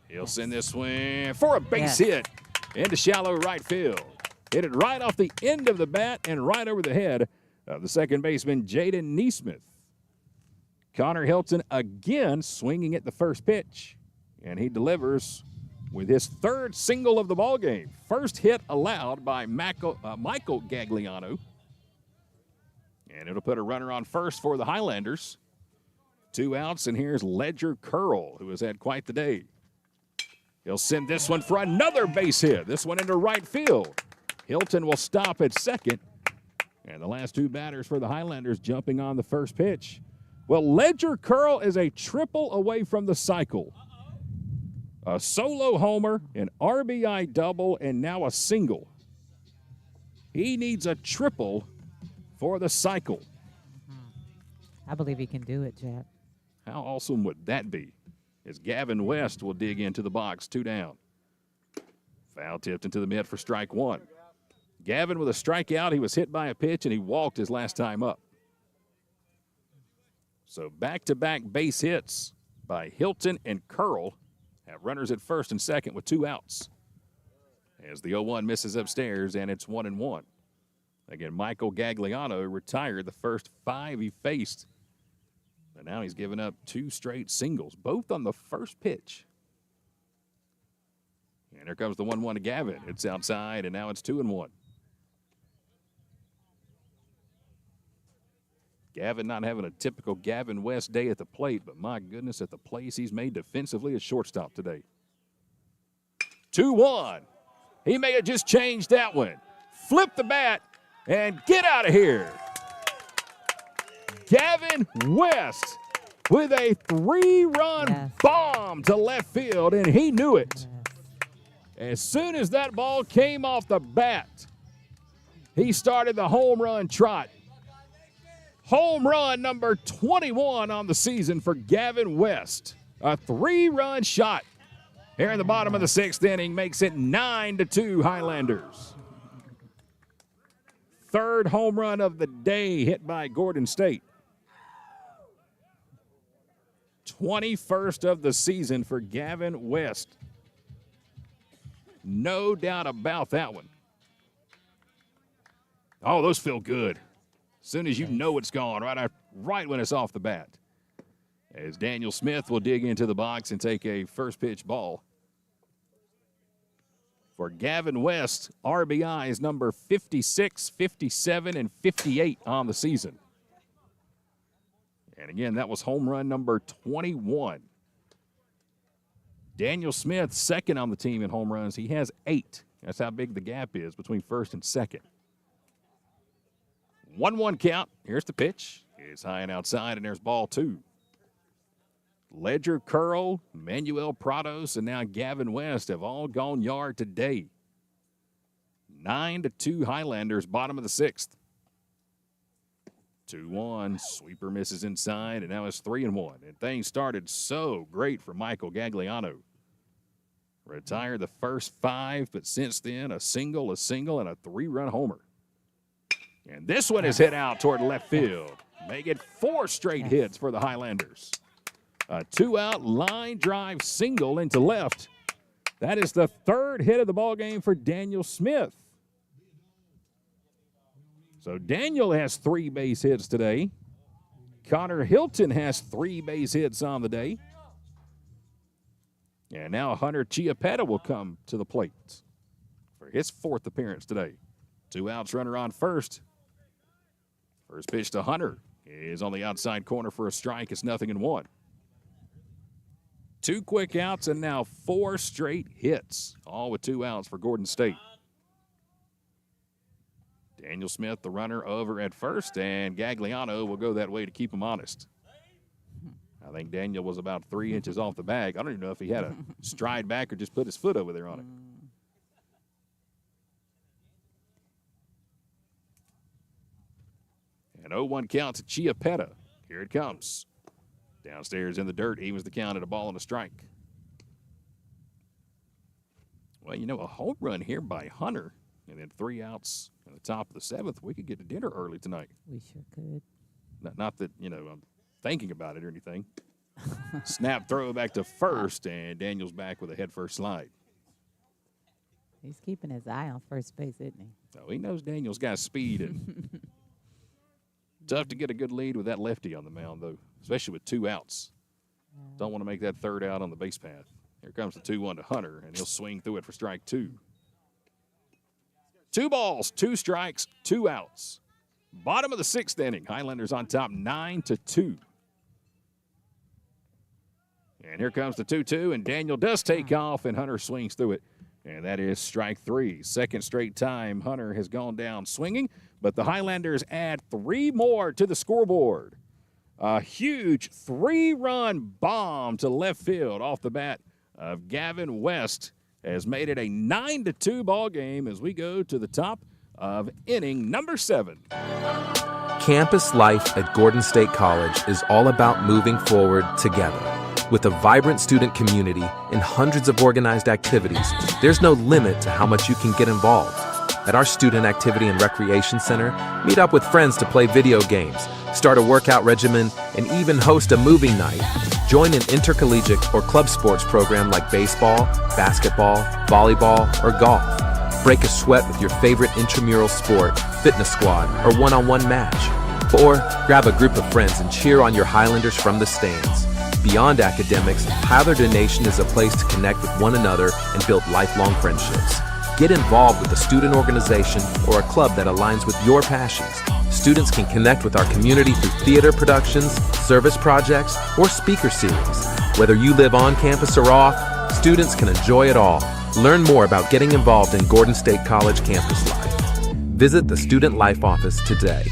He'll send this one for a base hit into shallow right field. Hit it right off the end of the bat and right over the head of the second baseman, Jaden Neesmith. Connor Hilton again swinging at the first pitch, and he delivers with his 3rd single of the ballgame. First hit allowed by Michael Gagliano. And it'll put a runner on first for the Highlanders. 2 outs, and here's Ledger Curl, who has had quite the day. He'll send this one for another base hit. This one into right field. Hilton will stop at second. And the last 2 batters for the Highlanders jumping on the first pitch. Well, Ledger Curl is a triple away from the cycle. A solo homer, an RBI double, and now a single. He needs a triple for the cycle. I believe he can do it, Chad. How awesome would that be? As Gavin West will dig into the box, 2 down. Foul tipped into the mid for strike 1. Gavin with a strikeout. He was hit by a pitch, and he walked his last time up. So back-to-back base hits by Hilton and Curl have runners at first and second with 2 outs. As the 0-1 misses upstairs, and it's 1-1. Again, Michael Gagliano retired the first 5 he faced. And now he's given up 2 straight singles, both on the first pitch. And here comes the 1-1 to Gavin. It's outside, and now it's 2-1. Gavin not having a typical Gavin West day at the plate, but my goodness, at the plays he's made defensively at shortstop today. 2-1. He may have just changed that one. Flip the bat and get out of here. Gavin West with a 3-run bomb to left field, and he knew it. As soon as that ball came off the bat, he started the home run trot. Home run number 21 on the season for Gavin West. A 3-run shot here in the bottom of the 6th inning makes it 9-2 Highlanders. 3rd home run of the day hit by Gordon State. 21st of the season for Gavin West. No doubt about that one. Oh, those feel good. soon as you know it's gone, right when it's off the bat. As Daniel Smith will dig into the box and take a first pitch ball. For Gavin West, RBI is number 56, 57, and 58 on the season. And again, that was home run number 21. Daniel Smith, second on the team in home runs. He has 8. That's how big the gap is between first and second. 1-1 count. Here's the pitch. It's high and outside, and there's ball 2. Ledger Curl, Manuel Prados, and now Gavin West have all gone yard today. 9-2 Highlanders, bottom of the 6th. 2-1, sweeper misses inside, and now it's 3-1. And things started so great for Michael Gagliano. Retired the first 5, but since then, a single, and a 3-run homer. And this one is hit out toward left field. Make it 4 straight hits for the Highlanders. A 2-out line drive single into left. That is the 3rd hit of the ball game for Daniel Smith. So Daniel has 3 base hits today. Connor Hilton has 3 base hits on the day. And now Hunter Chiappetta will come to the plate for his 4th appearance today. 2 outs, runner on first. First pitch to Hunter is on the outside corner for a strike. It's 0-1. 2 quick outs and now 4 straight hits, all with 2 outs for Gordon State. Daniel Smith, the runner, over at first, and Gagliano will go that way to keep him honest. I think Daniel was about 3 inches off the bag. I don't even know if he had a stride back or just put his foot over there on it. An 0-1 count to Chiappetta. Here it comes. Downstairs in the dirt, he was the count at a ball and a strike. Well, you know, a home run here by Hunter, and then 3 outs in the top of the 7th. We could get to dinner early tonight. We sure could. Not that, you know, I'm thinking about it or anything. Snap throw back to first, and Daniel's back with a head-first slide. He's keeping his eye on first base, isn't he? Oh, he knows Daniel's got speed, and tough to get a good lead with that lefty on the mound, though, especially with 2 outs. Don't want to make that 3rd out on the base path. Here comes the 2-1 to Hunter, and he'll swing through it for strike 2. 2 balls, 2 strikes, 2 outs. Bottom of the 6th inning. Highlanders on top 9-2. And here comes the 2-2, and Daniel does take off, and Hunter swings through it. And that is strike 3. 2nd straight time Hunter has gone down swinging, but the Highlanders add 3 more to the scoreboard. A huge 3-run bomb to left field off the bat of Gavin West has made it a 9-2 ball game as we go to the top of inning number 7. Campus life at Gordon State College is all about moving forward together. With a vibrant student community and hundreds of organized activities, there's no limit to how much you can get involved. At our Student Activity and Recreation Center, meet up with friends to play video games, start a workout regimen, and even host a movie night. Join an intercollegiate or club sports program like baseball, basketball, volleyball, or golf. Break a sweat with your favorite intramural sport, fitness squad, or one-on-one match. Or grab a group of friends and cheer on your Highlanders from the stands. Beyond academics, Highlander Nation is a place to connect with one another and build lifelong friendships. Get involved with a student organization or a club that aligns with your passions. Students can connect with our community through theater productions, service projects, or speaker series. Whether you live on campus or off, students can enjoy it all. Learn more about getting involved in Gordon State College campus life. Visit the Student Life Office today.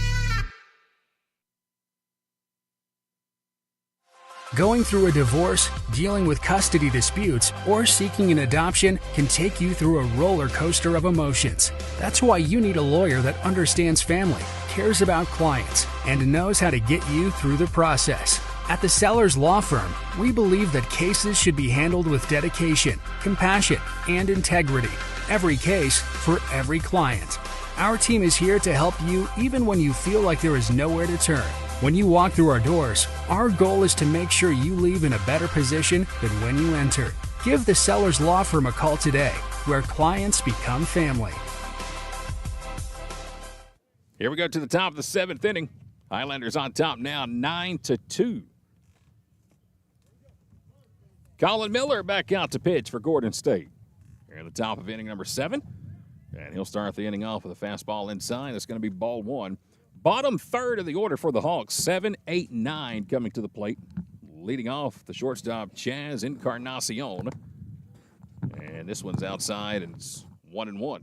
Going through a divorce, dealing with custody disputes, or seeking an adoption can take you through a roller coaster of emotions. That's why you need a lawyer that understands family, cares about clients, and knows how to get you through the process. At the Sellers Law Firm, we believe that cases should be handled with dedication, compassion, and integrity. Every case for every client. Our team is here to help you even when you feel like there is nowhere to turn. When you walk through our doors, our goal is to make sure you leave in a better position than when you enter. Give the Sellers Law Firm a call today, where clients become family. Here we go to the top of the 7th inning. Highlanders on top now, 9-2. Colin Miller back out to pitch for Gordon State. Here at the top of inning number 7. And he'll start the inning off with a fastball inside. That's going to be ball 1. Bottom third of the order for the Hawks, 7, 8, 9 coming to the plate. Leading off the shortstop, Chaz Encarnacion. And this one's outside, and it's 1-1.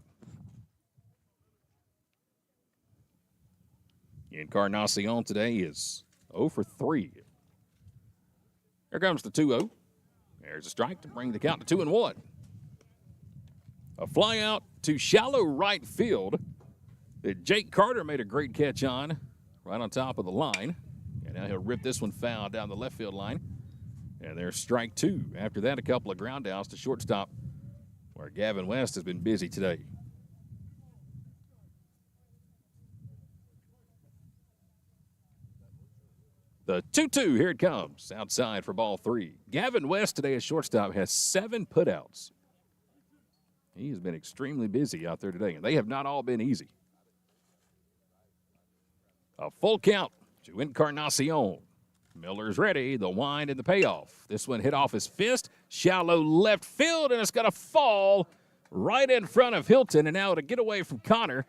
Encarnacion today is 0 for 3. Here comes the 2-0. There's a strike to bring the count to 2-1. A fly out to shallow right field that Jake Carter made a great catch on, right on top of the line. And now he'll rip this one foul down the left field line. And there's strike 2. After that, a couple of ground outs to shortstop, where Gavin West has been busy today. The 2-2, here it comes, outside for ball 3. Gavin West today at shortstop has 7 putouts. He has been extremely busy out there today, and they have not all been easy. A full count to Encarnacion. Miller's ready, the wind and the payoff. This one hit off his fist, shallow left field, and it's going to fall right in front of Hilton, and now to get away from Connor.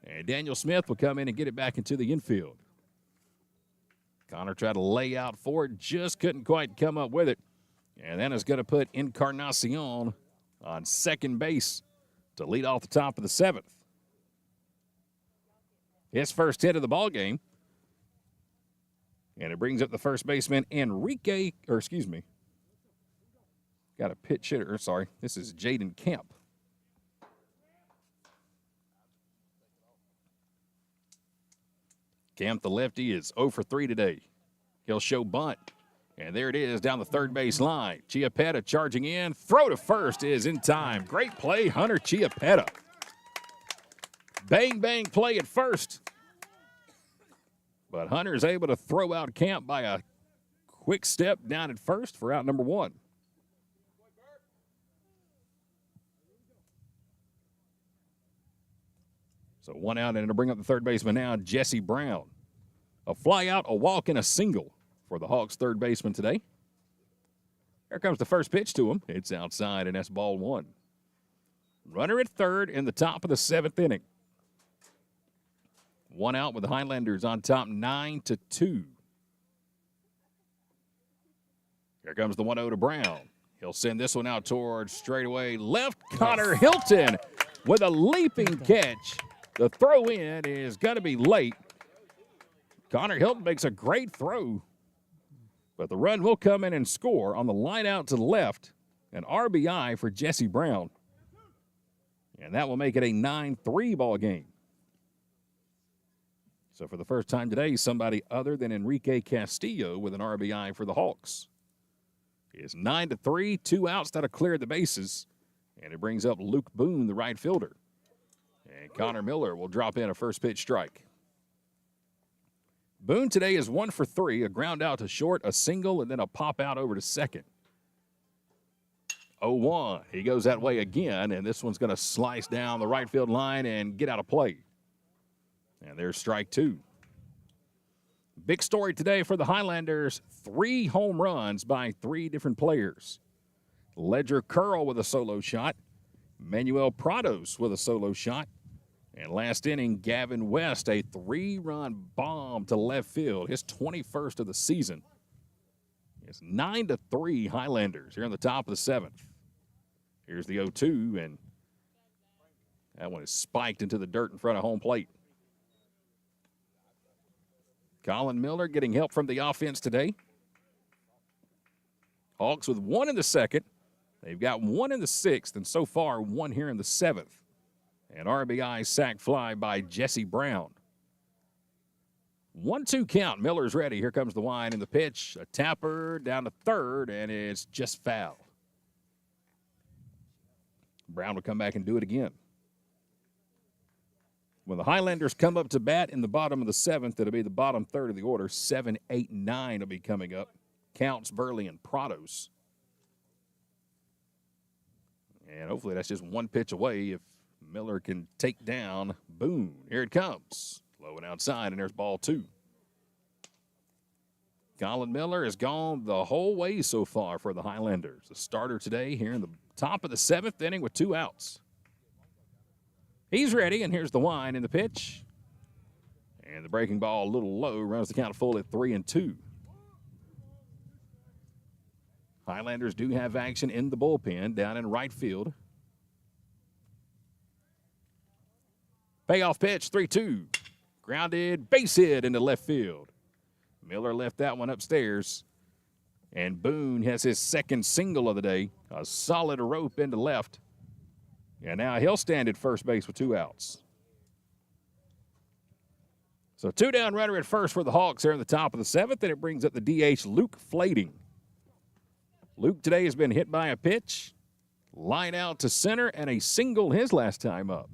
And Daniel Smith will come in and get it back into the infield. Connor tried to lay out for it, just couldn't quite come up with it. And then it's going to put Encarnacion on second base to lead off the top of the 7th. His first hit of the ball game. And it brings up the first baseman, got a pitch hitter. Sorry, this is Jaden Camp. Camp, the lefty, is 0 for 3 today. He'll show bunt. And there it is down the third base line. Chiappetta charging in. Throw to first is in time. Great play, Hunter Chiappetta. Bang, bang play at first. But Hunter's able to throw out Camp by a quick step down at first for out number 1. So 1 out, and to bring up the third baseman now, Jesse Brown. A fly out, a walk, and a single for the Hawks' third baseman today. Here comes the first pitch to him. It's outside, and that's ball 1. Runner at third in the top of the 7th inning. 1 out with the Highlanders on top, 9-2. Here comes the 1-0 to Brown. He'll send this one out towards straightaway left. Connor Hilton with a leaping catch. The throw in is going to be late. Connor Hilton makes a great throw, but the run will come in and score on the line out to the left. An RBI for Jesse Brown. And that will make it a 9-3 ball game. So for the first time today, somebody other than Enrique Castillo with an RBI for the Hawks. It's 9-3, 2 outs that'll clear the bases. And it brings up Luke Boone, the right fielder. And Connor Miller will drop in a first pitch strike. Boone today is 1 for 3, a ground out to short, a single, and then a pop out over to second. 0-1. He goes that way again, and this one's going to slice down the right field line and get out of play. And there's strike 2. Big story today for the Highlanders. 3 home runs by 3 different players. Ledger Curl with a solo shot. Manuel Prados with a solo shot. And last inning, Gavin West, a 3-run bomb to left field, his 21st of the season. It's 9-3 Highlanders here on the top of the 7th. Here's the 0-2, and that one is spiked into the dirt in front of home plate. Colin Miller getting help from the offense today. Hawks with 1 in the 2nd. They've got 1 in the 6th, and so far 1 here in the 7th. An RBI sac fly by Jesse Brown. 1-2 count. Miller's ready. Here comes the wind and the pitch. A tapper down to third, and it's just foul. Brown will come back and do it again. When the Highlanders come up to bat in the bottom of the 7th, it'll be the bottom third of the order. 7, 8, 9 will be coming up. Counts, Burley, and Prados. And hopefully that's just one pitch away if Miller can take down Boone. Here it comes. Low Low and outside, and there's ball 2. Colin Miller has gone the whole way so far for the Highlanders. The starter today here in the top of the 7th inning with 2 outs. He's ready, and here's the wind in the pitch. And the breaking ball a little low, runs the count full at 3-2. Highlanders do have action in the bullpen down in right field. Payoff pitch, 3-2. Grounded, base hit into left field. Miller left that one upstairs. And Boone has his second single of the day. A solid rope into left. And now he'll stand at first base with 2 outs. So 2 down runner at first for the Hawks here in the top of the 7th, and it brings up the DH, Luke Flading. Luke today has been hit by a pitch, line out to center, and a single his last time up.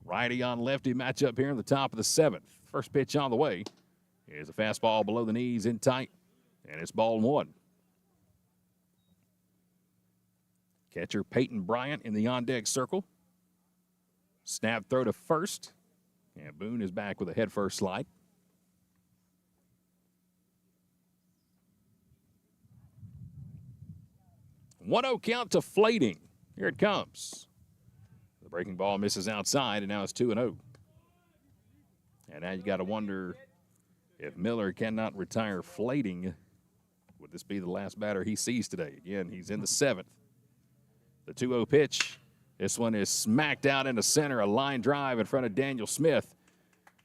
Righty on lefty matchup here in the top of the 7th. First pitch on the way is a fastball below the knees in tight, and it's ball 1. Catcher Peyton Bryant in the on-deck circle. Snap throw to first, and Boone is back with a head-first slide. 1-0 count to Flading. Here it comes. The breaking ball misses outside, and now it's 2-0. And now you got to wonder if Miller cannot retire Flading. Would this be the last batter he sees today? Again, he's in the 7th. The 2-0 pitch. This one is smacked out into center, a line drive in front of Daniel Smith.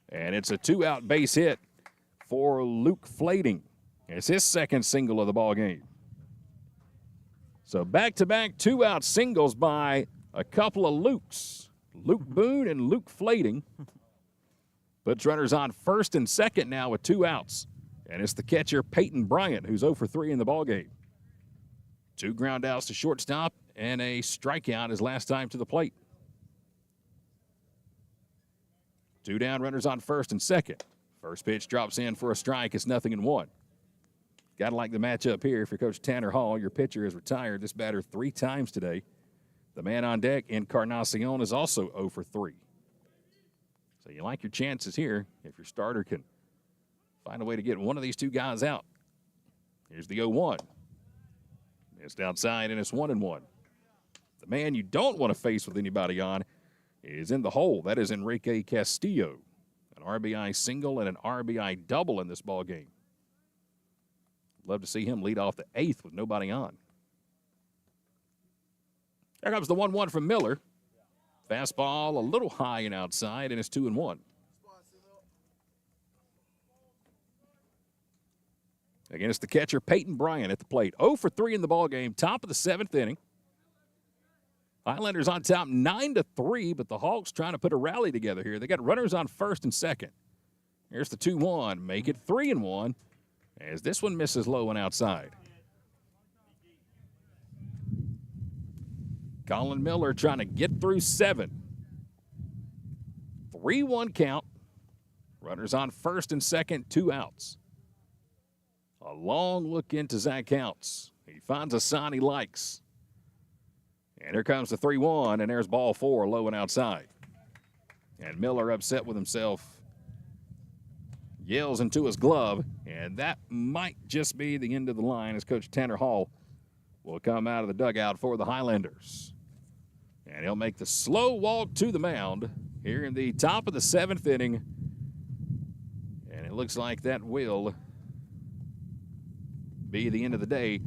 And it's a 2-out base hit for Luke Flading. It's his second single of the ball game. So back-to-back 2-out singles by a couple of Lukes. Luke Boone and Luke Flading. Puts runners on first and second now with 2 outs. And it's the catcher Peyton Bryant who's 0 for 3 in the ballgame. 2 ground outs to shortstop and a strikeout his last time to the plate. 2 down runners on first and second. First pitch drops in for a strike. It's 0-1. Got to like the matchup here. For Coach Tanner Hall, your pitcher has retired this batter 3 times today. The man on deck, Encarnacion, is also 0 for 3. So you like your chances here if your starter can find a way to get one of these 2 guys out. Here's the 0-1. Missed outside, and it's 1-1. The man you don't want to face with anybody on is in the hole. That is Enrique Castillo. An RBI single and an RBI double in this ball game. Love to see him lead off the 8th with nobody on. There comes the 1-1 from Miller. Fastball a little high and outside, and it's 2-1. Again, it's the catcher Peyton Bryant at the plate. 0 for 3 in the ballgame, top of the 7th inning. Highlanders on top 9-3, but the Hawks trying to put a rally together here. They got runners on first and second. Here's the 2-1. Make it 3-1 as this one misses low and outside. Colin Miller trying to get through 7. 3-1 count. Runners on first and second, 2 outs. A long look into Zach Counts. He finds a sign he likes. And here comes the 3-1, and there's ball 4, low and outside. And Miller, upset with himself, yells into his glove, and that might just be the end of the line as Coach Tanner Hall will come out of the dugout for the Highlanders. And he'll make the slow walk to the mound here in the top of the 7th inning. And it looks like that will be the end of the day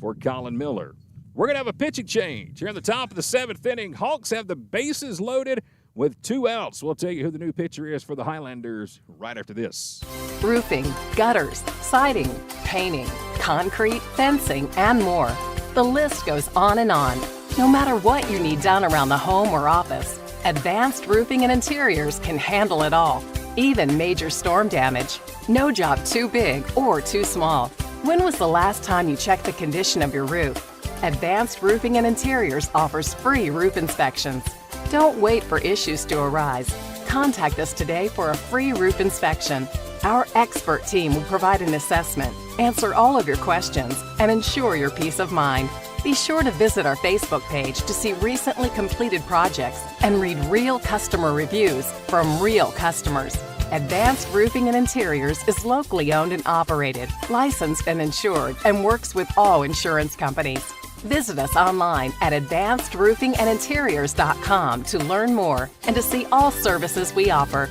for Colin Miller. We're going to have a pitching change here in the top of the 7th inning. Hawks have the bases loaded with 2 outs. We'll tell you who the new pitcher is for the Highlanders right after this. Roofing, gutters, siding, painting, concrete, fencing, and more. The list goes on and on. No matter what you need done around the home or office, Advanced Roofing and Interiors can handle it all, even major storm damage. No job too big or too small. When was the last time you checked the condition of your roof? Advanced Roofing and Interiors offers free roof inspections. Don't wait for issues to arise. Contact us today for a free roof inspection. Our expert team will provide an assessment, answer all of your questions, and ensure your peace of mind. Be sure to visit our Facebook page to see recently completed projects and read real customer reviews from real customers. Advanced Roofing and Interiors is locally owned and operated, licensed and insured, and works with all insurance companies. Visit us online at advancedroofingandinteriors.com to learn more and to see all services we offer.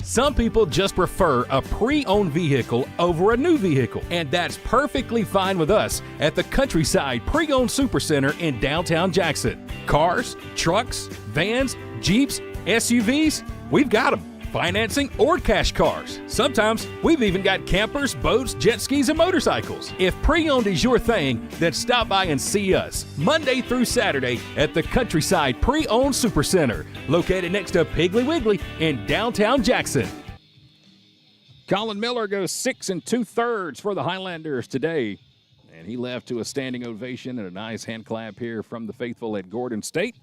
Some people just prefer a pre-owned vehicle over a new vehicle, and that's perfectly fine with us at the Countryside Pre-Owned Supercenter in downtown Jackson. Cars, trucks, vans, Jeeps, SUVs, we've got them. Financing or cash cars. Sometimes we've even got campers, boats, jet skis, and motorcycles. If pre-owned is your thing, then stop by and see us Monday through Saturday at the Countryside Pre-Owned Supercenter, located next to Piggly Wiggly in downtown Jackson. Colin Miller goes 6 2/3 for the Highlanders today, and he left to a standing ovation and a nice hand clap here from the faithful at Gordon State.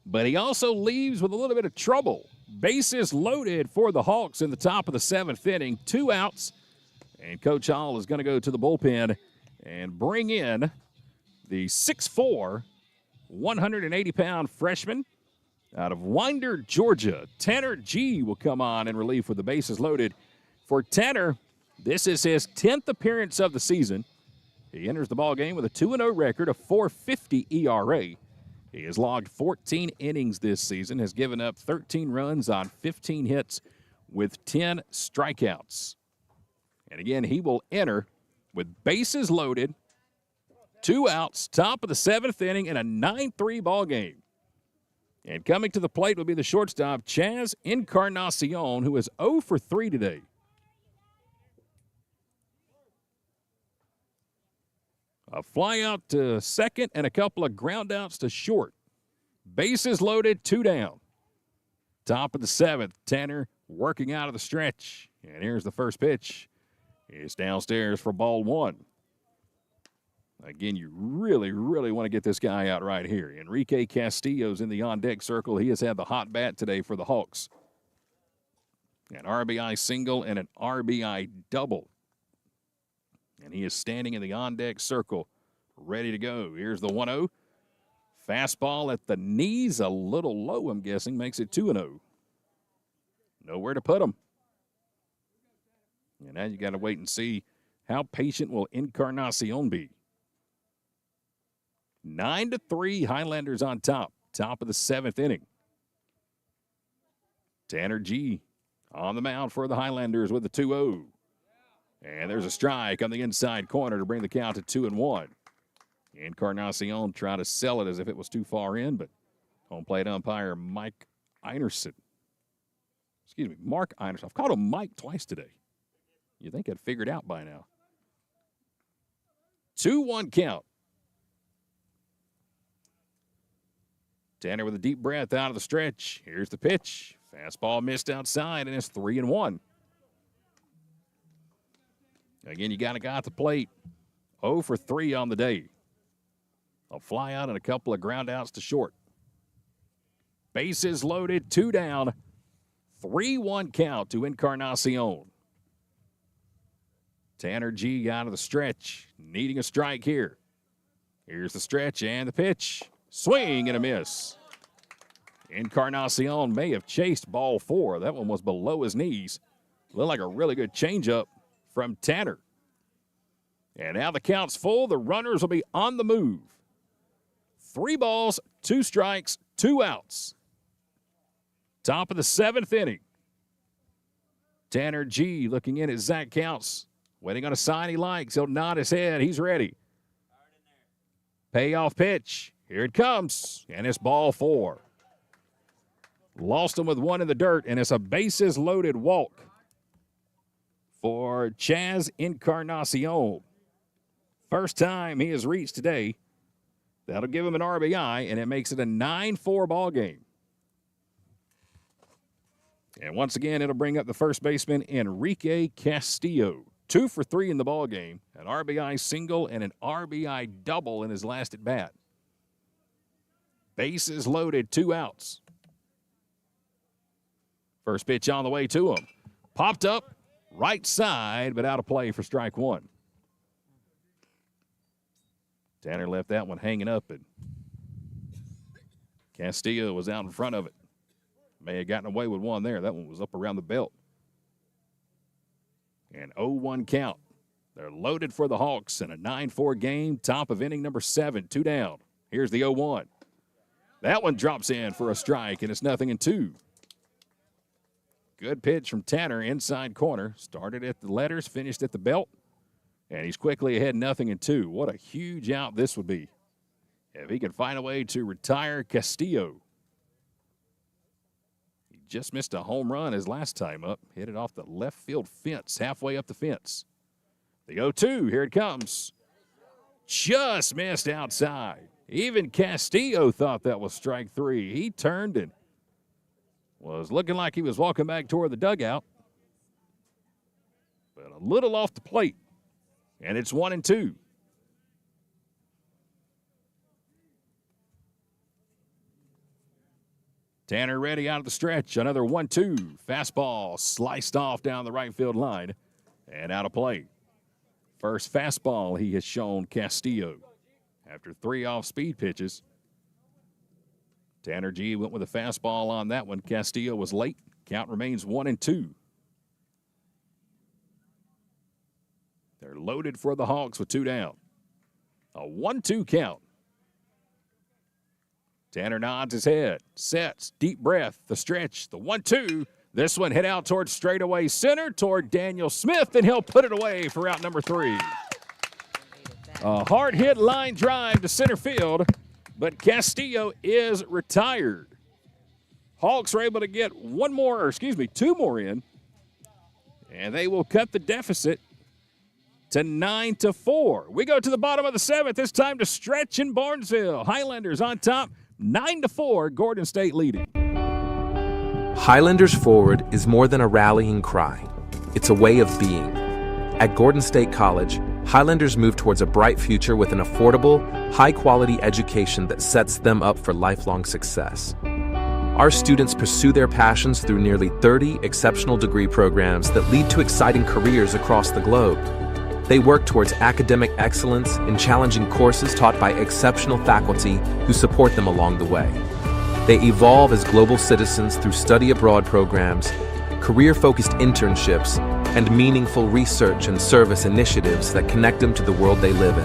But he also leaves with a little bit of trouble. Bases loaded for the Hawks in the top of the 7th inning, 2 outs, and Coach Hall is going to go to the bullpen and bring in the 6'4", 180-pound freshman out of Winder, Georgia. Tanner G will come on in relief with the bases loaded. For Tanner, this is his 10th appearance of the season. He enters the ballgame with a 2-0 record, a 4.50 ERA. He has logged 14 innings this season, has given up 13 runs on 15 hits with 10 strikeouts. And again, he will enter with bases loaded, 2 outs, top of the 7th inning, in a 9-3 ball game. And coming to the plate will be the shortstop, Chaz Encarnacion, who is 0 for 3 today. A fly out to second and a couple of ground outs to short. Bases loaded, 2 down. Top of the 7th, Tanner working out of the stretch. And here's the first pitch. It's downstairs for ball 1. Again, you really, really want to get this guy out right here. Enrique Castillo's in the on-deck circle. He has had the hot bat today for the Hawks. An RBI single and an RBI double. And he is standing in the on-deck circle, ready to go. Here's the 1-0. Fastball at the knees, a little low, I'm guessing, makes it 2-0. Nowhere to put him. And now you got to wait and see how patient will Encarnacion be. 9-3, Highlanders on top. Top of the 7th inning. Tanner G on the mound for the Highlanders with a 2-0. And there's a strike on the inside corner to bring the count to 2-1. Encarnacion trying to sell it as if it was too far in, but home plate umpire Mark Einerson. I've called him Mike twice today. You think I'd figured out by now. 2-1 count. Tanner with a deep breath out of the stretch. Here's the pitch. Fastball missed outside, and it's 3-1. Again, you got a guy at the plate. 0 for 3 on the day. A fly out and a couple of ground outs to short. Bases loaded, 2 down. 3-1 count to Encarnacion. Tanner G out of the stretch, needing a strike here. Here's the stretch and the pitch. Swing and a miss. Encarnacion may have chased ball 4. That one was below his knees. Looked like a really good changeup from Tanner. And now the count's full. The runners will be on the move. 3 balls, 2 strikes, 2 outs. Top of the 7th inning. Tanner G looking in at Zach Counts. Waiting on a sign he likes. He'll nod his head. He's ready. Payoff pitch. Here it comes. And it's ball 4. Lost him with 1 in the dirt, and it's a bases-loaded walk for Chaz Encarnacion. First time he has reached today. That'll give him an RBI, and it makes it a 9-4 ball game. And once again, it'll bring up the first baseman, Enrique Castillo. 2 for 3 in the ball game. An RBI single and an RBI double in his last at-bat. Bases loaded, 2 outs. First pitch on the way to him. Popped up, right side, but out of play for strike 1. Tanner left that one hanging up, and Castillo was out in front of it. May have gotten away with one there. That one was up around the belt. And 0-1 count. They're loaded for the Hawks in a 9-4 game, top of inning number 7, 2 down. Here's the 0-1. That one drops in for a strike, and it's 0-2. Good pitch from Tanner, inside corner. Started at the letters, finished at the belt, and he's quickly ahead 0-2. What a huge out this would be if he can find a way to retire Castillo. He just missed a home run his last time up. Hit it off the left field fence, halfway up the fence. The 0-2, here it comes. Just missed outside. Even Castillo thought that was strike 3. He turned and was looking like he was walking back toward the dugout, but a little off the plate, and it's 1-2. Tanner ready out of the stretch. Another 1-2. Fastball sliced off down the right field line and out of play. First fastball he has shown Castillo after 3 off-speed pitches. Tanner G went with a fastball on that one. Castillo was late. Count remains 1-2. They're loaded for the Hawks with 2 down. A 1-2 count. Tanner nods his head, sets, deep breath, the stretch, the 1-2. This one hit out towards straightaway center toward Daniel Smith, and he'll put it away for out number 3. A hard hit line drive to center field, but Castillo is retired. Hawks are able to get 2 more in, and they will cut the deficit to 9-4. We go to the bottom of the 7th. It's time to stretch in Barnesville. Highlanders on top, 9-4, Gordon State leading. Highlanders Forward is more than a rallying cry. It's a way of being. At Gordon State College, Highlanders move towards a bright future with an affordable, high-quality education that sets them up for lifelong success. Our students pursue their passions through nearly 30 exceptional degree programs that lead to exciting careers across the globe. They work towards academic excellence in challenging courses taught by exceptional faculty who support them along the way. They evolve as global citizens through study abroad programs, career-focused internships, and meaningful research and service initiatives that connect them to the world they live in.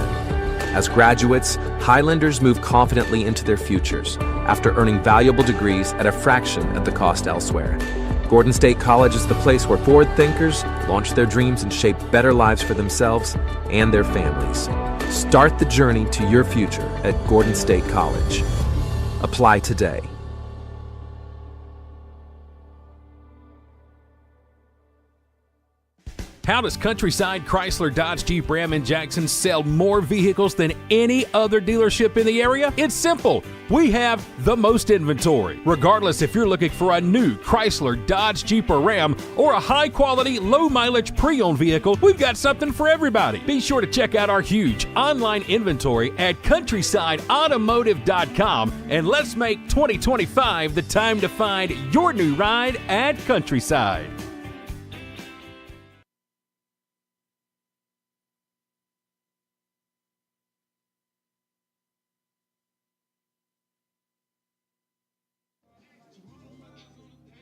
As graduates, Highlanders move confidently into their futures after earning valuable degrees at a fraction of the cost elsewhere. Gordon State College is the place where forward thinkers launch their dreams and shape better lives for themselves and their families. Start the journey to your future at Gordon State College. Apply today. How does Countryside Chrysler Dodge Jeep Ram in Jackson sell more vehicles than any other dealership in the area? It's simple. We have the most inventory. Regardless if you're looking for a new Chrysler, Dodge, Jeep, or Ram, or a high-quality, low-mileage pre-owned vehicle, we've got something for everybody. Be sure to check out our huge online inventory at countrysideautomotive.com, and let's make 2025 the time to find your new ride at Countryside.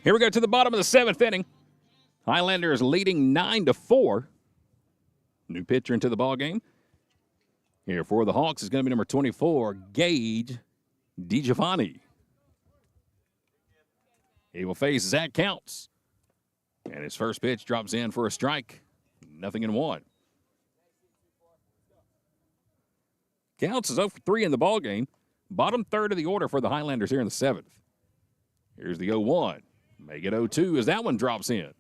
Here we go to the bottom of the 7th inning. Highlanders leading 9-4. New pitcher into the ball game. Here for the Hawks is going to be number 24, Gage DiGiovanni. He will face Zach Counts. And his first pitch drops in for a strike. 0-1. Counts is 0 for 3 in the ball game. Bottom third of the order for the Highlanders here in the 7th. Here's the 0-1. Make it 0-2 as that one drops in.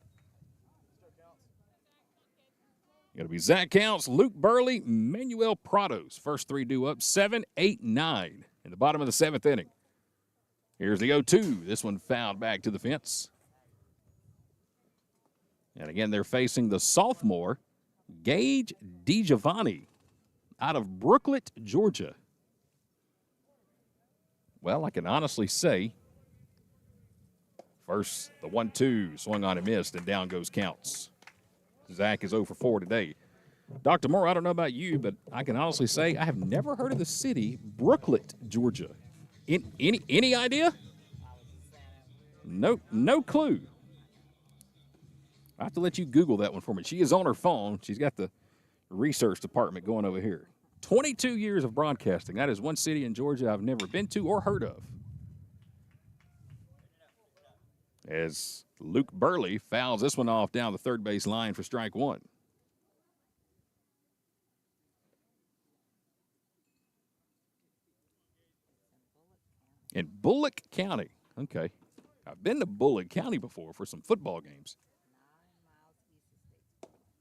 Going to be Zach Counts, Luke Burley, Manuel Prados. First 3 due up, 7, 8, 9 in the bottom of the 7th inning. Here's the 0-2. This one fouled back to the fence. And again, they're facing the sophomore, Gage DiGiovanni, out of Brooklet, Georgia. Well, I can honestly say, first, the 1-2 swung on and missed, and down goes Counts. Zach is 0 for 4 today. Dr. Moore, I don't know about you, but I can honestly say I have never heard of the city Brooklet, Georgia. Any idea? No clue. I have to let you Google that one for me. She is on her phone. She's got the research department going over here. 22 years of broadcasting. That is one city in Georgia I've never been to or heard of. As Luke Burley fouls this one off down the third base line for strike one. In Bullock County. Okay. I've been to Bullock County before for some football games.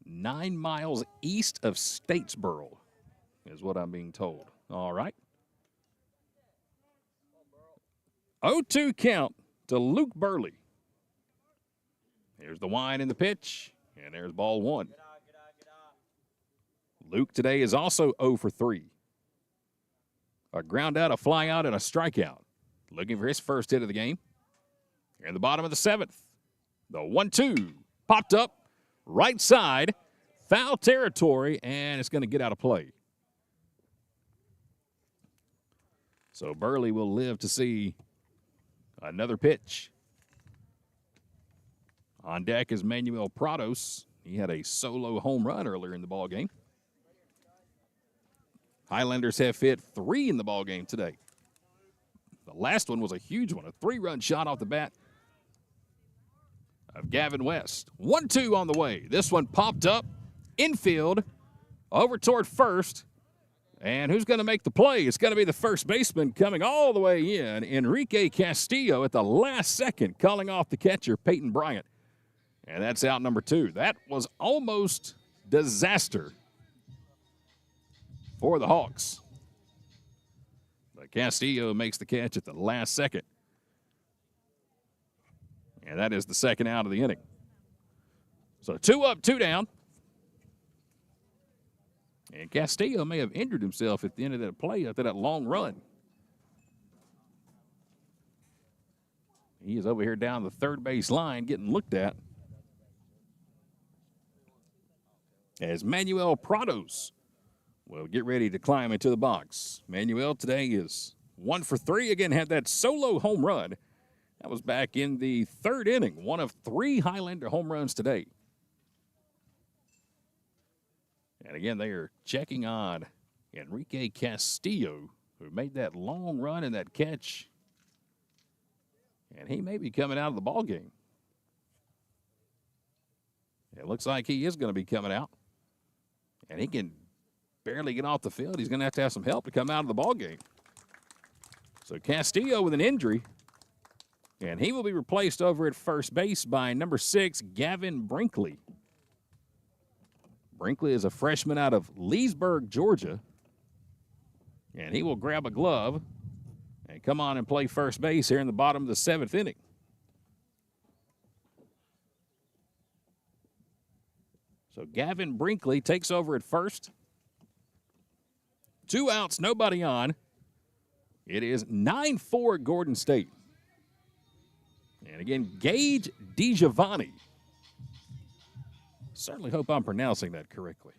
9 miles east of Statesboro is what I'm being told. All right. 0-2 count to Luke Burley. Here's the wind in the pitch, and there's ball one. Luke today is also 0 for 3. A ground out, a fly out, and a strikeout. Looking for his first hit of the game. Here in the bottom of the 7th. The 1-2 popped up right side, foul territory, and it's going to get out of play. So Burley will live to see another pitch. On deck is Manuel Prados. He had a solo home run earlier in the ballgame. Highlanders have hit 3 in the ballgame today. The last one was a huge one, a 3-run shot off the bat of Gavin West. 1-2 on the way. This one popped up, infield, over toward first. And who's going to make the play? It's going to be the first baseman coming all the way in, Enrique Castillo at the last second, calling off the catcher, Peyton Bryant. And that's out number 2. That was almost disaster for the Hawks. But Castillo makes the catch at the last second. And that is the second out of the inning. So 2 up, 2 down. And Castillo may have injured himself at the end of that play after that long run. He is over here down the third base line getting looked at. As Manuel Prados will get ready to climb into the box. Manuel today is 1 for 3. Again, had that solo home run. That was back in the 3rd inning. 1 of 3 Highlander home runs today. And again, they are checking on Enrique Castillo, who made that long run and that catch. And he may be coming out of the ballgame. It looks like he is going to be coming out. And he can barely get off the field. He's going to have some help to come out of the ballgame. So Castillo with an injury. And he will be replaced over at first base by number 6, Gavin Brinkley. Brinkley is a freshman out of Leesburg, Georgia. And he will grab a glove and come on and play first base here in the bottom of the 7th inning. So Gavin Brinkley takes over at first. 2 outs, nobody on. It is 9-4 Gordon State. And again, Gage DiGiovanni. Certainly hope I'm pronouncing that correctly.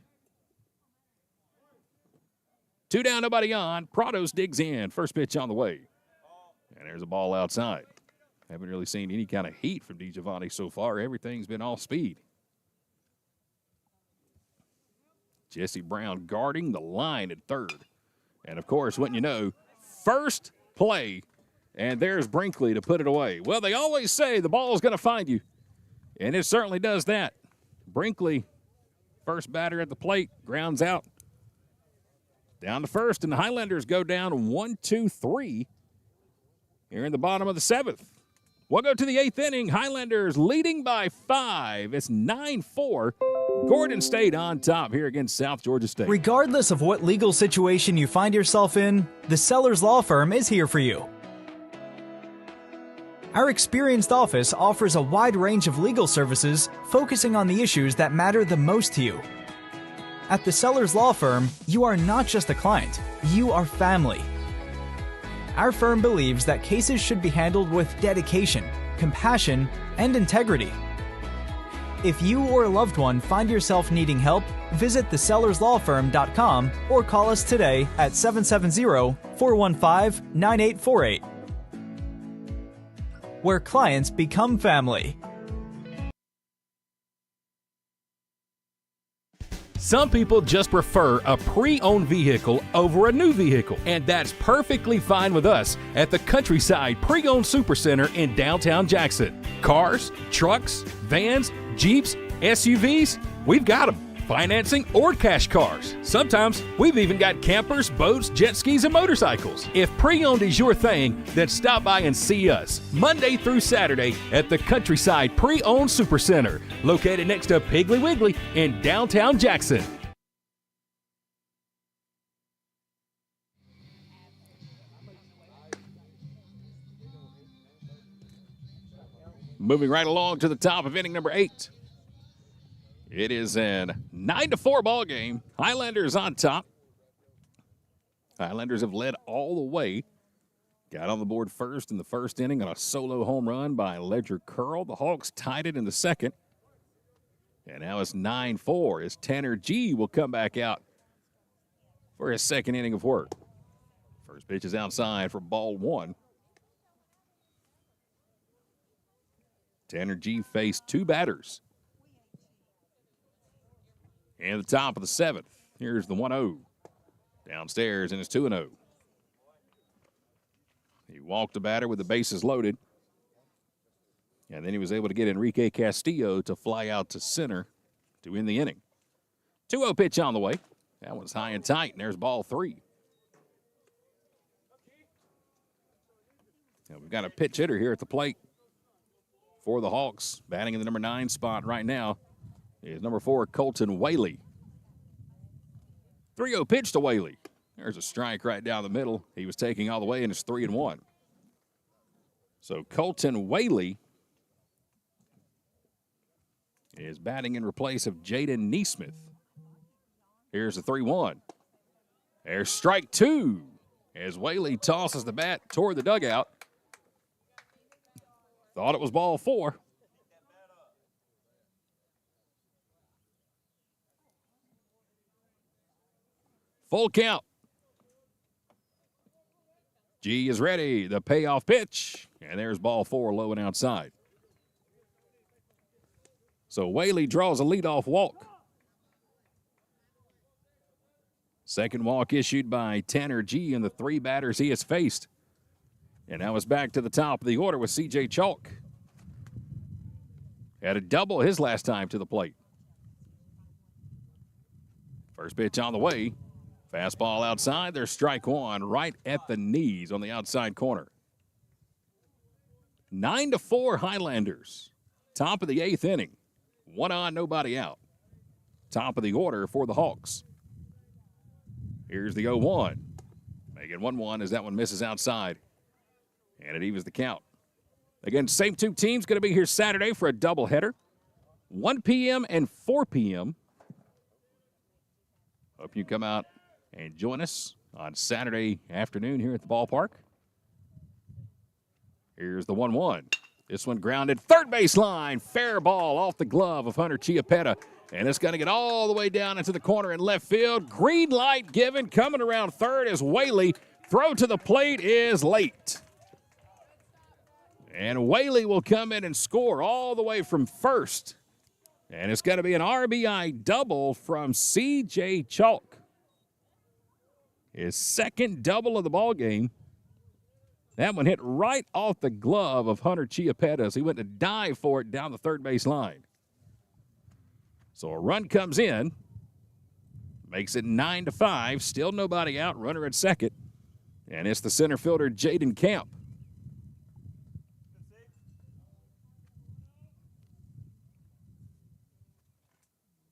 2 down, nobody on. Prados digs in. First pitch on the way. And there's a ball outside. Haven't really seen any kind of heat from DiGiovanni so far. Everything's been off speed. Jesse Brown guarding the line at third. And, of course, wouldn't you know, first play, and there's Brinkley to put it away. Well, they always say the ball is going to find you, and it certainly does that. Brinkley, first batter at the plate, grounds out. Down to first, and the Highlanders go down 1-2-3 here in the bottom of the 7th. We'll go to the 8th inning. Highlanders leading by 5. It's 9-4. Gordon State on top here against South Georgia State. Regardless of what legal situation you find yourself in, the Sellers Law Firm is here for you. Our experienced office offers a wide range of legal services focusing on the issues that matter the most to you. At the Sellers Law Firm, you are not just a client, you are family. Our firm believes that cases should be handled with dedication, compassion, and integrity. If you or a loved one find yourself needing help, Visit thesellerslawfirm.com or call us today at 770-415-9848. Where clients become family. Some people just prefer a pre-owned vehicle over a new vehicle, and that's perfectly fine with us at the Countryside Pre-Owned Supercenter in downtown Jackson. Cars, trucks, vans, Jeeps, SUVs, we've got them. Financing or cash cars. Sometimes we've even got campers, boats, jet skis, and motorcycles. If pre-owned is your thing, then stop by and see us Monday through Saturday at the Countryside Pre-Owned Supercenter, located next to Piggly Wiggly in downtown Jackson. Moving right along to the top of inning number 8. It is an 9-4 ball game. Highlanders on top. Highlanders have led all the way. Got on the board first in the first inning on a solo home run by Ledger Curl. The Hawks tied it in the second. And now it's 9-4 as Tanner G will come back out for his second inning of work. First pitch is outside for ball 1. Tanner G faced 2 batters. And the top of the 7th. Here's the 1-0. Downstairs, and it's 2-0. He walked the batter with the bases loaded. And then he was able to get Enrique Castillo to fly out to center to end the inning. 2-0 pitch on the way. That one's high and tight, and there's ball 3. Now we've got a pitch hitter here at the plate for the Hawks. Batting in the number 9 spot right now is number 4, Colton Whaley. 3-0 pitch to Whaley. There's a strike right down the middle. He was taking all the way, and it's 3-1. So Colton Whaley is batting in replace of Jaden Neesmith. Here's the 3-1. There's strike 2 as Whaley tosses the bat toward the dugout. Thought it was ball 4. Full count. G is ready. The payoff pitch. And there's ball 4 low and outside. So Whaley draws a leadoff walk. Second walk issued by Tanner G in the 3 batters he has faced. And now it's back to the top of the order with C.J. Chalk. Had a double his last time to the plate. First pitch on the way. Fastball outside. There's strike 1 right at the knees on the outside corner. 9-4 Highlanders. Top of the 8th inning. 1 on, nobody out. Top of the order for the Hawks. Here's the 0-1. Making 1-1 as that one misses outside. And it evens the count. Again, same 2 teams going to be here Saturday for a doubleheader. 1 p.m. and 4 p.m. Hope you come out and join us on Saturday afternoon here at the ballpark. Here's the 1-1. This one grounded third base line. Fair ball off the glove of Hunter Chiappetta. And it's going to get all the way down into the corner in left field. Green light given. Coming around third is Whaley. Throw to the plate is late. And Whaley will come in and score all the way from first. And it's going to be an RBI double from C.J. Chalk. His second double of the ball game. That one hit right off the glove of Hunter Chiappetta as he went to dive for it down the third base line. So a run comes in. Makes it 9-5. Still nobody out. Runner at second. And it's the center fielder, Jaden Camp.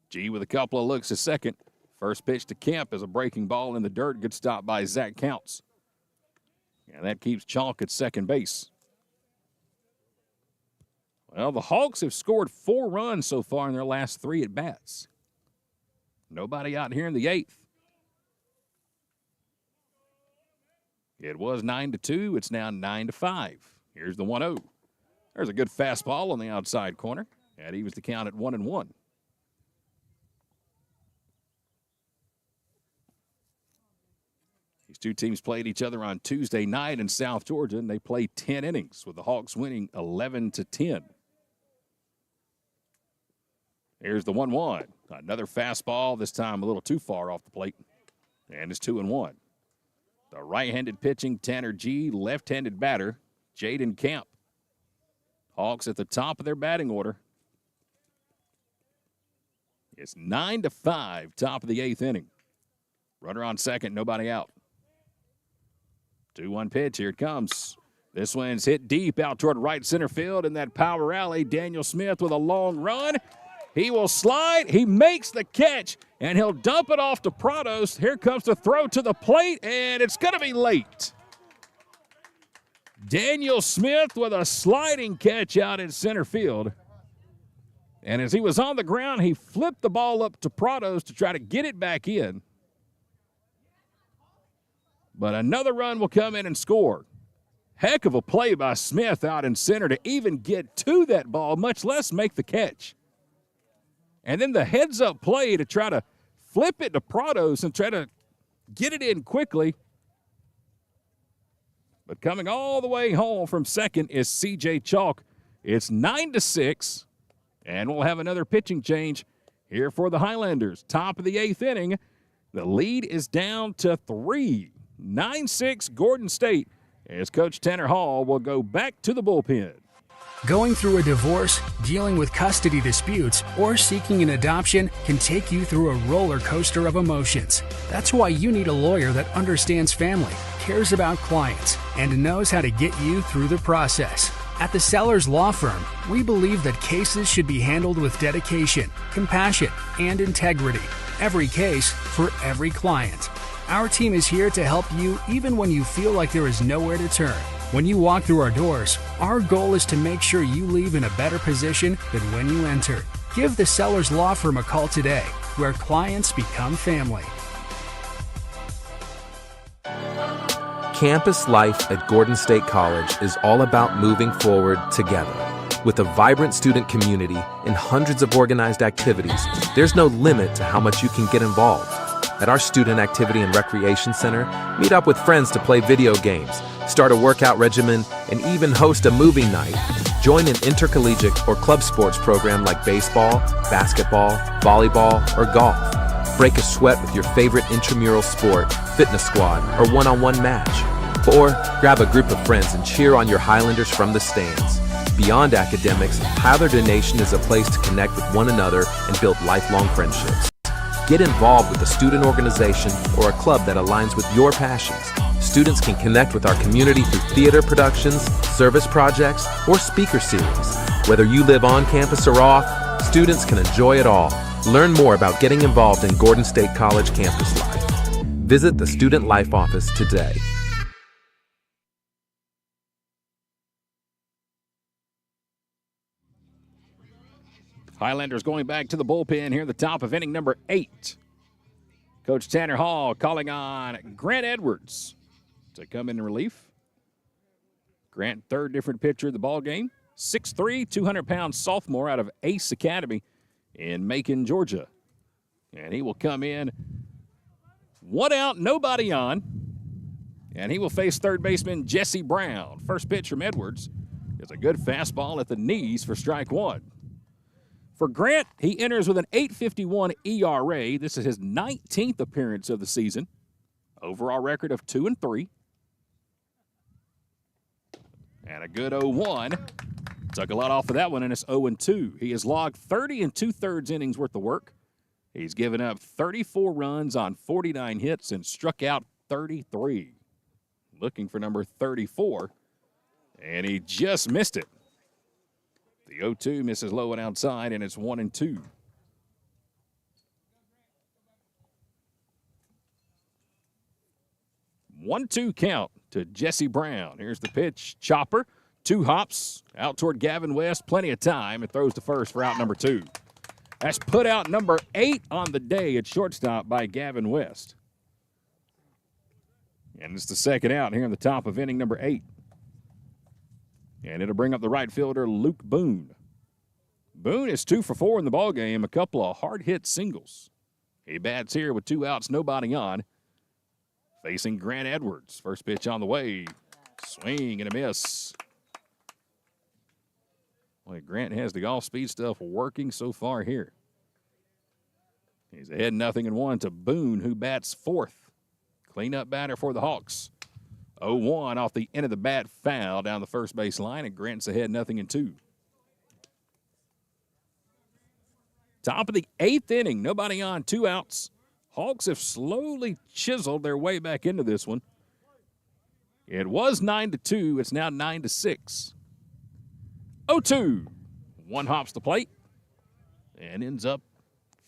G with a couple of looks at second. First pitch to Kemp is a breaking ball in the dirt. Good stop by Zach Counts. And that keeps Chalk at second base. Well, the Hawks have scored 4 runs so far in their last 3 at-bats. Nobody out here in the 8th. It was 9-2. It's now 9-5. Here's the 1-0. There's a good fastball on the outside corner. And he was the count at 1-1. These two teams played each other on Tuesday night in South Georgia, and they played 10 innings, with the Hawks winning 11-10. Here's the 1-1. Another fastball, this time a little too far off the plate, and it's 2-1. The right-handed pitching Tanner G, left-handed batter Jaden Camp. Hawks at the top of their batting order. It's 9-5, top of the 8th inning. Runner on second, nobody out. 2-1 pitch, here it comes. This one's hit deep out toward right center field in that power alley. Daniel Smith with a long run. He will slide, he makes the catch, and he'll dump it off to Prados. Here comes the throw to the plate, and it's going to be late. Daniel Smith with a sliding catch out in center field. And as he was on the ground, he flipped the ball up to Prados to try to get it back in. But another run will come in and score. Heck of a play by Smith out in center to even get to that ball, much less make the catch. And then the heads-up play to try to flip it to Prados and try to get it in quickly. But coming all the way home from second is C.J. Chalk. It's 9-6, and we'll have another pitching change here for the Highlanders. Top of the 8th inning, the lead is down to 3. 9-6 Gordon State, as Coach Tanner Hall will go back to the bullpen. Going through a divorce, dealing with custody disputes, or seeking an adoption can take you through a roller coaster of emotions. That's why you need a lawyer that understands family, cares about clients, and knows how to get you through the process. At the Sellers Law Firm, we believe that cases should be handled with dedication, compassion, and integrity. Every case for every client. Our team is here to help you even when you feel like there is nowhere to turn. When you walk through our doors, our goal is to make sure you leave in a better position than when you enter. Give the Sellers Law Firm a call today, where clients become family. Campus life at Gordon State College is all about moving forward together. With a vibrant student community and hundreds of organized activities, there's no limit to how much you can get involved. At our Student Activity and Recreation Center, meet up with friends to play video games, start a workout regimen, and even host a movie night. Join an intercollegiate or club sports program like baseball, basketball, volleyball, or golf. Break a sweat with your favorite intramural sport, fitness squad, or one-on-one match. Or grab a group of friends and cheer on your Highlanders from the stands. Beyond academics, Highlander Nation is a place to connect with one another and build lifelong friendships. Get involved with a student organization or a club that aligns with your passions. Students can connect with our community through theater productions, service projects, or speaker series. Whether you live on campus or off, students can enjoy it all. Learn more about getting involved in Gordon State College campus life. Visit the Student Life Office today. Highlanders going back to the bullpen here at the top of inning number 8. Coach Tanner Hall calling on Grant Edwards to come in relief. Grant, third different pitcher of the ball game. 6'3", 200-pound sophomore out of Ace Academy in Macon, Georgia. And he will come in, one out, nobody on. And he will face third baseman Jesse Brown. First pitch from Edwards is a good fastball at the knees for strike one. For Grant, he enters with an .851 ERA. This is his 19th appearance of the season. Overall record of 2-3. And a good 0-1. Took a lot off of that one, and it's 0-2. He has logged 30 2/3 innings worth of work. He's given up 34 runs on 49 hits and struck out 33. Looking for number 34, and he just missed it. The 0-2 misses low and outside, and it's 1-2. One-two count to Jesse Brown. Here's the pitch. Chopper, 2 hops, out toward Gavin West. Plenty of time. It throws to first for out number 2. That's put out number 8 on the day at shortstop by Gavin West. And it's the second out here in the top of inning number 8. And it'll bring up the right fielder, Luke Boone. Boone is 2 for 4 in the ballgame, a couple of hard-hit singles. He bats here with 2 outs, nobody on. facing Grant Edwards. First pitch on the way. Swing and a miss. Boy, Grant has the off-speed stuff working so far here. He's ahead 0-1 to Boone, who bats fourth. Cleanup batter for the Hawks. 0-1 off the end of the bat, foul down the first base line, and Grant's ahead 0-2. Top of the 8th inning, nobody on, 2 outs. Hawks have slowly chiseled their way back into this one. It was 9-2. It's now 9-6. 0-2. One hops the plate and ends up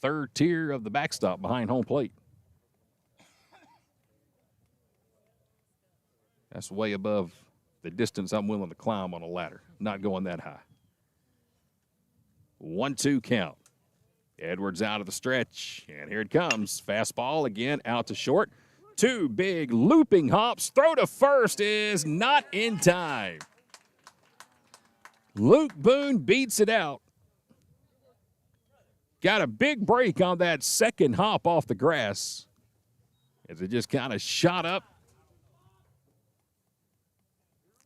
third tier of the backstop behind home plate. That's way above the distance I'm willing to climb on a ladder. Not going that high. 1-2 count. Edwards out of the stretch, and here it comes. Fastball again out to short. 2 big looping hops. Throw to first is not in time. Luke Boone beats it out. Got a big break on that second hop off the grass as it just kind of shot up.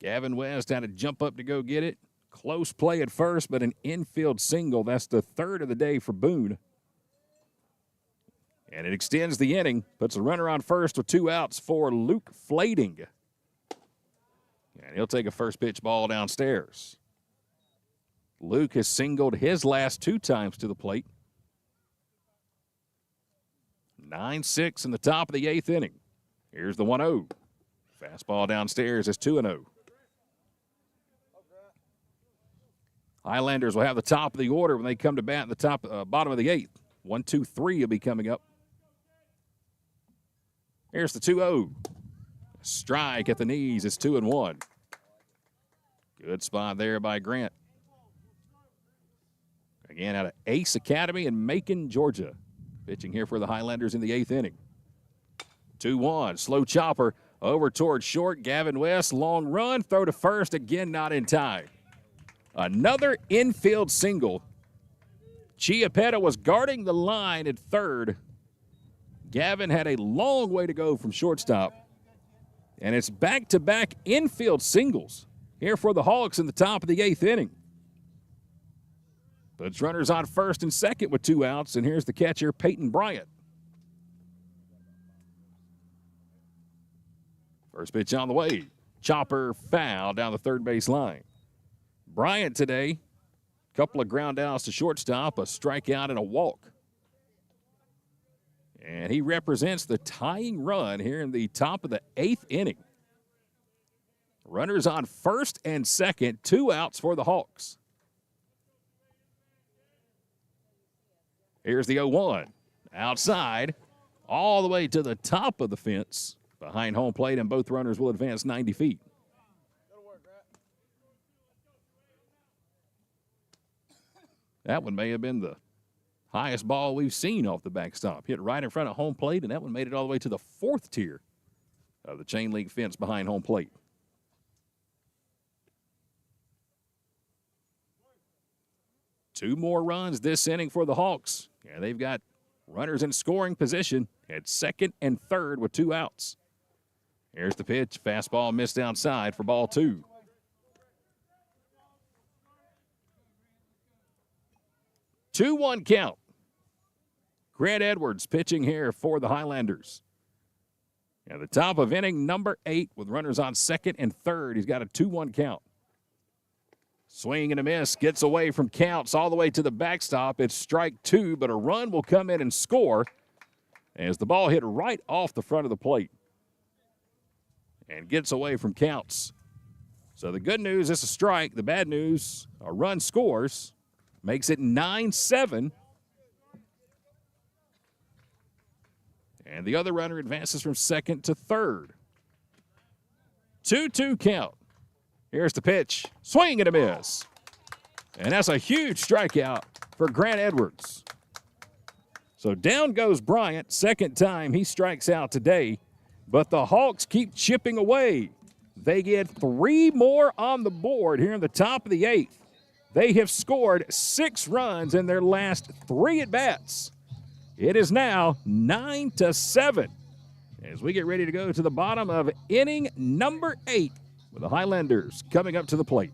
Gavin West had to jump up to go get it. Close play at first, but an infield single. That's the third of the day for Boone. And it extends the inning, puts a runner on first with 2 outs for Luke Flading. And he'll take a first pitch ball downstairs. Luke has singled his last 2 times to the plate. 9-6 in the top of the 8th inning. Here's the 1-0. Fastball downstairs is 2-0. Highlanders will have the top of the order when they come to bat in the bottom of the 8th. 1-2-3 will be coming up. Here's the 2-0. Strike at the knees. It's 2-1. Good spot there by Grant. Again, out of Ace Academy in Macon, Georgia. Pitching here for the Highlanders in the 8th inning. 2-1. Slow chopper over towards short. Gavin West, long run. Throw to first. Again, not in time. Another infield single. Chiappetta was guarding the line at third. Gavin had a long way to go from shortstop. And it's back-to-back infield singles here for the Hawks in the top of the 8th inning. Puts runners on first and second with 2 outs, and here's the catcher, Peyton Bryant. First pitch on the way. Chopper foul down the third base line. Bryant today, a couple of ground outs to shortstop, a strikeout and a walk. And he represents the tying run here in the top of the 8th inning. Runners on first and second, 2 outs for the Hawks. Here's the 0-1. Outside, all the way to the top of the fence, behind home plate, and both runners will advance 90 feet. That one may have been the highest ball we've seen off the backstop. Hit right in front of home plate, and that one made it all the way to the 4th tier of the chain link fence behind home plate. Two more runs this inning for the Hawks. And they've got runners in scoring position at second and third with 2 outs. Here's the pitch. Fastball missed outside for ball 2. Two-one count. Grant Edwards pitching here for the Highlanders. At the top of inning number 8 with runners on second and third. He's got a 2-1 count. Swing and a miss, gets away from counts all the way to the backstop. It's strike 2, but a run will come in and score as the ball hit right off the front of the plate and gets away from counts. So the good news is a strike. The bad news, a run scores, makes it 9-7. And the other runner advances from second to third. 2-2 count. Here's the pitch. Swing and a miss. And that's a huge strikeout for Grant Edwards. So down goes Bryant. Second time he strikes out today. But the Hawks keep chipping away. They get 3 more on the board here in the top of the 8th. They have scored 6 runs in their last 3 at-bats. It is now 9-7 as we get ready to go to the bottom of inning number 8 with the Highlanders coming up to the plate.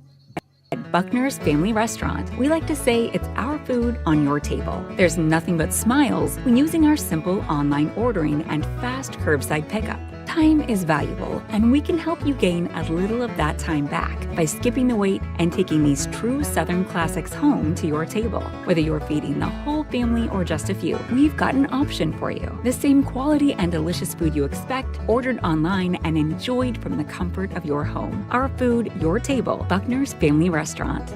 At Buckner's Family Restaurant, we like to say it's our food on your table. There's nothing but smiles when using our simple online ordering and fast curbside pickup. Time is valuable, and we can help you gain a little of that time back by skipping the wait and taking these true Southern classics home to your table. Whether you're feeding the whole family or just a few, we've got an option for you. The same quality and delicious food you expect, ordered online and enjoyed from the comfort of your home. Our food, your table. Buckner's Family Restaurant.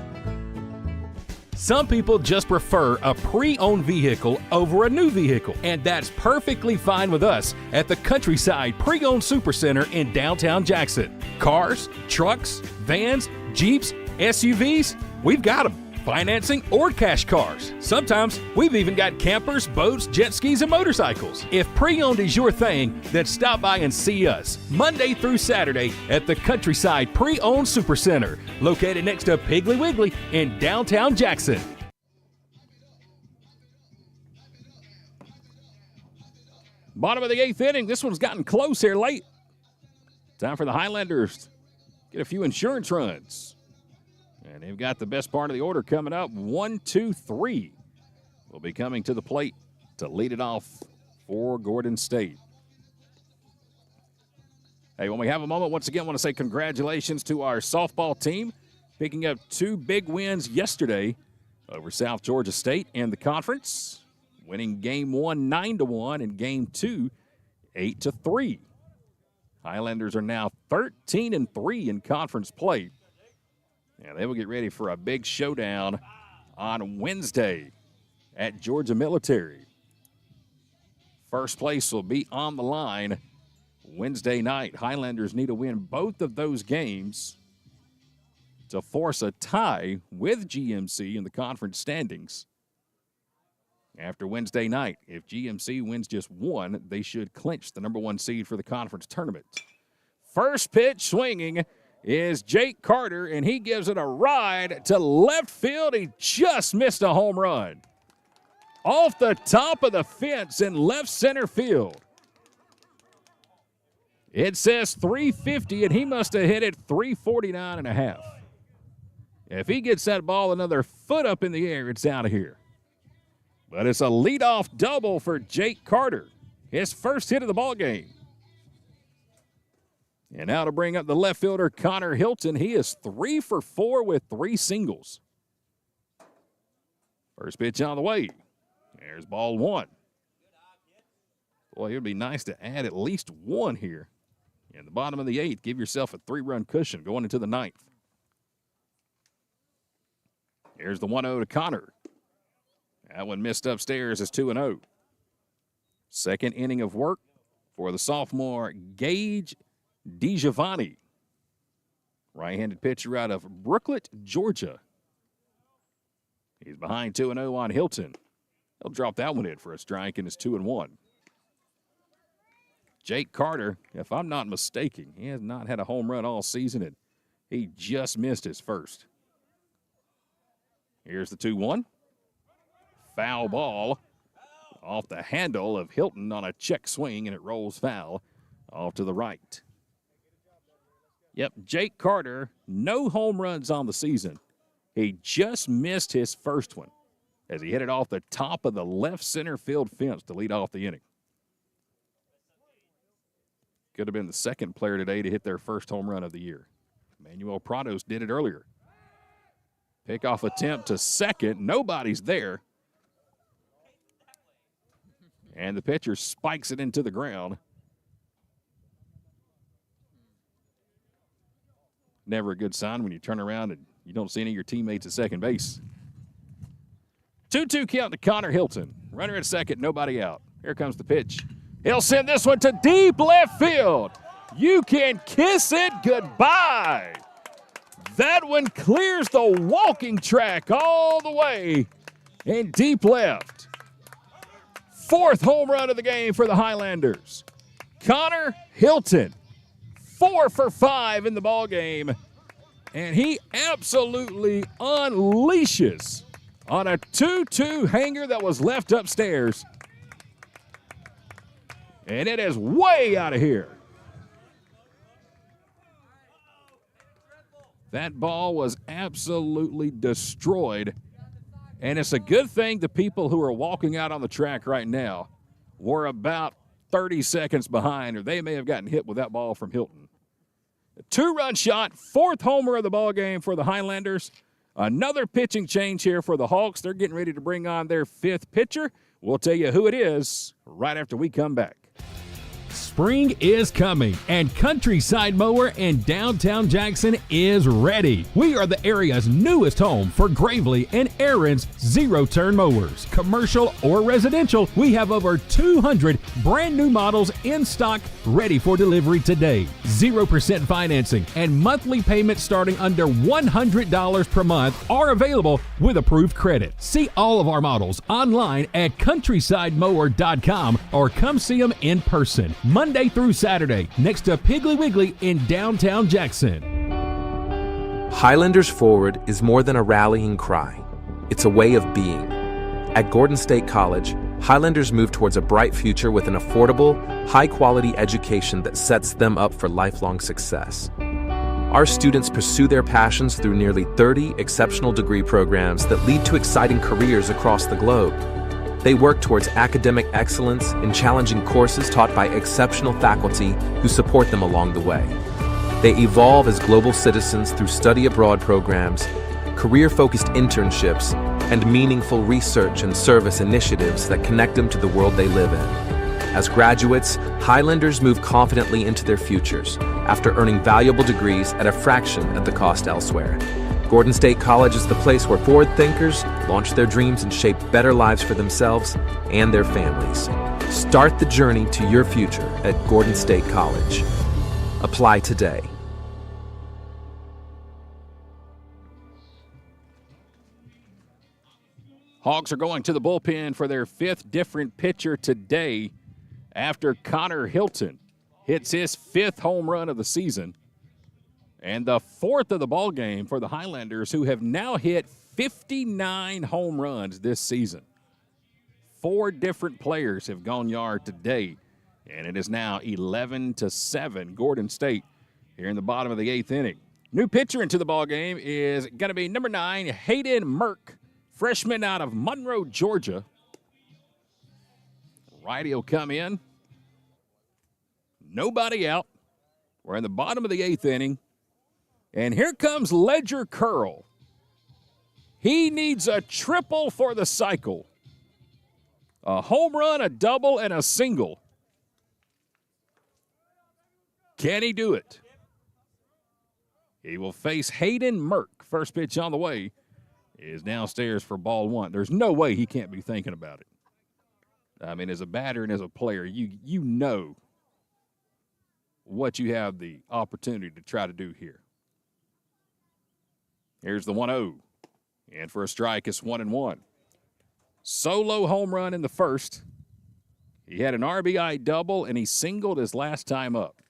Some people just prefer a pre-owned vehicle over a new vehicle, and that's perfectly fine with us at the Countryside Pre-Owned Supercenter in downtown Jackson. Cars, trucks, vans, Jeeps, SUVs, we've got them. Financing or cash cars. Sometimes we've even got campers, boats, jet skis, and motorcycles. If pre-owned is your thing, then stop by and see us Monday through Saturday at the Countryside Pre-Owned Supercenter, located next to Piggly Wiggly in downtown Jackson. Bottom of the 8th inning. This one's gotten close here late. Time for the Highlanders to get a few insurance runs. And they've got the best part of the order coming up. 1, 2, 3 will be coming to the plate to lead it off for Gordon State. Hey, when we have a moment, once again, I want to say congratulations to our softball team, picking up 2 big wins yesterday over South Georgia State in the conference, winning Game 1 9-1 and Game 2 8-3. Highlanders are now 13-3 in conference play. Yeah, they will get ready for a big showdown on Wednesday at Georgia Military. First place will be on the line Wednesday night. Highlanders need to win both of those games to force a tie with GMC in the conference standings. After Wednesday night, if GMC wins just one, they should clinch the number 1 seed for the conference tournament. First pitch swinging is Jake Carter, and he gives it a ride to left field. He just missed a home run. Off the top of the fence in left center field. It says 350, and he must have hit it 349 and a half. If he gets that ball another foot up in the air, it's out of here. But it's a leadoff double for Jake Carter, his first hit of the ball game. And now to bring up the left fielder, Connor Hilton. He is 3 for 4 with 3 singles. First pitch on the way. There's ball 1. Boy, it would be nice to add at least 1 here. In the bottom of the 8th, give yourself a 3-run cushion going into the 9th. Here's the 1-0 to Connor. That one missed upstairs is 2-0. Second inning of work for the sophomore Gage DiGiovanni. Right-handed pitcher out of Brooklet, Georgia. He's behind 2-0 on Hilton. He'll drop that one in for a strike, and it's 2-1. Jake Carter, if I'm not mistaken, he has not had a home run all season, and he just missed his first. Here's the 2-1. Foul ball off the handle of Hilton on a check swing, and it rolls foul off to the right. Yep, Jake Carter, no home runs on the season. He just missed his first one as he hit it off the top of the left center field fence to lead off the inning. Could have been the second player today to hit their first home run of the year. Manuel Prados did it earlier. Pickoff attempt to second. Nobody's there. And the pitcher spikes it into the ground. Never a good sign when you turn around and you don't see any of your teammates at second base. 2-2 count to Connor Hilton. Runner at second, nobody out. Here comes the pitch. He'll send this one to deep left field. You can kiss it goodbye. That one clears the walking track all the way in deep left. 4th home run of the game for the Highlanders. Connor Hilton, 4 for 5 in the ball game, and he absolutely unleashes on a 2-2 hanger that was left upstairs. And it is way out of here. That ball was absolutely destroyed. And it's a good thing the people who are walking out on the track right now were about 30 seconds behind, or they may have gotten hit with that ball from Hilton. A 2-run shot, 4th homer of the ball game for the Highlanders. Another pitching change here for the Hawks. They're getting ready to bring on their 5th pitcher. We'll tell you who it is right after we come back. Spring is coming, and Countryside Mower in downtown Jackson is ready. We are the area's newest home for Gravely and Aaron's zero-turn mowers. Commercial or residential, we have over 200 brand new models in stock ready for delivery today. 0% financing and monthly payments starting under $100 per month are available with approved credit. See all of our models online at countrysidemower.com or come see them in person. Monday through Saturday, next to Piggly Wiggly in downtown Jackson. Highlanders Forward is more than a rallying cry. It's a way of being. At Gordon State College, Highlanders move towards a bright future with an affordable, high-quality education that sets them up for lifelong success. Our students pursue their passions through nearly 30 exceptional degree programs that lead to exciting careers across the globe. They work towards academic excellence in challenging courses taught by exceptional faculty who support them along the way. They evolve as global citizens through study abroad programs, career-focused internships, and meaningful research and service initiatives that connect them to the world they live in. As graduates, Highlanders move confidently into their futures after earning valuable degrees at a fraction of the cost elsewhere. Gordon State College is the place where forward thinkers launch their dreams and shape better lives for themselves and their families. Start the journey to your future at Gordon State College. Apply today. Hogs are going to the bullpen for their 5th different pitcher today after Connor Hilton hits his 5th home run of the season. And the 4th of the ball game for the Highlanders, who have now hit 59 home runs this season. 4 different players have gone yard today, and it is now 11-7 Gordon State here in the bottom of the 8th inning. New pitcher into the ball game is going to be number 9, Hayden Merck, freshman out of Monroe, Georgia. Righty will come in. Nobody out. We're in the bottom of the 8th inning. And here comes Ledger Curl. He needs a triple for the cycle. A home run, a double, and a single. Can he do it? He will face Hayden Merck. First pitch on the way is downstairs for ball 1. There's no way he can't be thinking about it. I mean, as a batter and as a player, you know what you have the opportunity to try to do here. Here's the 1-0. And for a strike, it's 1-1. Solo home run in the first. He had an RBI double, and he singled his last time up.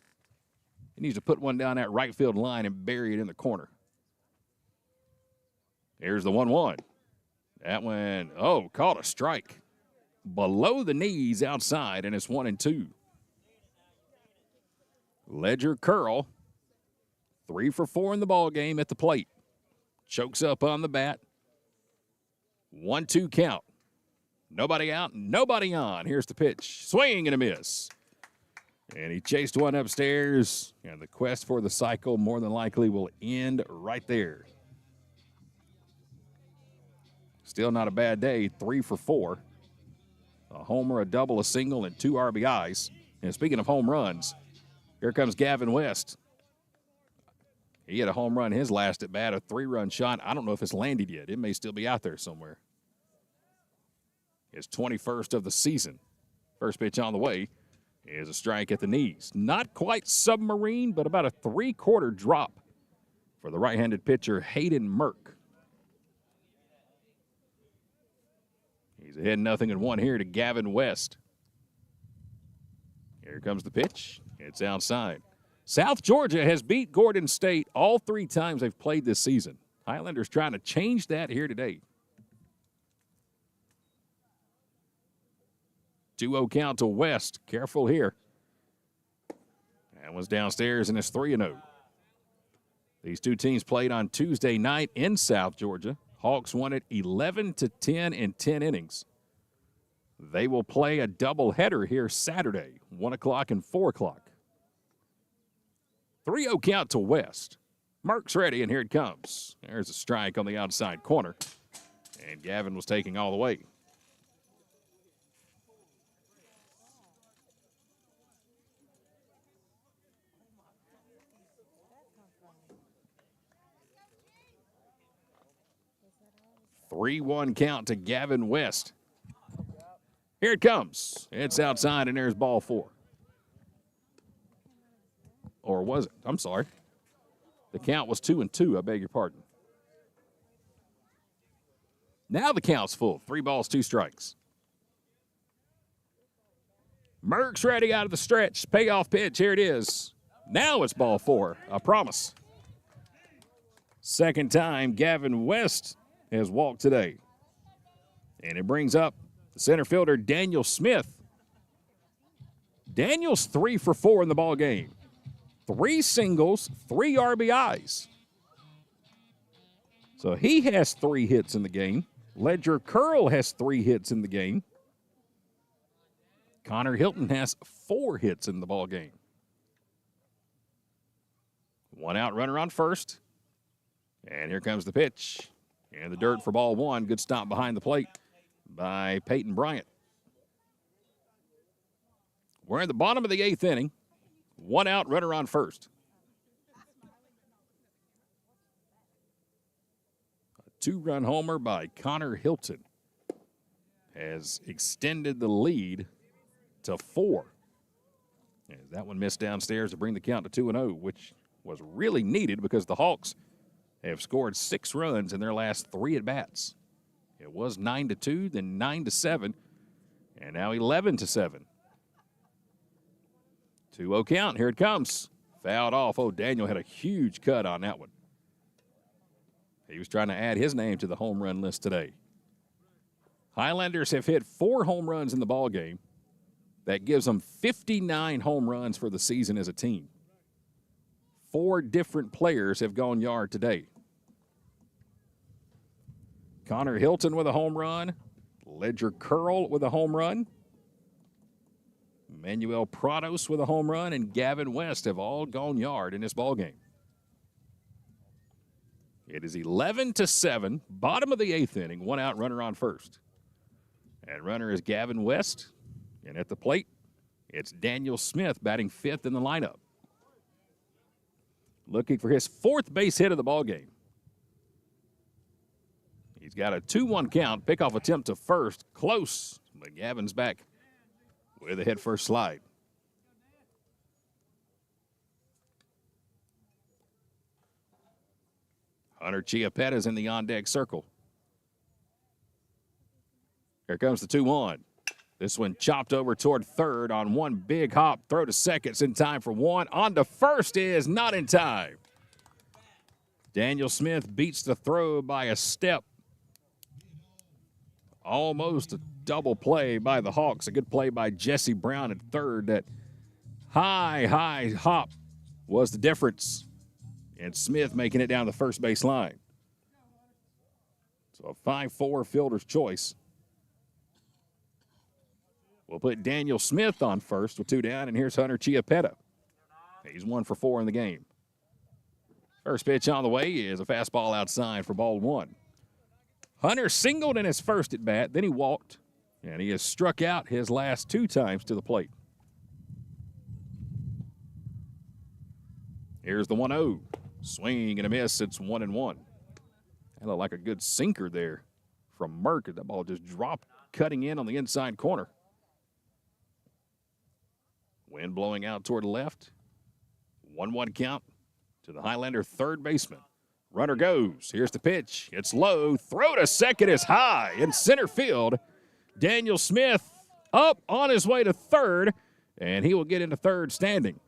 He needs to put one down that right field line and bury it in the corner. Here's the 1-1. That one, caught a strike. Below the knees outside, and it's 1-2. Ledger Curl, 3 for 4 in the ball game at the plate. Chokes up on the bat. 1-2 count. Nobody out, nobody on. Here's the pitch. Swing and a miss. And he chased one upstairs, and the quest for the cycle more than likely will end right there. Still not a bad day, 3 for 4. A homer, a double, a single, and 2 RBIs. And speaking of home runs, here comes Gavin West. He had a home run his last at bat, a 3-run shot. I don't know if it's landed yet. It may still be out there somewhere. His 21st of the season. First pitch on the way is a strike at the knees. Not quite submarine, but about a 3/4 drop for the right-handed pitcher, Hayden Merck. He's ahead 0-1 here to Gavin West. Here comes the pitch. It's outside. South Georgia has beat Gordon State all 3 times they've played this season. Highlanders trying to change that here today. 2-0 count to West. Careful here. That one's downstairs, and it's 3-0. These two teams played on Tuesday night in South Georgia. Hawks won it 11-10 in 10 innings. They will play a doubleheader here Saturday, 1 o'clock and 4 o'clock. 3-0 count to West. Merck's ready, and here it comes. There's a strike on the outside corner, and Gavin was taking all the way. Three-one count to Gavin West. Here it comes. It's outside, and there's ball 4. Or was it? I'm sorry. The count was 2-2. I beg your pardon. Now the count's full. 3 balls, 2 strikes. Merck's ready out of the stretch. Payoff pitch. Here it is. Now it's ball 4. I promise. Second time Gavin West has walked today. And it brings up the center fielder, Daniel Smith. Daniel's 3 for 4 in the ball game. 3 singles, 3 RBIs. So he has 3 hits in the game. Ledger Curl has 3 hits in the game. Connor Hilton has 4 hits in the ball game. 1 out, runner on first. And here comes the pitch. And the dirt for ball 1. Good stop behind the plate by Peyton Bryant. We're in the bottom of the 8th inning. 1 out, runner on first. A 2-run homer by Connor Hilton has extended the lead to 4. As that one missed downstairs to bring the count to 2-0, which was really needed because the Hawks have scored 6 runs in their last 3 at-bats. It was 9-2, then 9-7, and now 11-7. 2-0 count. Here it comes. Fouled off. Oh, Daniel had a huge cut on that one. He was trying to add his name to the home run list today. Highlanders have hit 4 home runs in the ball game. That gives them 59 home runs for the season as a team. 4 different players have gone yard today. Connor Hilton with a home run. Ledger Curl with a home run. Manuel Prados with a home run, and Gavin West have all gone yard in this ball game. It is 11-7, bottom of the 8th inning, 1 out, runner on first. And runner is Gavin West, and at the plate, it's Daniel Smith batting 5th in the lineup. Looking for his 4th base hit of the ball game. He's got a 2-1 count, pickoff attempt to first, close, but Gavin's back with a head-first slide. Hunter Chiapetta's in the on-deck circle. Here comes the 2-1. This one chopped over toward third on one big hop. Throw to second's in time for 1. On to first is not in time. Daniel Smith beats the throw by a step. Almost a double play by the Hawks. A good play by Jesse Brown at third. That high hop was the difference. And Smith making it down the first base line. So a 5-4 fielder's choice. We'll put Daniel Smith on first with 2 down, and here's Hunter Chiapetta. He's 1 for 4 in the game. First pitch on the way is a fastball outside for ball 1. Hunter singled in his first at bat, then he walked, and he has struck out his last 2 times to the plate. Here's the 1-0. Swing and a miss. It's 1-1. That looked like a good sinker there from Merck. That ball just dropped, cutting in on the inside corner. Wind blowing out toward the left. 1-1 count to the Highlander third baseman. Runner goes. Here's the pitch. It's low. Throw to second is high. In center field, Daniel Smith up on his way to third, and he will get into third standing.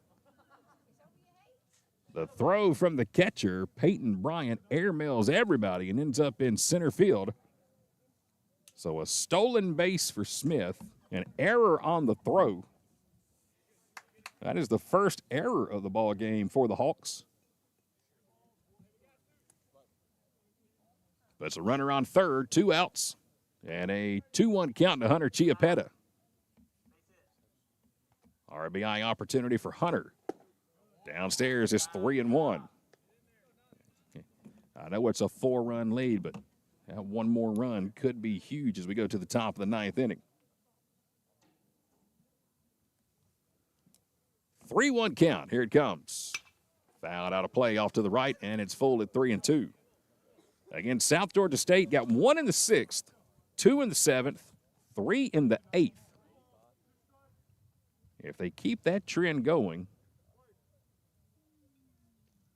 The throw from the catcher, Peyton Bryant, airmails everybody and ends up in center field. So a stolen base for Smith, An error on the throw. That is the first error of the ball game for the Hawks. But it's a runner on third, 2 outs, and a 2-1 count to Hunter Chiappetta. RBI opportunity for Hunter. Downstairs is 3-1. I know it's a 4-run lead, but one more run could be huge as we go to the top of the 9th inning. 3-1 count. Here it comes. Fouled out of play off to the right, and it's full at 3-2. Again, South Georgia State got 1 in the 6th, 2 in the 7th, 3 in the 8th. If they keep that trend going,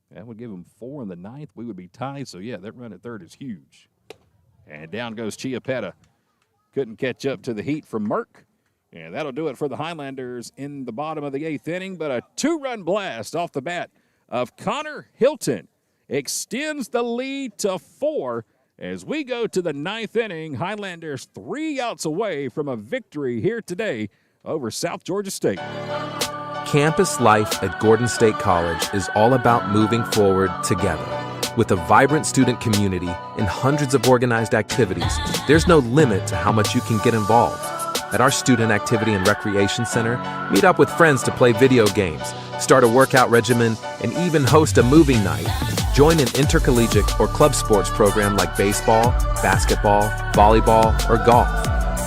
that would give them 4 in the 9th. We would be tied. So, yeah, that run at third is huge. And down goes Chiappetta. Couldn't catch up to the heat from Merck. And that'll do it for the Highlanders in the bottom of the 8th inning. But a 2-run blast off the bat of Connor Hilton extends the lead to 4 as we go to the 9th inning. Highlanders 3 outs away from a victory here today over South Georgia State. Campus life at Gordon State College is all about moving forward together. With a vibrant student community and hundreds of organized activities, there's no limit to how much you can get involved. At our Student Activity and Recreation Center, meet up with friends to play video games, start a workout regimen, and even host a movie night. Join an intercollegiate or club sports program like baseball, basketball, volleyball, or golf.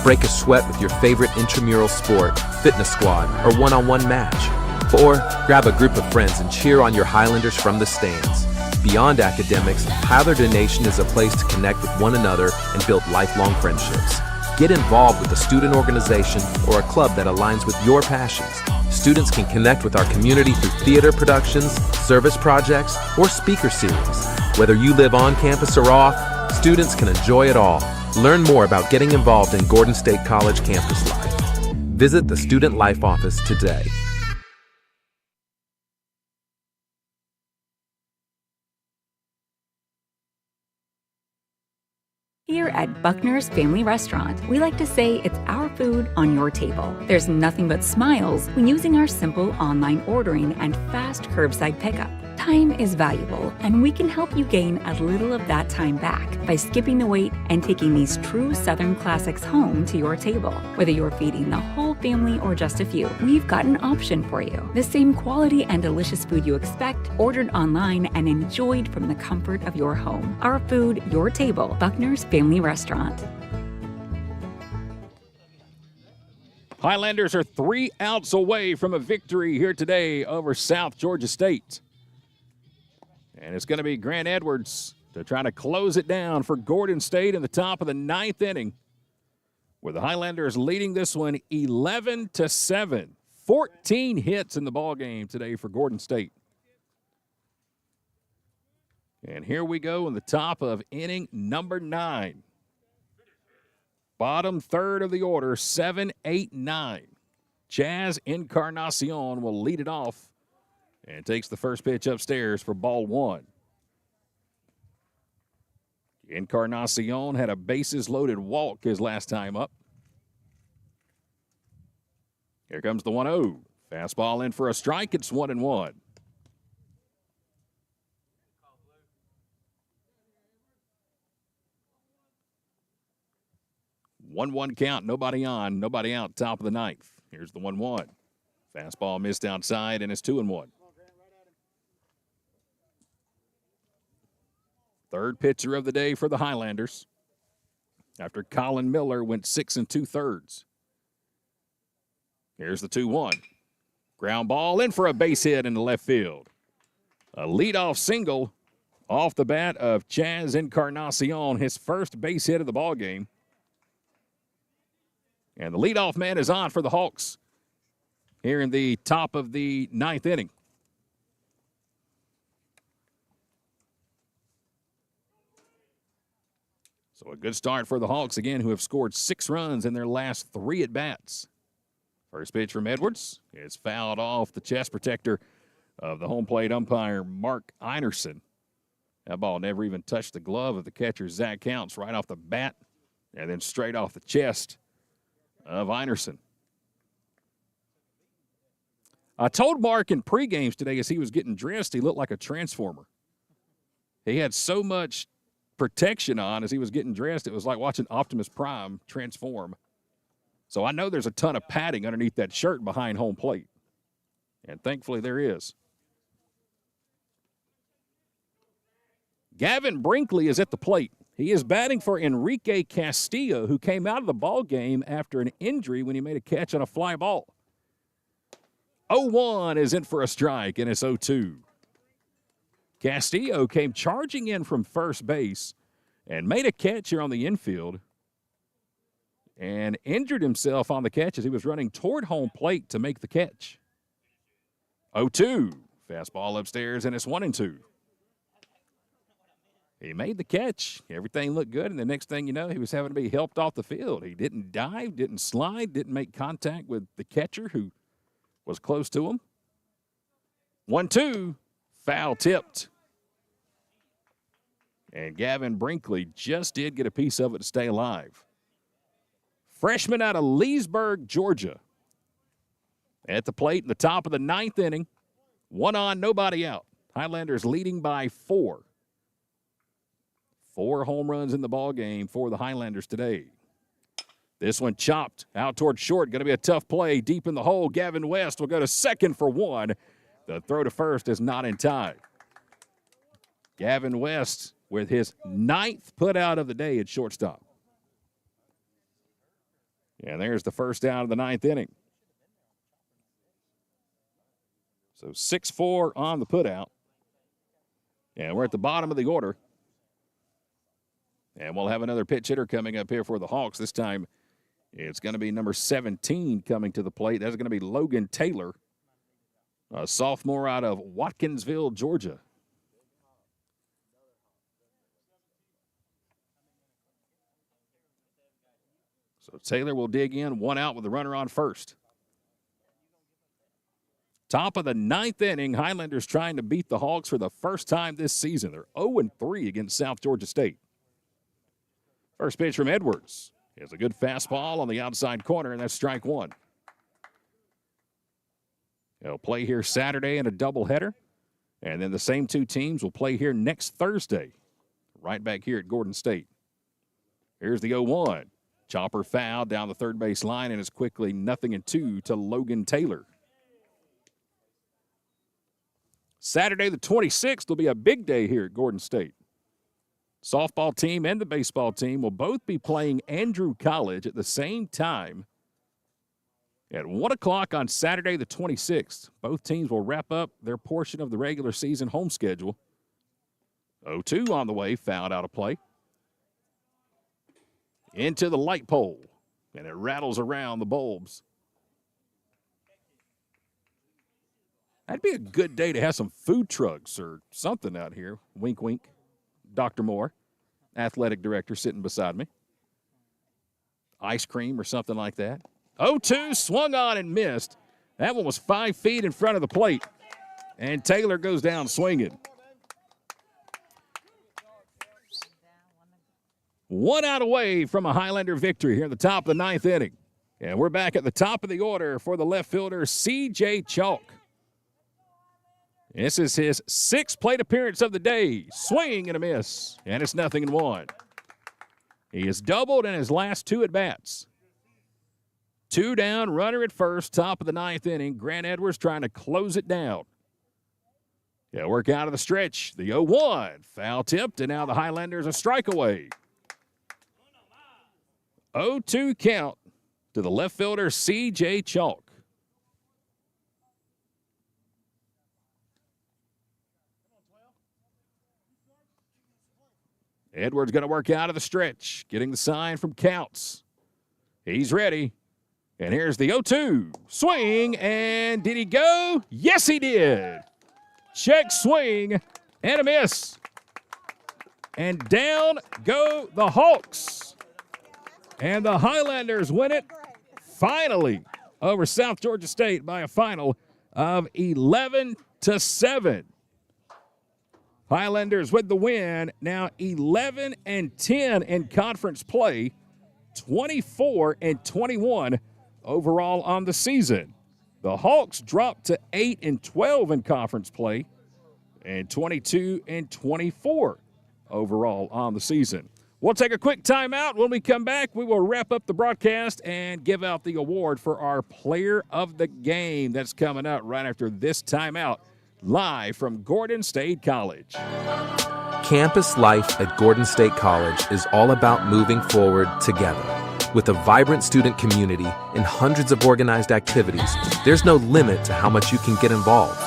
Break a sweat with your favorite intramural sport, fitness squad, or one-on-one match. Or grab a group of friends and cheer on your Highlanders from the stands. Beyond academics, Highlander Nation is a place to connect with one another and build lifelong friendships. Get involved with a student organization or a club that aligns with your passions. Students can connect with our community through theater productions, service projects, or speaker series. Whether you live on campus or off, students can enjoy it all. Learn more about getting involved in Gordon State College campus life. Visit the Student Life Office today. Here at Buckner's Family Restaurant, we like to say it's our food on your table. There's nothing but smiles when using our simple online ordering and fast curbside pickup. Time is valuable, and we can help you gain a little of that time back by skipping the wait and taking these true Southern classics home to your table. Whether you're feeding the whole family or just a few, we've got an option for you. The same quality and delicious food you expect, ordered online and enjoyed from the comfort of your home. Our food, your table. Buckner's Family Restaurant. Highlanders are 3 outs away from a victory here today over South Georgia State. And it's going to be Grant Edwards to try to close it down for Gordon State in the top of the 9th inning, where the Highlanders leading this one 11-7. 14 hits in the ballgame today for Gordon State. And here we go in the top of inning number 9. Bottom third of the order, 7, 8, 9. Chaz Encarnacion will lead it off and takes the first pitch upstairs for ball 1. Encarnacion had a bases-loaded walk his last time up. Here comes the 1-0. Fastball in for a strike. It's 1-1. One count, nobody on, nobody out, top of the 9th. Here's the 1-1. Fastball missed outside, and it's 2-1. Third pitcher of the day for the Highlanders after Colin Miller went 6 2/3. Here's the 2-1. Ground ball in for a base hit in the left field. A leadoff single off the bat of Chaz Encarnacion, his first base hit of the ballgame. And the leadoff man is on for the Hawks here in the top of the 9th inning. So a good start for the Hawks, again, who have scored 6 runs in their last 3 at-bats. First pitch from Edwards. It's fouled off the chest protector of the home plate umpire, Mark Einerson. That ball never even touched the glove of the catcher, Zach Counts, right off the bat, and then straight off the chest of Einerson. I told Mark in pregames today as he was getting dressed, he looked like a transformer. He had so much protection on as he was getting dressed, it was like watching Optimus Prime transform. So I know there's a ton of padding underneath that shirt behind home plate. And thankfully there is. Gavin Brinkley is at the plate. He is batting for Enrique Castillo, who came out of the ball game after an injury when he made a catch on a fly ball. 0-1 is in for a strike, and it's 0-2. Castillo came charging in from first base and made a catch here on the infield and injured himself on the catch as he was running toward home plate to make the catch. 0-2. Fastball upstairs, and it's 1-2. He made the catch. Everything looked good, and the next thing you know, he was having to be helped off the field. He didn't dive, didn't slide, didn't make contact with the catcher who was close to him. 1-2, foul tipped. And Gavin Brinkley just did get a piece of it to stay alive. Freshman out of Leesburg, Georgia. At the plate in the top of the ninth inning. 1 on, nobody out. Highlanders leading by 4. 4 home runs in the ball game for the Highlanders today. This one chopped out toward short. Going to be a tough play deep in the hole. Gavin West will go to second for 1. The throw to first is not in time. Gavin West with his 9th putout of the day at shortstop. And there's the first out of the 9th inning. So 6-4 on the putout. And we're at the bottom of the order. And we'll have another pitch hitter coming up here for the Hawks. This time it's going to be number 17 coming to the plate. That's going to be Logan Taylor, a sophomore out of Watkinsville, Georgia. So Taylor will dig in, 1 out with the runner on first. Top of the 9th inning, Highlanders trying to beat the Hawks for the first time this season. They're 0-3 against South Georgia State. First pitch from Edwards. It's a good fastball on the outside corner, and that's strike 1. They'll play here Saturday in a doubleheader, and then the same 2 teams will play here next Thursday, right back here at Gordon State. Here's the 0-1. Chopper foul down the third base line, and it's quickly 0-2 to Logan Taylor. Saturday the 26th will be a big day here at Gordon State. Softball team and the baseball team will both be playing Andrew College at the same time at 1 o'clock on Saturday the 26th. Both teams will wrap up their portion of the regular season home schedule. 0-2 on the way, fouled out of play. Into the light pole, and it rattles around the bulbs. That'd be a good day to have some food trucks or something out here. Wink, wink. Dr. Moore, athletic director, sitting beside me. Ice cream or something like that. 0-2, swung on and missed. That one was 5 feet in front of the plate. And Taylor goes down swinging. 1 out away from a Highlander victory here at the top of the 9th inning. And we're back at the top of the order for the left fielder, C.J. Chalk. This is his 6th plate appearance of the day. Swing and a miss, and it's 0-1. He has doubled in his last 2 at-bats. 2 down, runner at first, top of the 9th inning. Grant Edwards trying to close it down. Yeah, work out of the stretch. The 0-1, foul tipped, and now the Highlanders a strike away. 0-2 count to the left fielder, C.J. Chalk. Edwards going to work out of the stretch, getting the sign from Counts. He's ready. And here's the 0-2. Swing, and did he go? Yes, he did. Check swing, and a miss. And down go the Hawks. And the Highlanders win it, finally, over South Georgia State by a final of 11-7. Highlanders with the win, now 11-10 in conference play. 24-21 overall on the season. The Hawks dropped to 8-12 in conference play and 22-24 overall on the season. We'll take a quick timeout. When we come back, we will wrap up the broadcast and give out the award for our player of the game. That's coming up right after this timeout, live from Gordon State College. Campus life at Gordon State College is all about moving forward together. With a vibrant student community and hundreds of organized activities, there's no limit to how much you can get involved.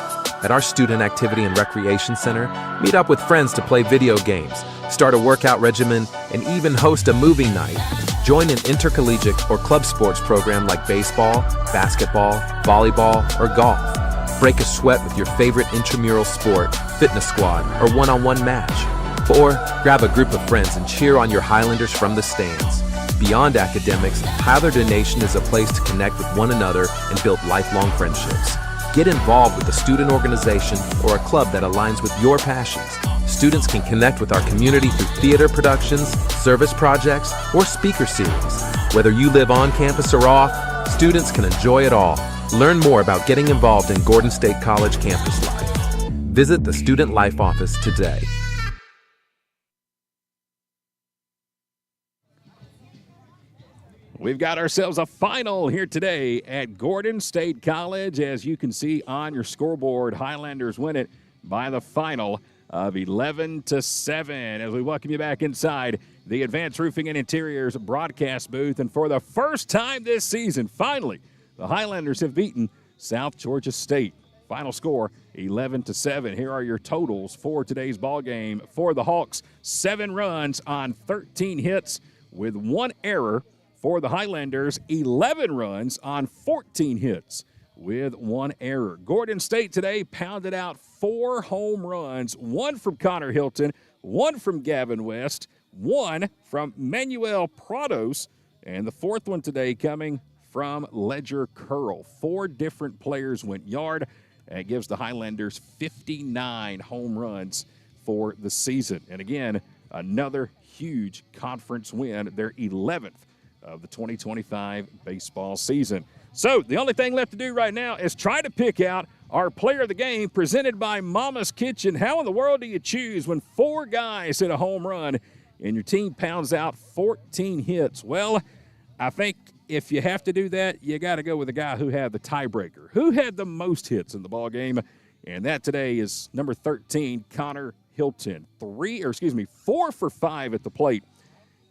At our Student Activity and Recreation Center, meet up with friends to play video games, start a workout regimen, and even host a movie night. Join an intercollegiate or club sports program like baseball, basketball, volleyball, or golf. Break a sweat with your favorite intramural sport, fitness squad, or one-on-one match. Or grab a group of friends and cheer on your Highlanders from the stands. Beyond academics, Highlander Nation is a place to connect with one another and build lifelong friendships. Get involved with a student organization or a club that aligns with your passions. Students can connect with our community through theater productions, service projects, or speaker series. Whether you live on campus or off, students can enjoy it all. Learn more about getting involved in Gordon State College campus life. Visit the Student Life Office today. We've got ourselves a final here today at Gordon State College. As you can see on your scoreboard, Highlanders win it by the final of 11-7. As we welcome you back inside the Advanced Roofing and Interiors broadcast booth. And for the first time this season, finally, the Highlanders have beaten South Georgia State. Final score, 11-7. Here are your totals for today's ball game. For the Hawks, 7 runs on 13 hits with 1 error. For the Highlanders, 11 runs on 14 hits with 1 error. Gordon State today pounded out 4 home runs, 1 from Connor Hilton, 1 from Gavin West, 1 from Manuel Prados, and the 4th one today coming from Ledger Curl. 4 different players went yard. That gives the Highlanders 59 home runs for the season. And again, another huge conference win, their 11th of the 2025 baseball season. So the only thing left to do right now is try to pick out our player of the game presented by Mama's Kitchen. How in the world do you choose when 4 guys hit a home run and your team pounds out 14 hits? Well, I think if you have to do that, you got to go with the guy who had the tiebreaker, who had the most hits in the ball game, and that today is number 13, Connor Hilton. 4 for 5 at the plate.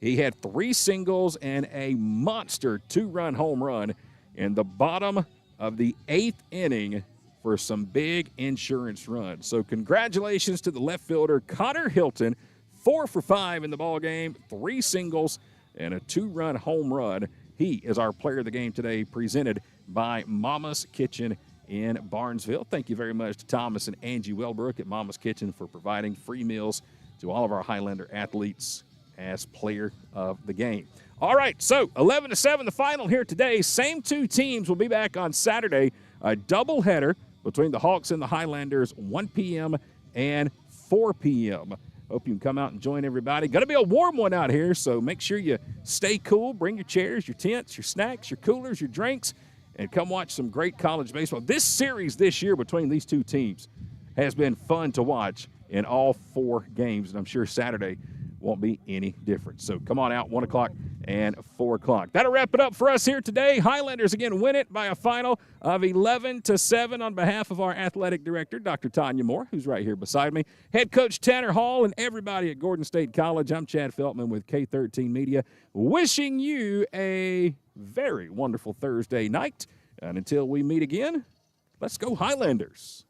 He had 3 singles and a monster 2-run home run in the bottom of the 8th inning for some big insurance runs. So congratulations to the left fielder, Connor Hilton, 4 for 5 in the ballgame, 3 singles and a 2-run home run. He is our player of the game today, presented by Mama's Kitchen in Barnesville. Thank you very much to Thomas and Angie Wellbrook at Mama's Kitchen for providing free meals to all of our Highlander athletes as player of the game. All right, so 11-7, the final here today. Same 2 teams will be back on Saturday. A doubleheader between the Hawks and the Highlanders, 1 p.m. and 4 p.m. Hope you can come out and join everybody. Going to be a warm one out here, so make sure you stay cool. Bring your chairs, your tents, your snacks, your coolers, your drinks, and come watch some great college baseball. This series this year between these 2 teams has been fun to watch in all 4 games, and I'm sure Saturday won't be any different. So come on out, 1 o'clock and 4 o'clock. That'll wrap it up for us here today. Highlanders again win it by a final of 11-7 on behalf of our athletic director, Dr. Tanya Moore, who's right here beside me, head coach Tanner Hall, and everybody at Gordon State College. I'm Chad Feltman with K13 Media, wishing you a very wonderful Thursday night. And until we meet again, let's go Highlanders.